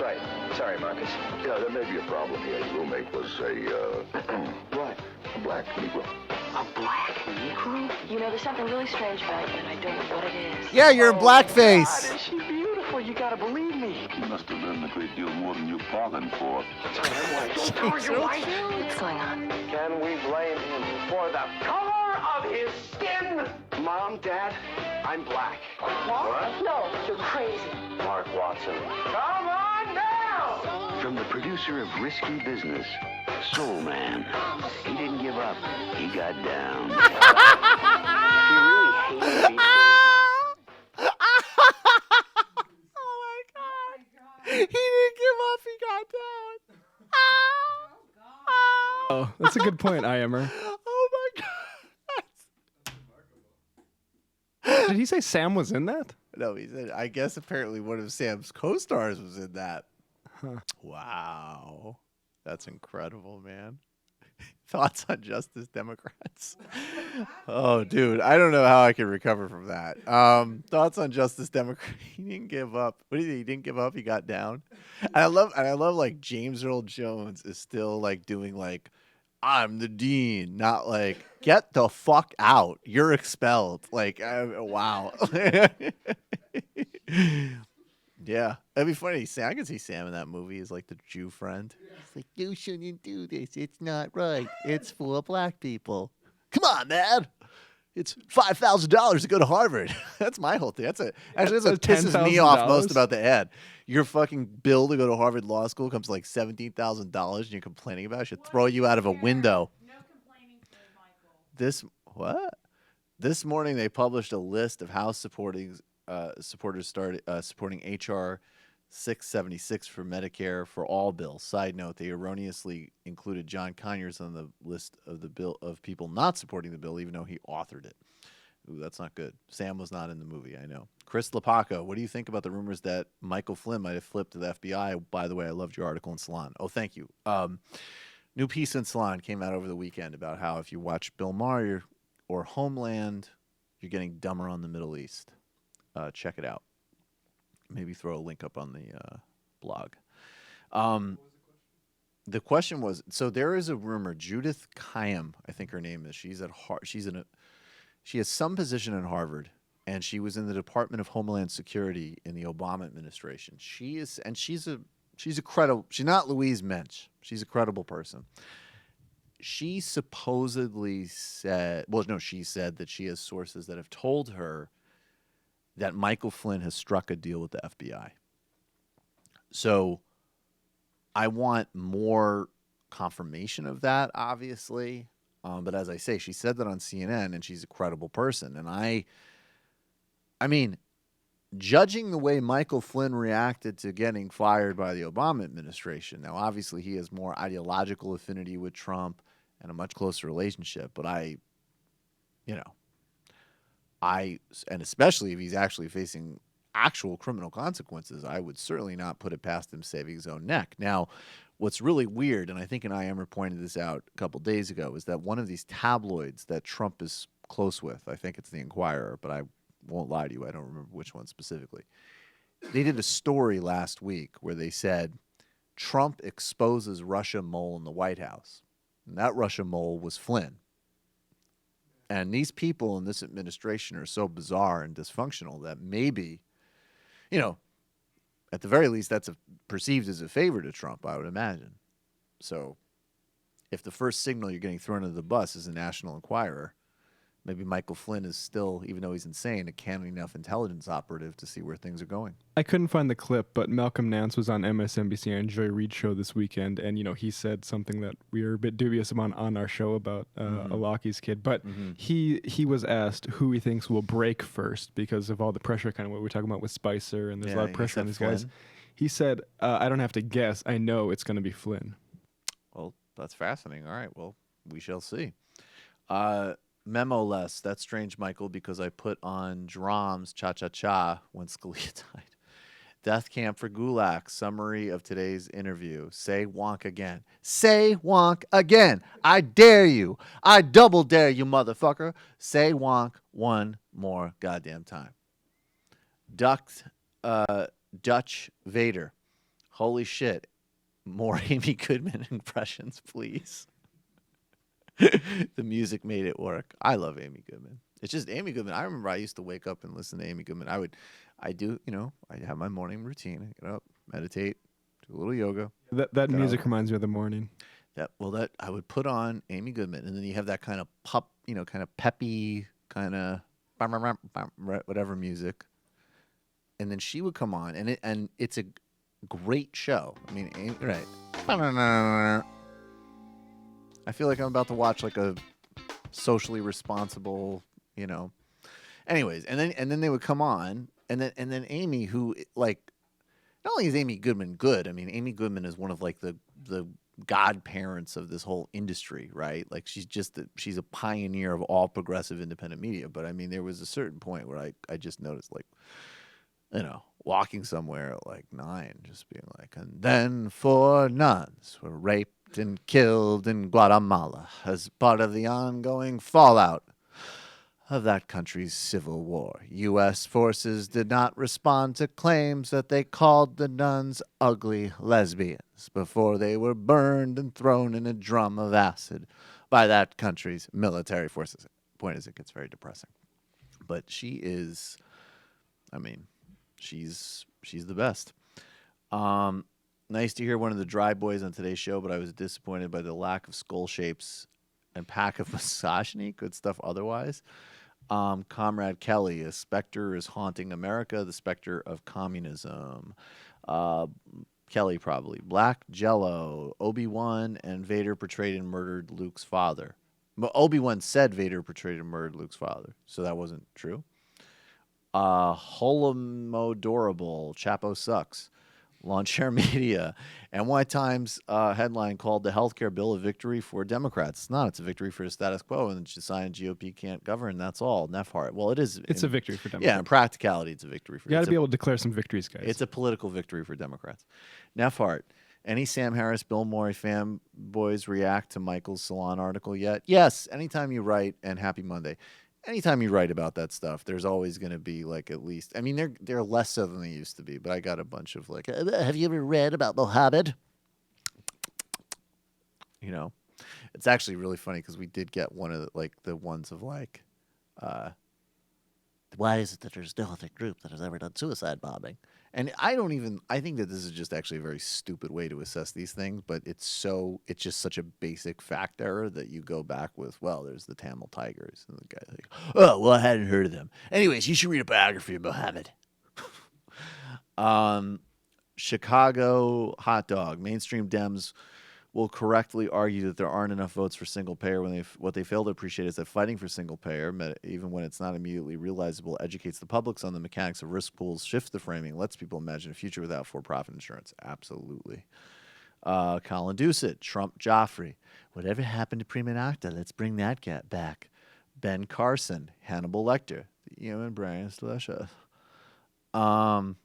Right. Sorry, Marcus. Yeah, there may be a problem here. Your roommate was What? a black Negro. A black Negro? You know, there's something really strange about you, and I don't know what it is. Yeah, you're in blackface. God, is she beautiful? You gotta believe me. He must have learned a great deal more than you bargained for. Tell her your wife. What's going on? Can we blame him for the color of his skin? Mom, Dad, I'm black. What? No, you're crazy. Mark Watson. Come on now! From the producer of Risky Business, Soul Man. He didn't give up. He got down. He really hates me. He didn't give up. He got down. Oh, that's a good point, Iammer. Oh my God. Did he say Sam was in that? No, he said, I guess apparently one of Sam's co-stars was in that. Huh. Wow. That's incredible, man. Thoughts on Justice Democrats? Oh, dude, I don't know how I can recover from that. Thoughts on Justice Democrats? He didn't give up. What did he? He didn't give up. He got down. And I love like James Earl Jones is still like doing like, I'm the dean, not like get the fuck out. You're expelled. Like, wow. Yeah, that'd be funny. I could see Sam in that movie as like the Jew friend. It's like, you shouldn't do this. It's not right. It's for black people. Come on, man. It's $5,000 to go to Harvard. That's my whole thing. That's what pisses me off most about the ad. Your fucking bill to go to Harvard Law School comes to like $17,000 and you're complaining about it. I should throw you out of a window. No complaining for Michael. This morning they published a list of House supporters supporting HR 676 for Medicare for all bills. Side note, they erroneously included John Conyers on the list of the bill of people not supporting the bill, even though he authored it. Ooh, that's not good. Sam was not in the movie, I know. Chris Lapaco, what do you think about the rumors that Michael Flynn might have flipped to the FBI? By the way, I loved your article in Salon. Oh, thank you. New piece in Salon came out over the weekend about how if you watch Bill Maher or Homeland, you're getting dumber on the Middle East. Check it out. Maybe throw a link up on the blog. The question was, so there is a rumor, Judith Kayam, I think her name is. She's at she has some position in Harvard, and she was in the Department of Homeland Security in the Obama administration. She's a credible. She's not Louise Mensch. She's a credible person. She supposedly said, she said that she has sources that have told her that Michael Flynn has struck a deal with the FBI. So I want more confirmation of that, obviously. But as I say, she said that on CNN, and she's a credible person. And I mean, judging the way Michael Flynn reacted to getting fired by the Obama administration, now obviously he has more ideological affinity with Trump and a much closer relationship, but and especially if he's actually facing actual criminal consequences, I would certainly not put it past him saving his own neck. Now, what's really weird, and I think an IMer pointed this out a couple days ago, is that one of these tabloids that Trump is close with, I think it's the Inquirer, but I won't lie to you, I don't remember which one specifically. They did a story last week where they said Trump exposes Russia mole in the White House. And that Russia mole was Flynn. And these people in this administration are so bizarre and dysfunctional that maybe, at the very least, that's perceived as a favor to Trump, I would imagine. So if the first signal you're getting thrown under the bus is a National Enquirer, maybe Michael Flynn is still, even though he's insane, a canny enough intelligence operative to see where things are going. I couldn't find the clip, but Malcolm Nance was on MSNBC on Joy Reid's show this weekend, and he said something that we were a bit dubious about on our show about Alaki's kid. But he was asked who he thinks will break first because of all the pressure, kind of what we're talking about with Spicer, and there's a lot of pressure on these guys. He said, "I don't have to guess. I know it's going to be Flynn." Well, that's fascinating. All right, well, we shall see. Memo-less. That's strange, Michael, because I put on Drom's Cha-Cha-Cha when Scalia died. Death Camp for Gulak. Summary of today's interview. Say wonk again. Say wonk again. I dare you. I double dare you, motherfucker. Say wonk one more goddamn time. Dutch Vader. Holy shit. More Amy Goodman impressions, please. The music made it work. I love Amy Goodman. It's just Amy Goodman. I remember I used to wake up and listen to Amy Goodman. I have my morning routine. I get up, meditate, do a little yoga. That music reminds me of the morning. That I would put on Amy Goodman, and then you have that kind of kind of peppy, kind of whatever music, and then she would come on, and it's a great show. I mean, right. I feel like I'm about to watch like a socially responsible, Anyways, and then they would come on, and then Amy, who not only is Amy Goodman good, I mean, Amy Goodman is one of like the godparents of this whole industry, right? Like she's a pioneer of all progressive independent media. But I mean, there was a certain point where I just noticed walking somewhere at like 9, just being like, and then 4 nuns were raped and killed in Guatemala as part of the ongoing fallout of that country's civil war. U.S. forces did not respond to claims that they called the nuns ugly lesbians before they were burned and thrown in a drum of acid by that country's military forces. Point is, it gets very depressing. But she is, she's the best. Nice to hear one of the dry boys on today's show, but I was disappointed by the lack of skull shapes and pack of misogyny. Good stuff otherwise. Comrade Kelly, a specter is haunting America, the specter of communism. Kelly probably. Black Jello, Obi-Wan and Vader portrayed and murdered Luke's father. But Obi-Wan said Vader portrayed and murdered Luke's father, so that wasn't true. Holomodorable, Chapo sucks. Lawnchair Media. NY Times headline called the healthcare bill a victory for Democrats. It's not. It's a victory for the status quo, and it's a sign GOP can't govern. That's all. Nefhart. Well, it is. It's a victory for Democrats. Yeah, in practicality, it's a victory for. You got to be able to declare some victories, guys. It's a political victory for Democrats. Nefhart. Any Sam Harris, Bill Murray fanboys react to Michael's Salon article yet? Yes. Anytime you write, and happy Monday. Anytime you write about that stuff, there's always going to be like at least. I mean, they're less so than they used to be. But I got a bunch of like, have you ever read about Mohammed? It's actually really funny because we did get one of the ones of like, why is it that there's no other group that has ever done suicide bombing? And I think that this is just actually a very stupid way to assess these things, but it's just such a basic fact error that you go back with, well, there's the Tamil Tigers. And the guy's like, oh, well, I hadn't heard of them. Anyways, you should read a biography of Mohammed. Chicago hot dog. Mainstream Dems will correctly argue that there aren't enough votes for single payer when what they fail to appreciate is that fighting for single payer, even when it's not immediately realizable, educates the public on the mechanics of risk pools, shifts the framing, lets people imagine a future without for-profit insurance. Absolutely. Colin Doucette, Trump Joffrey. Whatever happened to Prima Nocta? Let's bring that cat back. Ben Carson, Hannibal Lecter. The human brain is delicious. And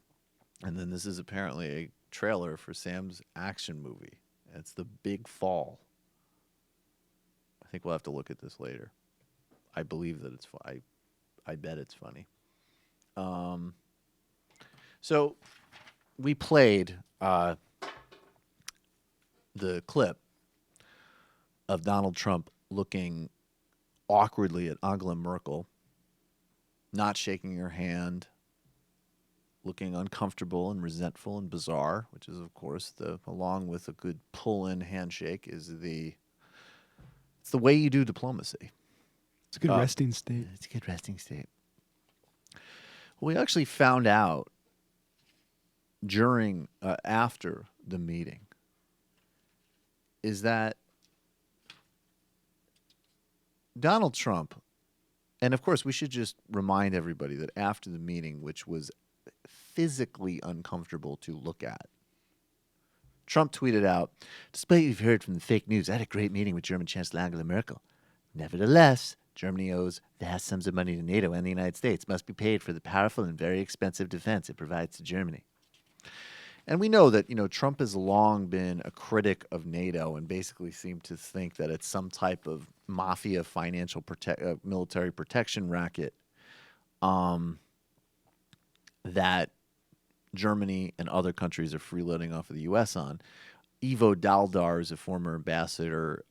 then this is apparently a trailer for Sam's action movie. It's The Big Fall. I think we'll have to look at this later. I believe that it's I bet it's funny. So we played the clip of Donald Trump looking awkwardly at Angela Merkel, not shaking her hand, looking uncomfortable and resentful and bizarre, which is, of course, along with a good pull-in handshake, it's the way you do diplomacy. It's a good resting state. It's a good resting state. We actually found out after the meeting is that Donald Trump, and of course we should just remind everybody that after the meeting, which was physically uncomfortable to look at, Trump tweeted out, "Despite what you've heard from the fake news, I had a great meeting with German Chancellor Angela Merkel. Nevertheless, Germany owes vast sums of money to NATO, and the United States must be paid for the powerful and very expensive defense it provides to Germany." And we know that, Trump has long been a critic of NATO and basically seemed to think that it's some type of mafia financial military protection racket that Germany and other countries are freeloading off of the U.S. on. Ivo Daldar is a former ambassador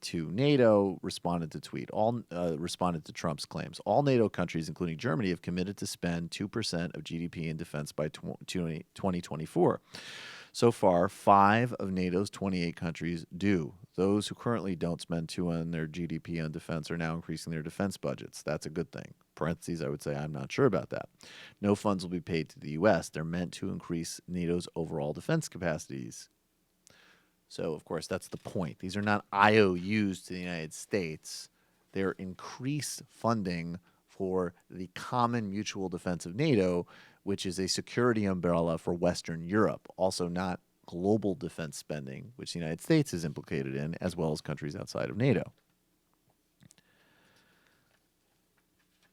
to NATO, responded to Trump's claims. All NATO countries, including Germany, have committed to spend 2% of GDP in defense by 2024. So far, 5 of NATO's 28 countries do. Those who currently don't spend 2% on their GDP on defense are now increasing their defense budgets. That's a good thing. Parentheses, I would say I'm not sure about that. No funds will be paid to the U.S. They're meant to increase NATO's overall defense capacities. So, of course, that's the point. These are not IOUs to the United States. They're increased funding for the common mutual defense of NATO, which is a security umbrella for Western Europe, also not global defense spending, which the United States is implicated in, as well as countries outside of NATO.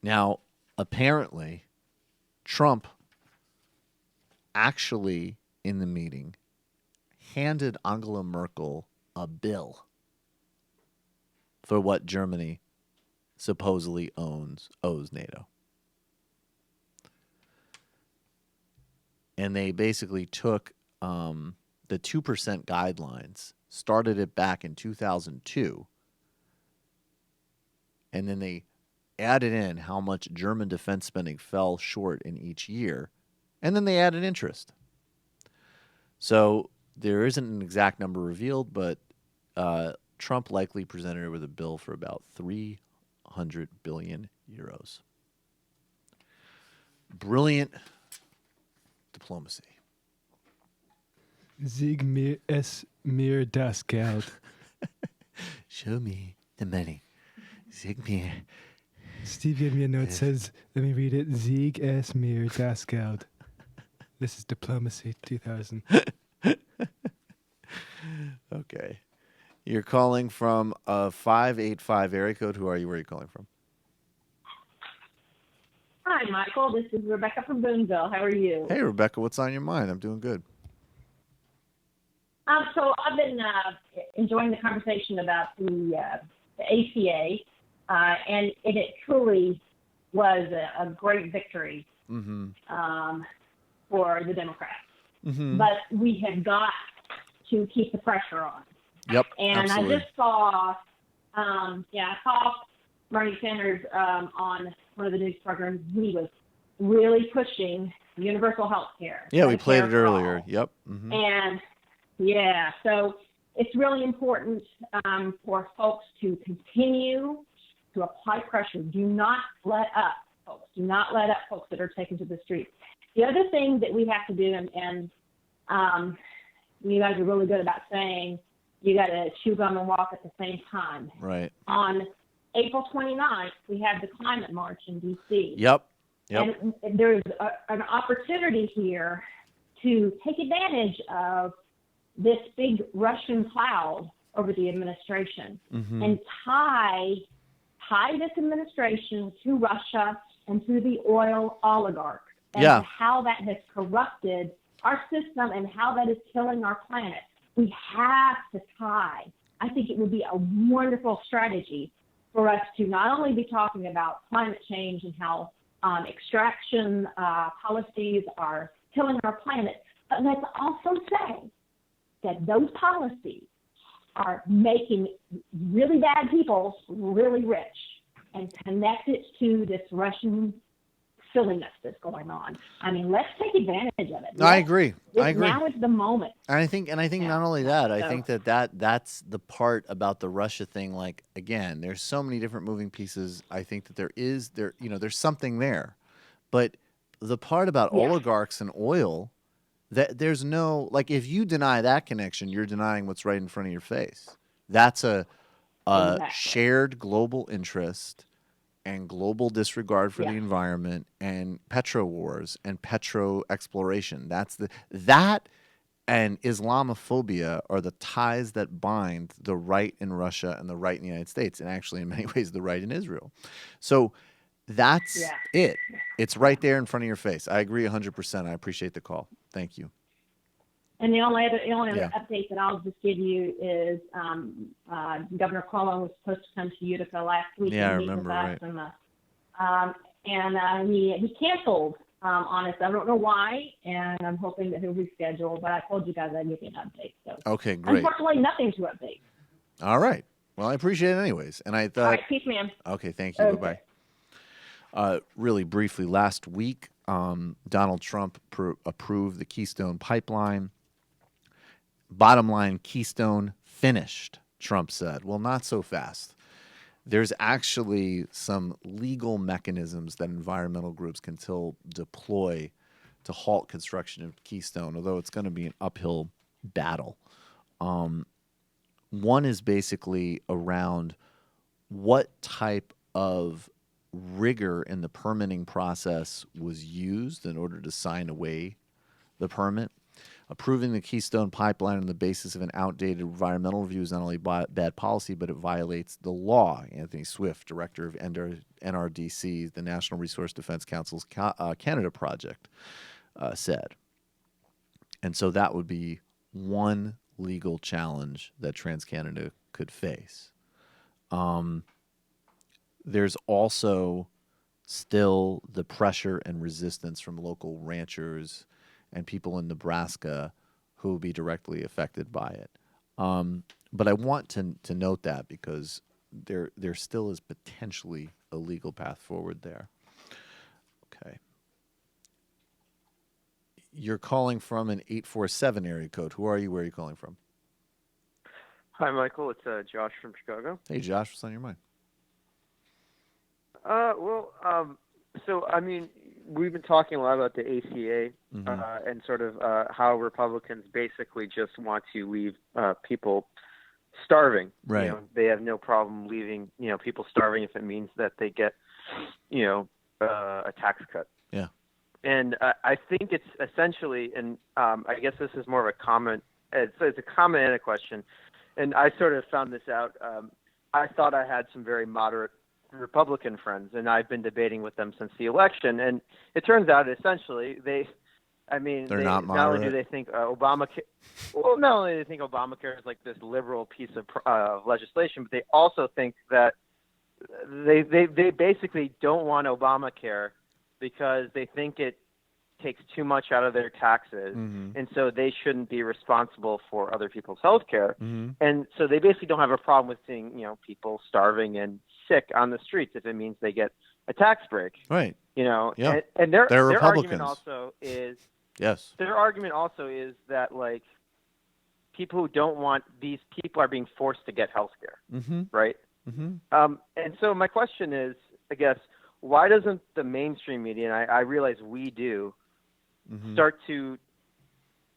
Now, apparently, Trump actually, in the meeting, handed Angela Merkel a bill for what Germany supposedly owes NATO. And they basically took the 2% guidelines, started it back in 2002, and then they added in how much German defense spending fell short in each year, and then they added interest. So there isn't an exact number revealed, but Trump likely presented her with a bill for about 300 billion euros. Brilliant diplomacy. Zeig mir das Geld. Show me the money. Zeig mir. Steve gave me a note that says, let me read it. Zeig mir das Geld. This is Diplomacy 2000. Okay. You're calling from a 585 area code. Who are you? Where are you calling from? Hi, Michael. This is Rebecca from Boonville. How are you? Hey, Rebecca. What's on your mind? I'm doing good. So I've been enjoying the conversation about the ACA, and it truly was a great victory for the Democrats. Mm-hmm. But we have got to keep the pressure on. Yep, And absolutely. I just saw, I saw Bernie Sanders on one of the news programs. He was really pushing universal health care. Yeah, we played it earlier. Yep. Mm-hmm. And so it's really important for folks to continue to apply pressure. Do not let up, folks. Do not let up folks that are taken to the streets. The other thing that we have to do, and you guys are really good about saying you got to chew gum and walk at the same time. Right. On April 29th, we have the climate march in D.C. Yep. And there's an opportunity here to take advantage of this big Russian cloud over the administration and tie this administration to Russia and to the oil oligarchs and to how that has corrupted our system and how that is killing our planet. We have to tie. I think it would be a wonderful strategy for us to not only be talking about climate change and how extraction policies are killing our planet, but let's also say that those policies are making really bad people really rich and connect it to this Russian silliness that's going on. I mean, let's take advantage of it. No, I agree. I agree. Now is the moment. And I think not only that, I think that's the part about the Russia thing. Like, again, there's so many different moving pieces. I think that there's something there, but the part about oligarchs and oil, that there's no, like, if you deny that connection, you're denying what's right in front of your face. That's a shared global interest and global disregard for the environment and petro wars and petro exploration. That and Islamophobia are the ties that bind the right in Russia and the right in the United States, and actually in many ways the right in Israel. So that's it. It's right there in front of your face. I agree 100%. I appreciate the call. Thank you. And the only other update that I'll just give you is Governor Cuomo was supposed to come to Utica last week and meet with us, and he canceled on us. I don't know why, and I'm hoping that he'll reschedule. But I told you guys I'd give you an update. So okay, great. Unfortunately, nothing to update. All right. Well, I appreciate it anyways. And I thought. All right, peace, ma'am. Okay, thank you. Okay. Bye-bye. Really briefly, last week, Donald Trump approved the Keystone Pipeline. Bottom line, Keystone finished, Trump said. Well, not so fast. There's actually some legal mechanisms that environmental groups can still deploy to halt construction of Keystone, although it's going to be an uphill battle. One is basically around what type of rigor in the permitting process was used in order to sign away the permit. Approving the Keystone Pipeline on the basis of an outdated environmental review is not only bad policy, but it violates the law. Anthony Swift, director of NRDC, the National Resource Defense Council's Canada project, said. And so that would be one legal challenge that TransCanada could face. There's also still the pressure and resistance from local ranchers and people in Nebraska who will be directly affected by it. But I want to note that because there still is potentially a legal path forward there. Okay. You're calling from an 847 area code. Who are you? Where are you calling from? Hi, Michael. It's Josh from Chicago. Hey, Josh. What's on your mind? So, I mean, we've been talking a lot about the ACA and sort of how Republicans basically just want to leave people starving. Right. You know, they have no problem leaving, people starving if it means that they get, a tax cut. Yeah. And I think it's essentially, and I guess this is more of a comment. It's a comment and a question. And I sort of found this out. I thought I had some very moderate Republican friends, and I've been debating with them since the election. And it turns out, essentially, they're not moderate. Not only do they think Obamacare, not only do they think Obamacare is like this liberal piece of legislation, but they also think that they basically don't want Obamacare because they think it takes too much out of their taxes, and so they shouldn't be responsible for other people's health care. And so they basically don't have a problem with seeing, people starving and sick on the streets if it means they get a tax break. Right. And their argument also is their argument also is that, like, people who don't want these people are being forced to get health care. Right. And so my question is, I guess, why doesn't the mainstream media, and I realize we do, start to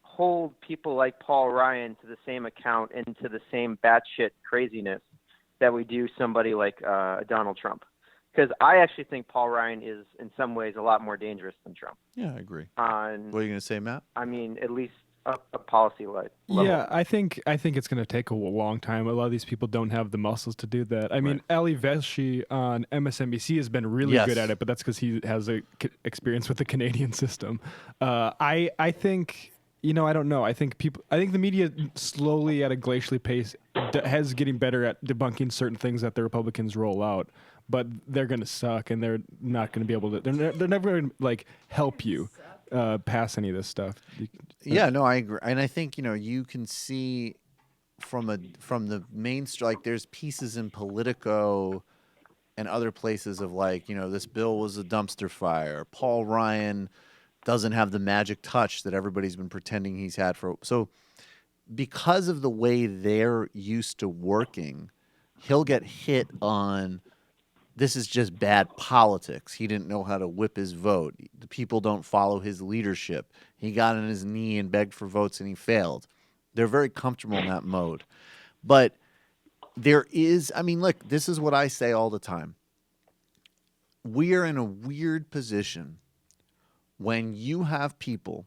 hold people like Paul Ryan to the same account and to the same batshit craziness that we do somebody like Donald Trump? Because I actually think Paul Ryan is, in some ways, a lot more dangerous than Trump. Yeah, I agree. What are you going to say, Matt? I mean, at least a policy level. Yeah, I think it's going to take a long time. A lot of these people don't have the muscles to do that. I mean, Ali Velshi on MSNBC has been really good at it, but that's because he has experience with the Canadian system. I think, I don't know. I think the media slowly at a glacially pace has getting better at debunking certain things that the Republicans roll out, but they're going to suck, and they're not going to be able to. They're never going to help you pass any of this stuff. Yeah, no, I agree, and I think you can see from the mainstream, like there's pieces in Politico and other places of like, this bill was a dumpster fire. Paul Ryan doesn't have the magic touch that everybody's been pretending he's had for. So because of the way they're used to working, he'll get hit on, this is just bad politics. He didn't know how to whip his vote. The people don't follow his leadership. He got on his knee and begged for votes and he failed. They're very comfortable in that mode. But there is, look, this is what I say all the time. We are in a weird position when you have people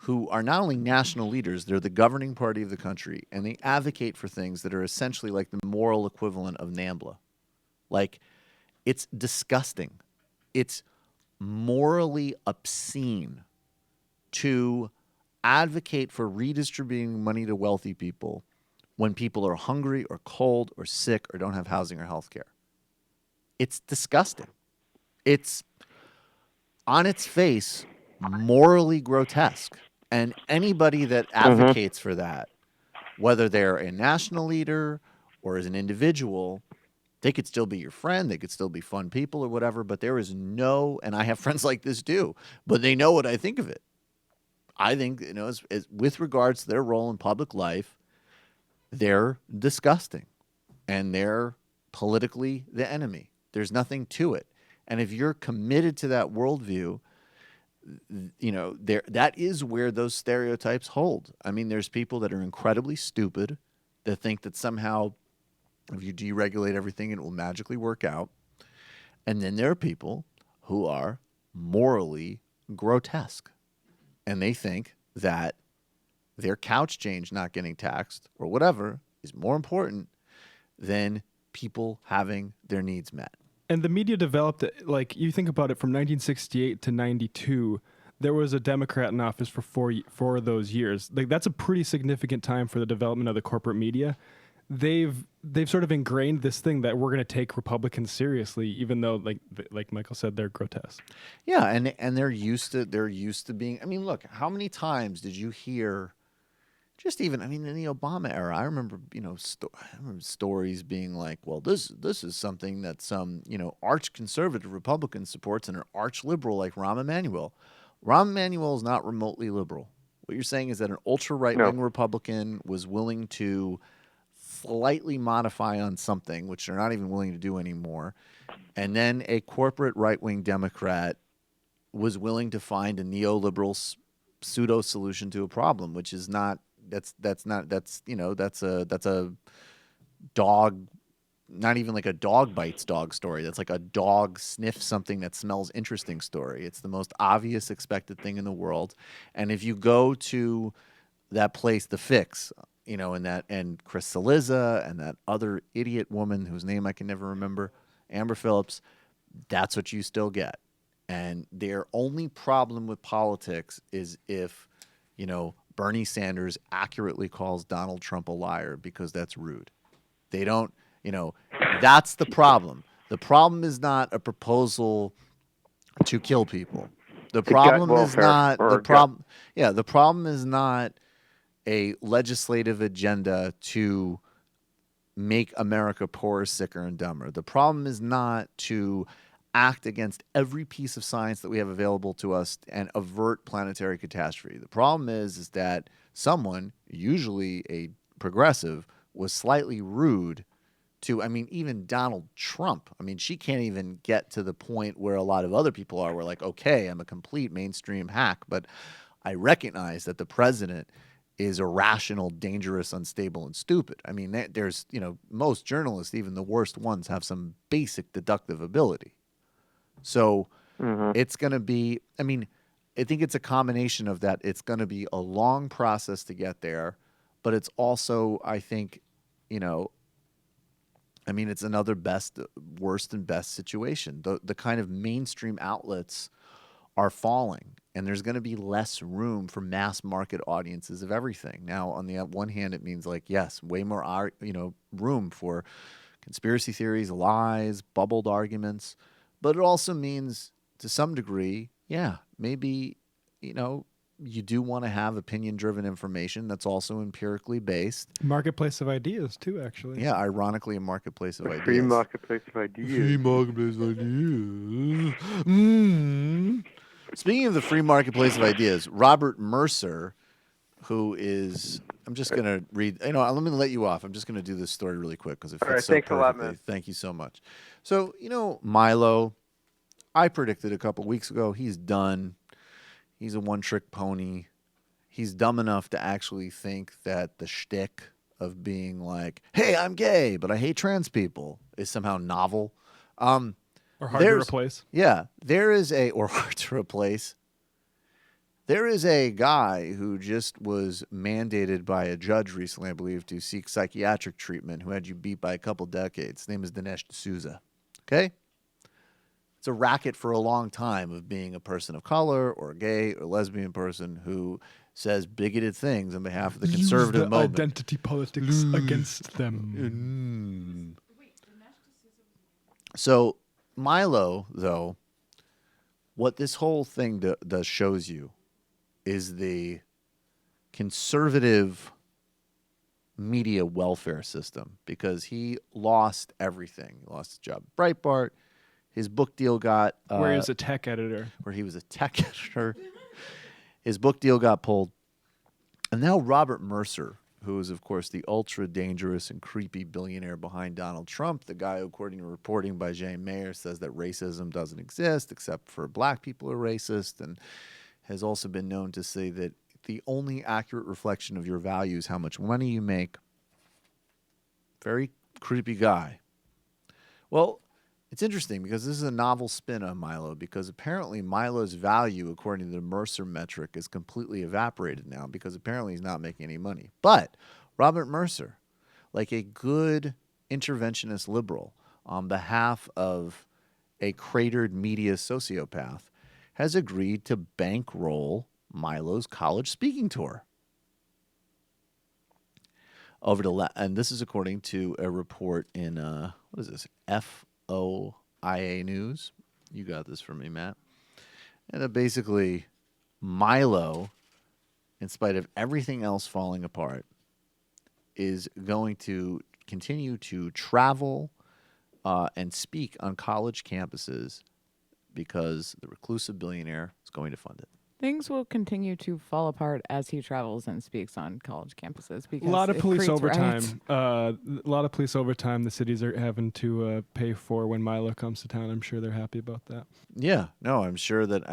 who are not only national leaders, they're the governing party of the country, and they advocate for things that are essentially like the moral equivalent of NAMBLA. Like, it's disgusting. It's morally obscene to advocate for redistributing money to wealthy people when people are hungry or cold or sick or don't have housing or health care. It's disgusting. It's, on its face, morally grotesque. And anybody that advocates for that, whether they're a national leader or as an individual, they could still be your friend. They could still be fun people or whatever. But there is no, and I have friends like this too, but they know what I think of it. I think, as with regards to their role in public life, they're disgusting and they're politically the enemy. There's nothing to it. And if you're committed to that worldview, that is where those stereotypes hold. There's people that are incredibly stupid that think that somehow if you deregulate everything, it will magically work out. And then there are people who are morally grotesque. And they think that their couch change not getting taxed or whatever is more important than people having their needs met. And the media developed, like, you think about it, from 1968 to 92, there was a Democrat in office for four of those years. Like, that's a pretty significant time for the development of the corporate media. They've sort of ingrained this thing that we're going to take Republicans seriously, even though, like Michael said, they're grotesque. Yeah, and they're used to being. Look, how many times did you hear? Just even, in the Obama era, I remember, stories being like, well, this is something that some, arch conservative Republican supports and an arch liberal like Rahm Emanuel. Rahm Emanuel is not remotely liberal. What you're saying is that an ultra right-wing Republican was willing to slightly modify on something, which they're not even willing to do anymore. And then a corporate right-wing Democrat was willing to find a neoliberal pseudo solution to a problem, which is not, that's a dog, not even like a dog bites dog story. That's like a dog sniffs something that smells interesting story. It's the most obvious expected thing in the world. And if you go to that place, The Fix, and Chris Cillizza and that other idiot woman whose name I can never remember, Amber Phillips, that's what you still get. And their only problem with politics is if, Bernie Sanders accurately calls Donald Trump a liar, because that's rude. They don't, that's the problem. The problem is not a proposal to kill people. The problem is not the problem. Yeah, the problem is not a legislative agenda to make America poorer, sicker, and dumber. The problem is not to act against every piece of science that we have available to us and avert planetary catastrophe. The problem is that someone, usually a progressive, was slightly rude to, even Donald Trump. She can't even get to the point where a lot of other people are. We're like, okay, I'm a complete mainstream hack, but I recognize that the president is irrational, dangerous, unstable, and stupid. There's, most journalists, even the worst ones, have some basic deductive ability. So it's going to be, I think it's a combination of that. It's going to be a long process to get there, but it's also, I think, it's another worst and best situation. The kind of mainstream outlets are falling, and there's going to be less room for mass market audiences of everything. Now, on the one hand, it means yes, way more, room for conspiracy theories, lies, bubbled arguments. But it also means, to some degree, maybe, you do want to have opinion-driven information that's also empirically based. Marketplace of ideas, too, actually. Yeah, ironically, a marketplace of ideas. Free marketplace of ideas. Free marketplace of ideas. Speaking of the free marketplace of ideas, Robert Mercer, who is, I'm just going to read, let me let you off. I'm just going to do this story really quick because it fits so thanks perfectly. a lot, man. Thank you so much. So, Milo, I predicted a couple weeks ago, he's done. He's a one-trick pony. He's dumb enough to actually think that the shtick of being like, hey, I'm gay, but I hate trans people is somehow novel. Or hard to replace. Yeah. Or hard to replace. There is a guy who just was mandated by a judge recently, I believe, to seek psychiatric treatment who had you beat by a couple decades. His name is Dinesh D'Souza. Okay? It's a racket for a long time of being a person of color or a gay or lesbian person who says bigoted things on behalf of the conservative Use the movement. identity politics against them. So Milo, though, what this whole thing does shows you is the conservative media welfare system, because he lost everything. He lost his job at Breitbart. His book deal got... where he was a tech editor. Where he was a tech editor. His book deal got pulled. And now Robert Mercer, who is, of course, the ultra-dangerous and creepy billionaire behind Donald Trump, the guy who, according to reporting by Jane Mayer, says that racism doesn't exist except for black people are racist, and has also been known to say that the only accurate reflection of your value is how much money you make. Very creepy guy. Well... It's interesting because this is a novel spin on Milo, because apparently Milo's value, according to the Mercer metric, is completely evaporated now because apparently he's not making any money. But Robert Mercer, like a good interventionist liberal on behalf of a cratered media sociopath, has agreed to bankroll Milo's college speaking tour. And this is according to a report in, what is this, FOIA News. You got this from me, Matt. And basically, Milo, in spite of everything else falling apart, is going to continue to travel and speak on college campuses because the reclusive billionaire is going to fund it. Things will continue to fall apart as he travels and speaks on college campuses. Because a lot of police overtime. Riots. A lot of police overtime the cities are having to pay for when Milo comes to town. I'm sure they're happy about that. Yeah, no, I'm sure that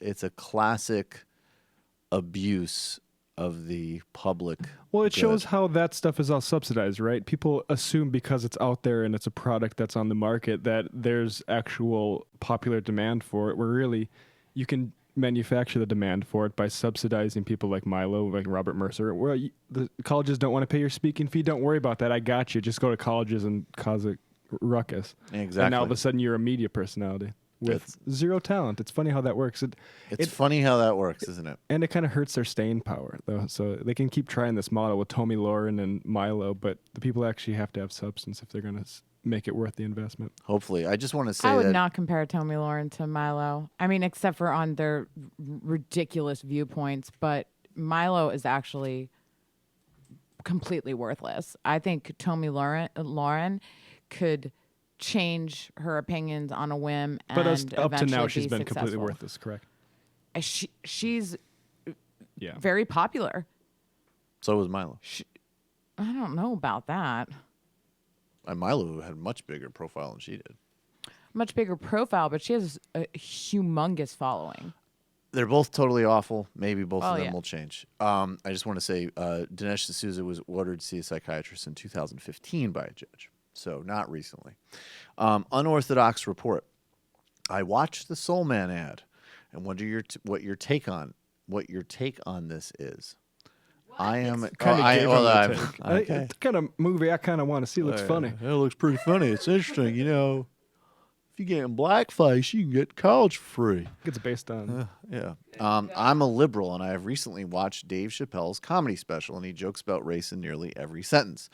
it's a classic abuse of the public. Well, it shows how that stuff is all subsidized, right? People assume because it's out there and it's a product that's on the market that there's actual popular demand for it, where really you can manufacture the demand for it by subsidizing people like Milo, like Robert Mercer. Well, the colleges don't want to pay your speaking fee. Don't worry about that. I got you. Just go to colleges and cause a ruckus. Exactly. And now all of a sudden you're a media personality with zero talent. It's funny how that works. It's funny how that works, isn't it? And it kind of hurts their staying power, though. So they can keep trying this model with Tomi Lahren and Milo, but the people actually have to have substance if they're going to make it worth the investment. Hopefully. I just want to say I would not compare Tomi Lahren to Milo. I mean, except for on their ridiculous viewpoints, but Milo is actually completely worthless. I think Tomi Lahren could change her opinions on a whim, but and up to now, she's been successful. completely worthless, correct? She's very popular. So was Milo. I don't know about that. Milo had a much bigger profile than she did. Much bigger profile, but she has a humongous following. They're both totally awful. Maybe both of them yeah. will change. I just want to say Dinesh D'Souza was ordered to see a psychiatrist in 2015 by a judge, so not recently. Unorthodox report. I watched the Soul Man ad, and wonder what your take on this is. I am the kind of movie I kind of want to see. Looks funny. It looks pretty funny. It's interesting. You know, if you get in blackface, you can get college for free. It's based on. I'm a liberal, and I have recently watched Dave Chappelle's comedy special, and he jokes about race in nearly every sentence.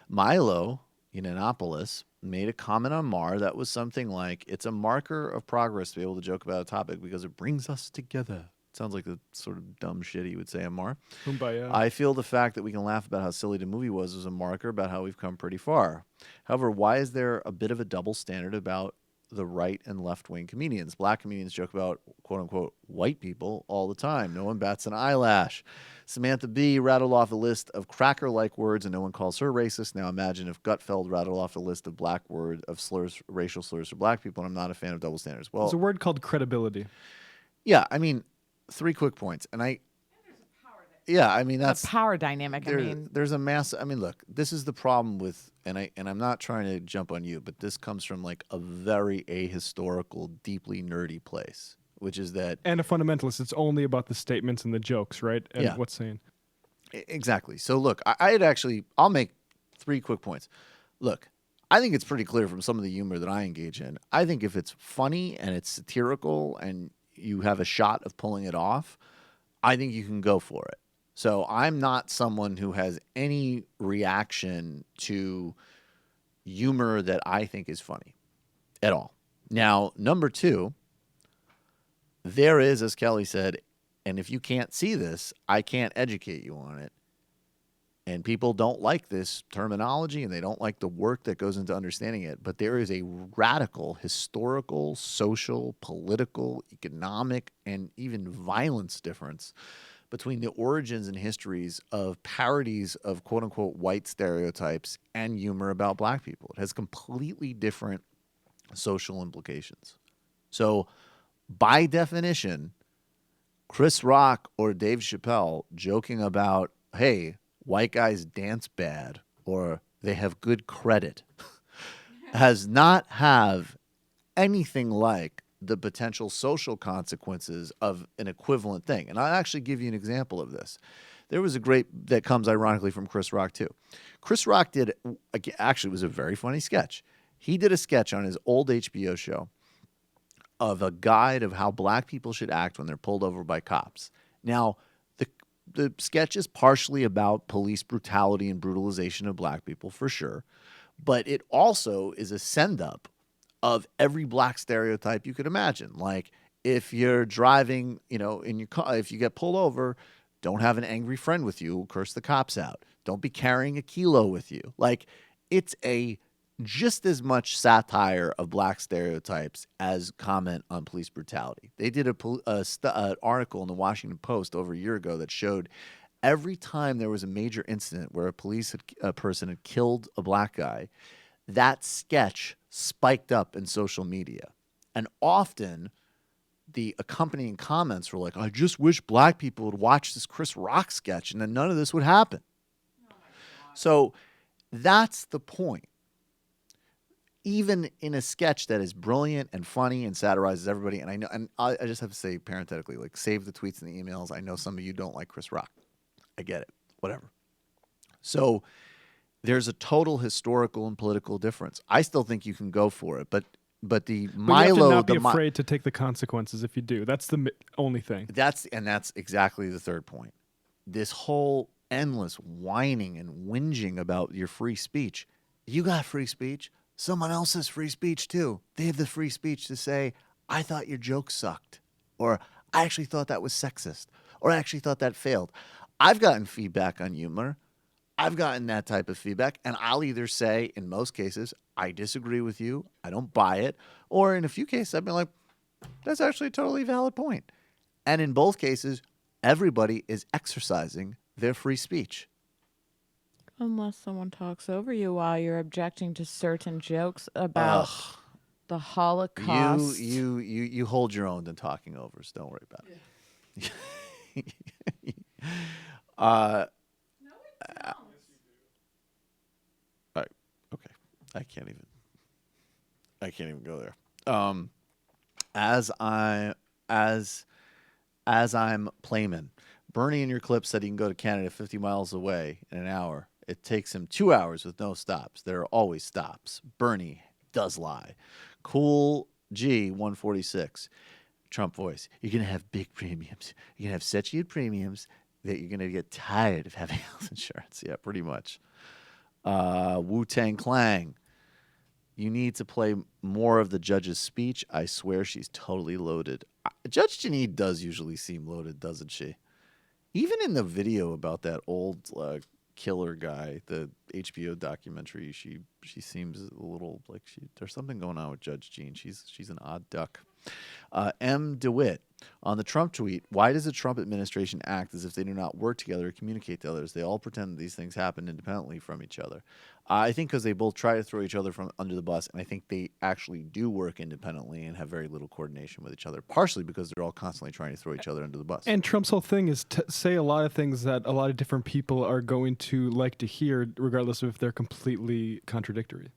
Milo in Annapolis made a comment on Mar that was something like, "It's a marker of progress to be able to joke about a topic because it brings us together." Sounds like the sort of dumb shit he would say, Amar. Kumbaya. I feel the fact that we can laugh about how silly the movie was a marker about how we've come pretty far. However, why is there a bit of a double standard about the right and left-wing comedians? Black comedians joke about, quote-unquote, white people all the time. No one bats an eyelash. Samantha B. rattled off a list of cracker-like words, and no one calls her racist. Now imagine if Gutfeld rattled off a list of slurs, racial slurs for black people, and I'm not a fan of double standards. Well, There's a word called credibility. yeah, I mean, 3 quick points. And that's the power dynamic. There's a mass. I mean, look, this is the problem with, and I'm not trying to jump on you, but this comes from like a very ahistorical, deeply nerdy place, which is that. And a fundamentalist. It's only about the statements and the jokes, right? And Yeah. what's saying. Exactly. So look, I'll make 3 quick points. Look, I think it's pretty clear from some of the humor that I engage in. I think if it's funny and it's satirical and you have a shot of pulling it off, I think you can go for it. So I'm not someone who has any reaction to humor that I think is funny at all. Now, number 2, there is, as Kelly said, and if you can't see this, I can't educate you on it. And people don't like this terminology and they don't like the work that goes into understanding it. But there is a radical historical, social, political, economic, and even violence difference between the origins and histories of parodies of quote-unquote white stereotypes and humor about black people. It has completely different social implications. So by definition, Chris Rock or Dave Chappelle joking about, hey, white guys dance bad or they have good credit has not have anything like the potential social consequences of an equivalent thing. And I'll actually give you an example of this. There was a great, that comes ironically from Chris Rock too. Chris Rock did, actually it was a very funny sketch. He did a sketch on his old HBO show of a guide of how black people should act when they're pulled over by cops. Now, the sketch is partially about police brutality and brutalization of black people, for sure. But it also is a send-up of every black stereotype you could imagine. Like, if you're driving, in your car, if you get pulled over, don't have an angry friend with you who'll curse the cops out. Don't be carrying a kilo with you. Like, it's a just as much satire of black stereotypes as comment on police brutality. They did an article in the Washington Post over a year ago that showed every time there was a major incident where a person had killed a black guy, that sketch spiked up in social media. And often the accompanying comments were like, I just wish black people would watch this Chris Rock sketch and then none of this would happen. So that's the point. Even in a sketch that is brilliant and funny and satirizes everybody, and I know, and I just have to say parenthetically, like, save the tweets and the emails. I know some of you don't like Chris Rock. I get it. Whatever. So there's a total historical and political difference. I still think you can go for it, but the Milo, you have to not be afraid to take the consequences if you do. That's the only thing. That's exactly the third point. This whole endless whining and whinging about your free speech. You got free speech. Someone else has free speech too. They have the free speech to say, I thought your joke sucked, or I actually thought that was sexist, or I actually thought that failed. I've gotten feedback on humor. I've gotten that type of feedback, and I'll either say, in most cases, I disagree with you, I don't buy it, or in a few cases, I've been like, that's actually a totally valid point. And in both cases, everybody is exercising their free speech. Unless someone talks over you while you're objecting to certain jokes about the Holocaust. You hold your own in talking overs. Don't worry about it. All right. Okay. I can't even go there. As I'm playman, Bernie in your clip said he can go to Canada 50 miles away in an hour. It takes him 2 hours with no stops. There are always stops. Bernie does lie. Cool G 146. Trump voice. You're going to have big premiums. You're going to have such huge premiums that you're going to get tired of having health insurance. Yeah, pretty much. Wu-Tang Clang. You need to play more of the judge's speech. I swear she's totally loaded. Judge Jeanine does usually seem loaded, doesn't she? Even in the video about that old killer guy, the HBO documentary, she seems a little like there's something going on with Judge Jean. She's an odd duck. M. DeWitt, on the Trump tweet, why does the Trump administration act as if they do not work together or communicate to others? They all pretend that these things happen independently from each other. I think because they both try to throw each other from under the bus, and I think they actually do work independently and have very little coordination with each other, partially because they're all constantly trying to throw each other under the bus. And Trump's whole thing is to say a lot of things that a lot of different people are going to like to hear, regardless of if they're completely contradictory.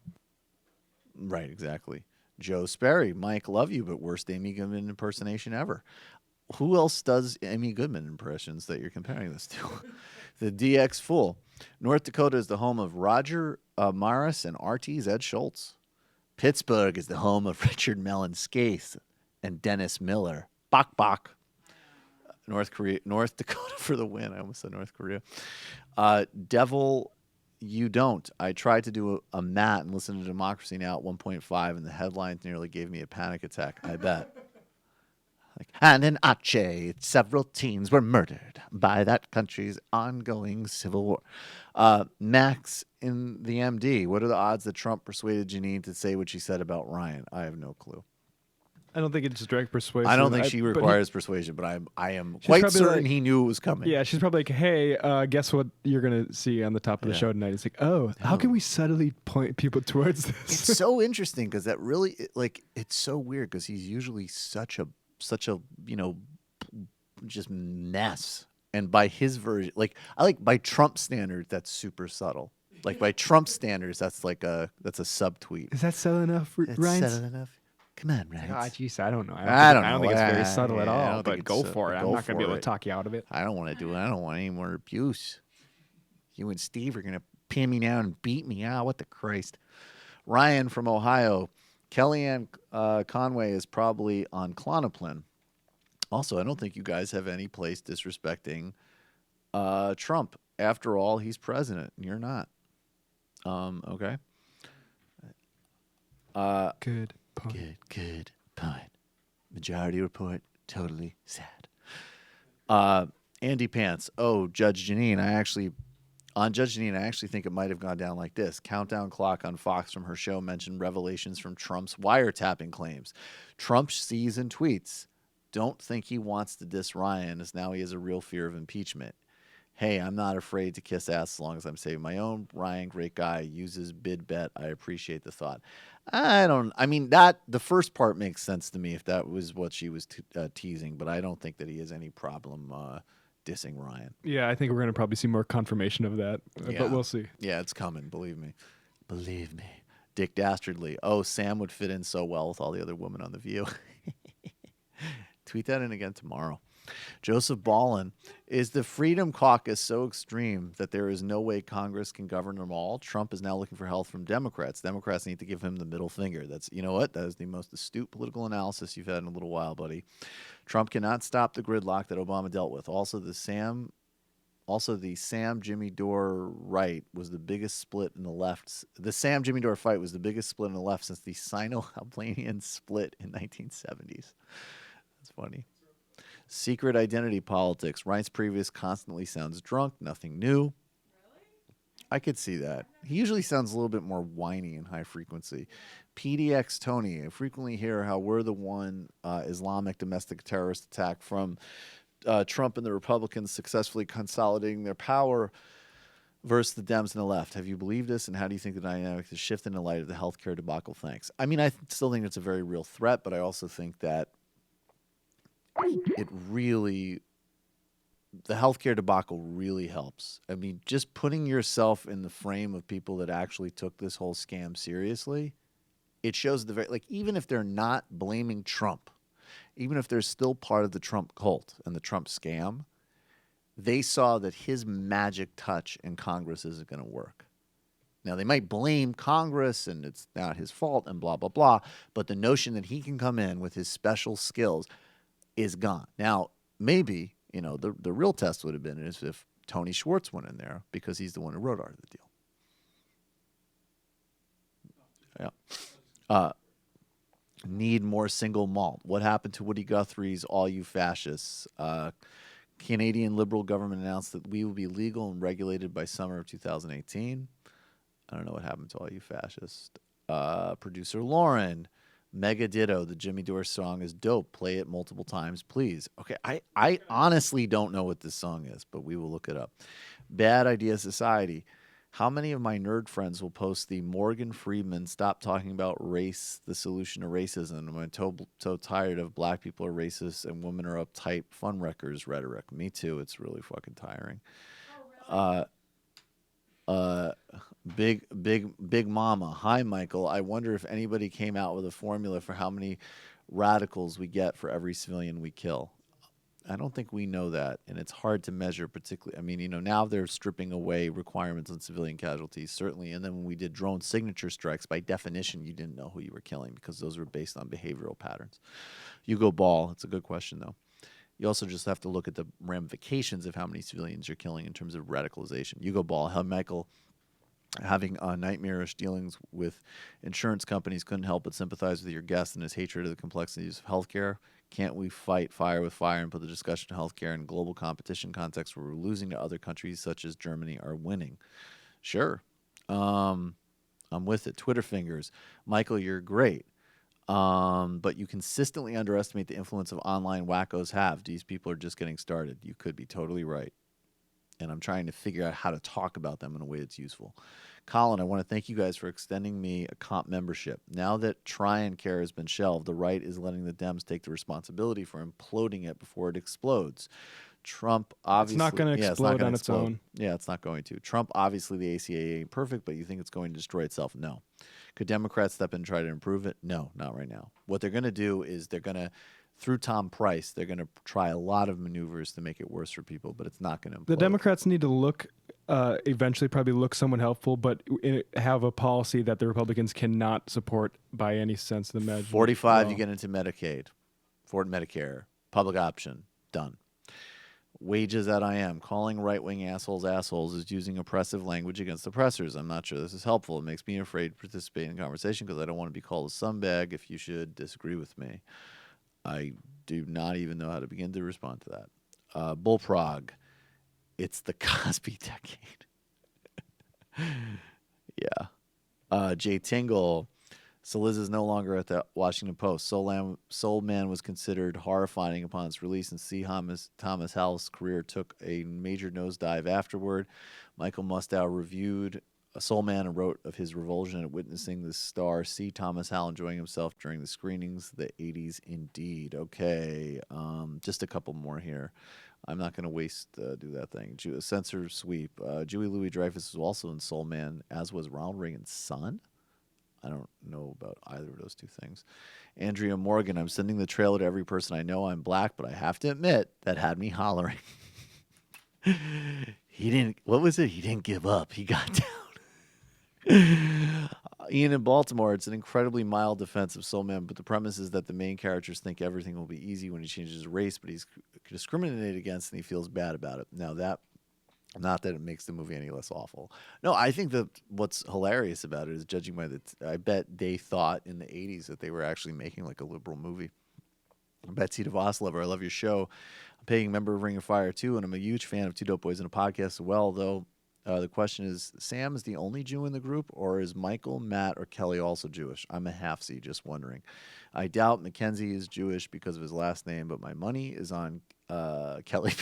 Right, exactly. Joe Sperry, Mike, love you, but worst Amy Goodman impersonation ever. Who else does Amy Goodman impressions that you're comparing this to? The DX Fool. North Dakota is the home of Roger Maris and RT's Ed Schultz. Pittsburgh is the home of Richard Mellon Scaife and Dennis Miller. Bok bok. North Dakota for the win. I almost said North Korea. Devil, you don't. I tried to do a mat and listen to Democracy Now! At 1.5, and the headlines nearly gave me a panic attack. I bet. And in Aceh, several teens were murdered by that country's ongoing civil war. Max in the MD, what are the odds that Trump persuaded Jeanine to say what she said about Ryan? I have no clue. I don't think it's direct persuasion. I don't think she requires persuasion, but I am quite certain he knew it was coming. Yeah, she's probably like, hey, guess what you're going to see on the top of the show tonight? It's like, how can we subtly point people towards this? It's so interesting because that really, it's so weird because he's usually such a just mess. And by his version, by Trump standards, that's super subtle. Like by Trump standards, that's a subtweet. Is that subtle enough, Ryan? That's subtle enough. Come on, Ryan. God, jeez, I don't know. I don't think it's very subtle at all. But go for it. I'm not going to be able to talk you out of it. I don't want to do it. I don't want any more abuse. You and Steve are going to pin me down and beat me. What the Christ. Ryan from Ohio. Kellyanne Conway is probably on Klonopin. Also, I don't think you guys have any place disrespecting Trump. After all, he's president, and you're not. Okay. Good point. Good point. Majority report, totally sad. Andy Pants. Oh, Judge Jeanine. I actually think it might have gone down like this. Countdown clock on Fox from her show mentioned revelations from Trump's wiretapping claims. Trump sees and tweets. Don't think he wants to diss Ryan, as now he has a real fear of impeachment. Hey, I'm not afraid to kiss ass as long as I'm saving my own. Ryan, great guy, uses bid bet. I appreciate the thought. The first part makes sense to me if that was what she was teasing, but I don't think that he has any problem dissing Ryan. Yeah, I think we're going to probably see more confirmation of that, but we'll see. Yeah, it's coming, believe me. Believe me. Dick Dastardly. Oh, Sam would fit in so well with all the other women on The View. Tweet that in again tomorrow. Joseph Ballin. Is the Freedom Caucus so extreme that there is no way Congress can govern them all? Trump is now looking for help from Democrats. Democrats need to give him the middle finger. You know what? That is the most astute political analysis you've had in a little while, buddy. Trump cannot stop the gridlock that Obama dealt with. Also, the Sam Jimmy Dore right was the biggest split in the left. The Sam Jimmy Dore fight was the biggest split in the left since the Sino-Albanian split in 1970s. That's funny. Secret identity politics. Ryan's previous constantly sounds drunk. Nothing new. Really? I could see that. He usually sounds a little bit more whiny and high frequency. PDX Tony. I frequently hear how we're the one Islamic domestic terrorist attack from Trump and the Republicans successfully consolidating their power versus the Dems and the left. Have you believed this, and how do you think the dynamic has shifted in the light of the healthcare debacle? Thanks. I still think it's a very real threat, but I also think that the healthcare debacle really helps. Just putting yourself in the frame of people that actually took this whole scam seriously, it shows even if they're not blaming Trump, even if they're still part of the Trump cult and the Trump scam, they saw that his magic touch in Congress isn't going to work. Now, they might blame Congress and it's not his fault and blah, blah, blah, but the notion that he can come in with his special skills is gone. Now, maybe, the real test would have been if Tony Schwartz went in there because he's the one who wrote Art of the Deal. Yeah. Need more single malt. What happened to Woody Guthrie's All You Fascists? Canadian Liberal government announced that we will be legal and regulated by summer of 2018. I don't know what happened to All You Fascists. Producer Lauren, Mega Ditto. The Jimmy Dore song is dope. Play it multiple times, please. Okay, I honestly don't know what this song is, but we will look it up. Bad Idea Society. How many of my nerd friends will post the Morgan Freeman "Stop Talking About Race, the Solution to Racism"? I'm so tired of black people are racist and women are uptight fun wreckers rhetoric. Me too. It's really fucking tiring. Big Mama. Hi, Michael. I wonder if anybody came out with a formula for how many radicals we get for every civilian we kill. I don't think we know that, and it's hard to measure particularly. I mean, now they're stripping away requirements on civilian casualties, certainly. And then when we did drone signature strikes, by definition, you didn't know who you were killing because those were based on behavioral patterns. Hugo Ball, it's a good question, though. You also just have to look at the ramifications of how many civilians you're killing in terms of radicalization. Hugo Ball, how Michael, having nightmarish dealings with insurance companies, couldn't help but sympathize with your guest and his hatred of the complexities of healthcare. Can't we fight fire with fire and put the discussion of healthcare in global competition context where we're losing to other countries such as Germany are winning? Sure. I'm with it. Twitter fingers. Michael, you're great. But you consistently underestimate the influence of online wackos have. These people are just getting started. You could be totally right. And I'm trying to figure out how to talk about them in a way that's useful. Colin, I want to thank you guys for extending me a comp membership. Now that Try and Care has been shelved, the right is letting the Dems take the responsibility for imploding it before it explodes. Trump obviously... It's not going to explode on its own. Yeah, it's not going to. Trump, obviously, the ACA ain't perfect, but you think it's going to destroy itself? No. Could Democrats step in and try to improve it? No, not right now. What they're going to do is they're going to, through Tom Price, they're going to try a lot of maneuvers to make it worse for people, but it's not going to implode. The Democrats need to look, eventually probably look someone helpful, but have a policy that the Republicans cannot support by any sense of the measure. 45, you get into Medicaid, Medicare, public option, done. Wages that I am. Calling right-wing assholes is using oppressive language against oppressors. I'm not sure this is helpful. It makes me afraid to participate in conversation because I don't want to be called a scumbag if you should disagree with me. I do not even know how to begin to respond to that. Bullprog. It's the Cosby decade. Yeah. Jay Tingle. So Liz is no longer at the Washington Post. Soul Man was considered horrifying upon its release, and C. Thomas Howell's career took a major nosedive afterward. Michael Mustow reviewed Soul Man and wrote of his revulsion at witnessing the star C. Thomas Howell enjoying himself during the screenings. The 80s indeed. Okay, just a couple more here. I'm not going to do that thing. Censor sweep. Julie Louis-Dreyfus was also in Soul Man, as was Ronald Reagan's son. I don't know about either of those two things. Andrea Morgan, I'm sending the trailer to every person I know. I'm black, but I have to admit that had me hollering. He didn't give up. He got down. Ian in Baltimore, it's an incredibly mild defense of Soul Man, but the premise is that the main characters think everything will be easy when he changes his race, but he's discriminated against and he feels bad about it. Now that... Not that it makes the movie any less awful. No, I think that what's hilarious about it is judging by I bet they thought in the 80s that they were actually making like a liberal movie. Betsy DeVos lover, I love your show. I'm a paying member of Ring of Fire too, and I'm a huge fan of Two Dope Boys in a podcast as well, though. The question is, Sam is the only Jew in the group, or is Michael, Matt, or Kelly also Jewish? I'm a half-C, just wondering. I doubt Mackenzie is Jewish because of his last name, but my money is on Kelly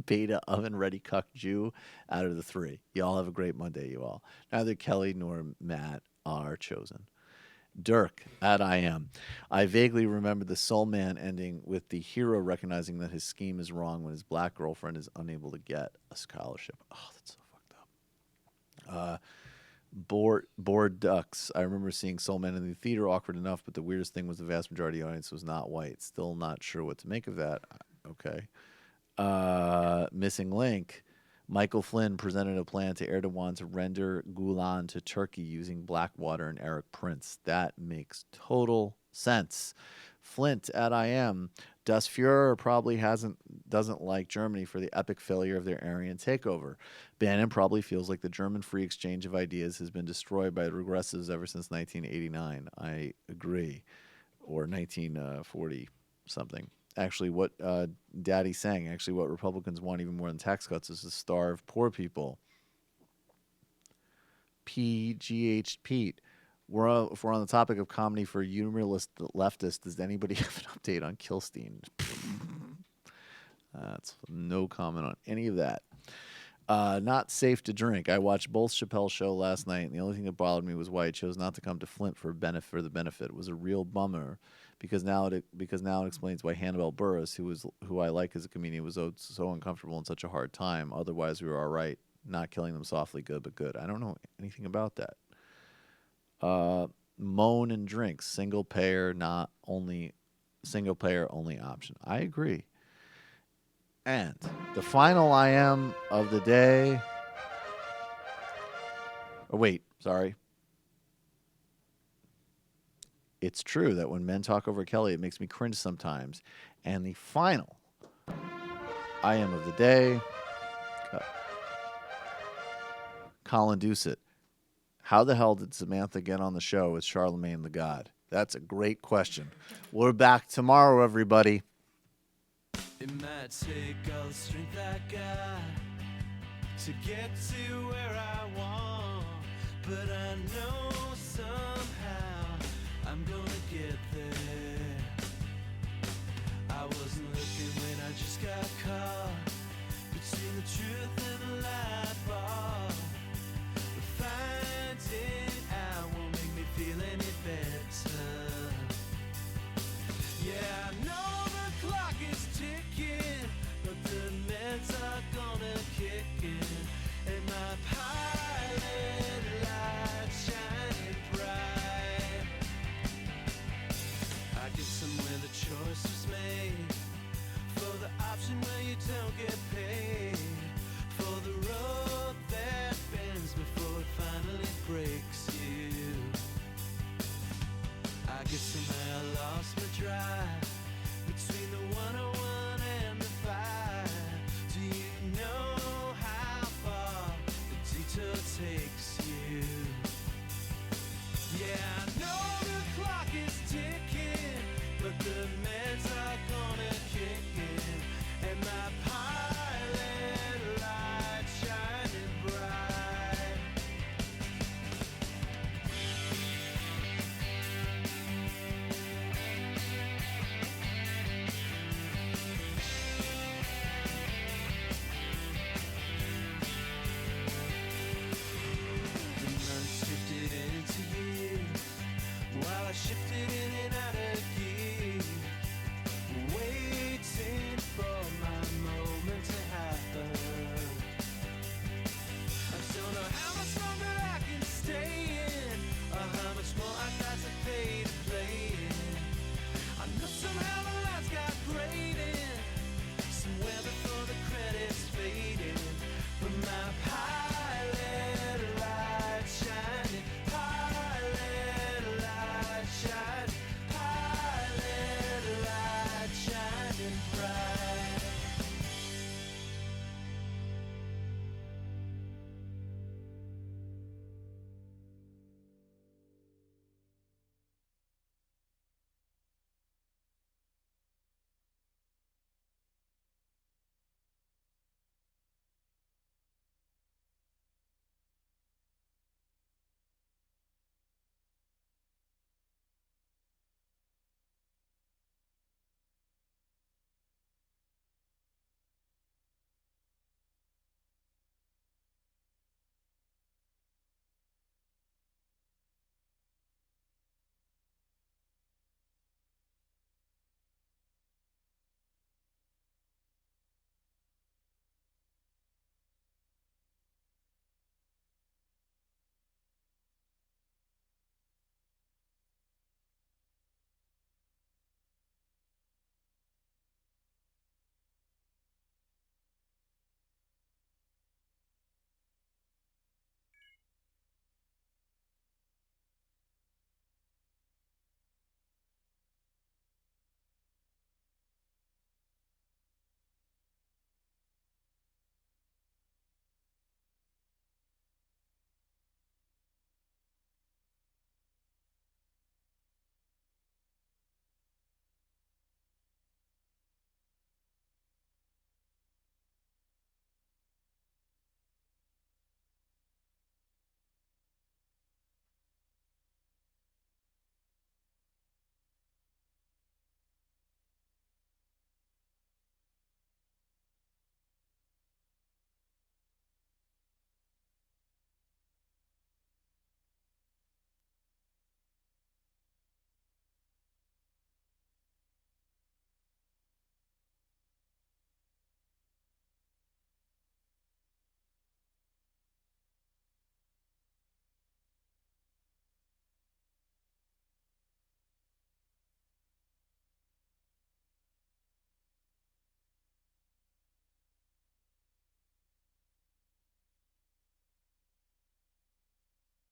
Beta, oven-ready cuck Jew out of the three. Y'all have a great Monday, you all. Neither Kelly nor Matt are chosen. Dirk, I am. I vaguely remember the Soul Man ending with the hero recognizing that his scheme is wrong when his black girlfriend is unable to get a scholarship. Oh, that's so fucked up. Bored Ducks. I remember seeing Soul Man in the theater, awkward enough, but the weirdest thing was the vast majority of the audience was not white. Still not sure what to make of that. Okay. Missing Link. Michael Flynn presented a plan to Erdogan to render Gulen to Turkey using Blackwater and Eric Prince. That makes total sense. Flint, I am. Das Führer probably doesn't like Germany for the epic failure of their Aryan takeover. Bannon probably feels like the German free exchange of ideas has been destroyed by regressives ever since 1989. I agree. Or 1940 something. Actually, what Daddy's saying, actually what Republicans want even more than tax cuts is to starve poor people. PGH Pete. If we're on the topic of comedy for humorless leftists, does anybody have an update on Kilstein? That's no comment on any of that. Not safe to drink. I watched both Chappelle's show last night, and the only thing that bothered me was why he chose not to come to Flint for the benefit. It was a real bummer because now it explains why Hannibal Buress, who I like as a comedian, was so uncomfortable in such a hard time. Otherwise, we were all right. Not killing them softly, good but good. I don't know anything about that. Moan and drinks, single payer only option. I agree. And the final I am of the day. Oh, wait, sorry. It's true that when men talk over Kelly, it makes me cringe sometimes. And the final I am of the day. Colin Doucet. How the hell did Samantha get on the show with Charlemagne the God? That's a great question. We're back tomorrow, everybody. It might take all the strength I got to get to where I want.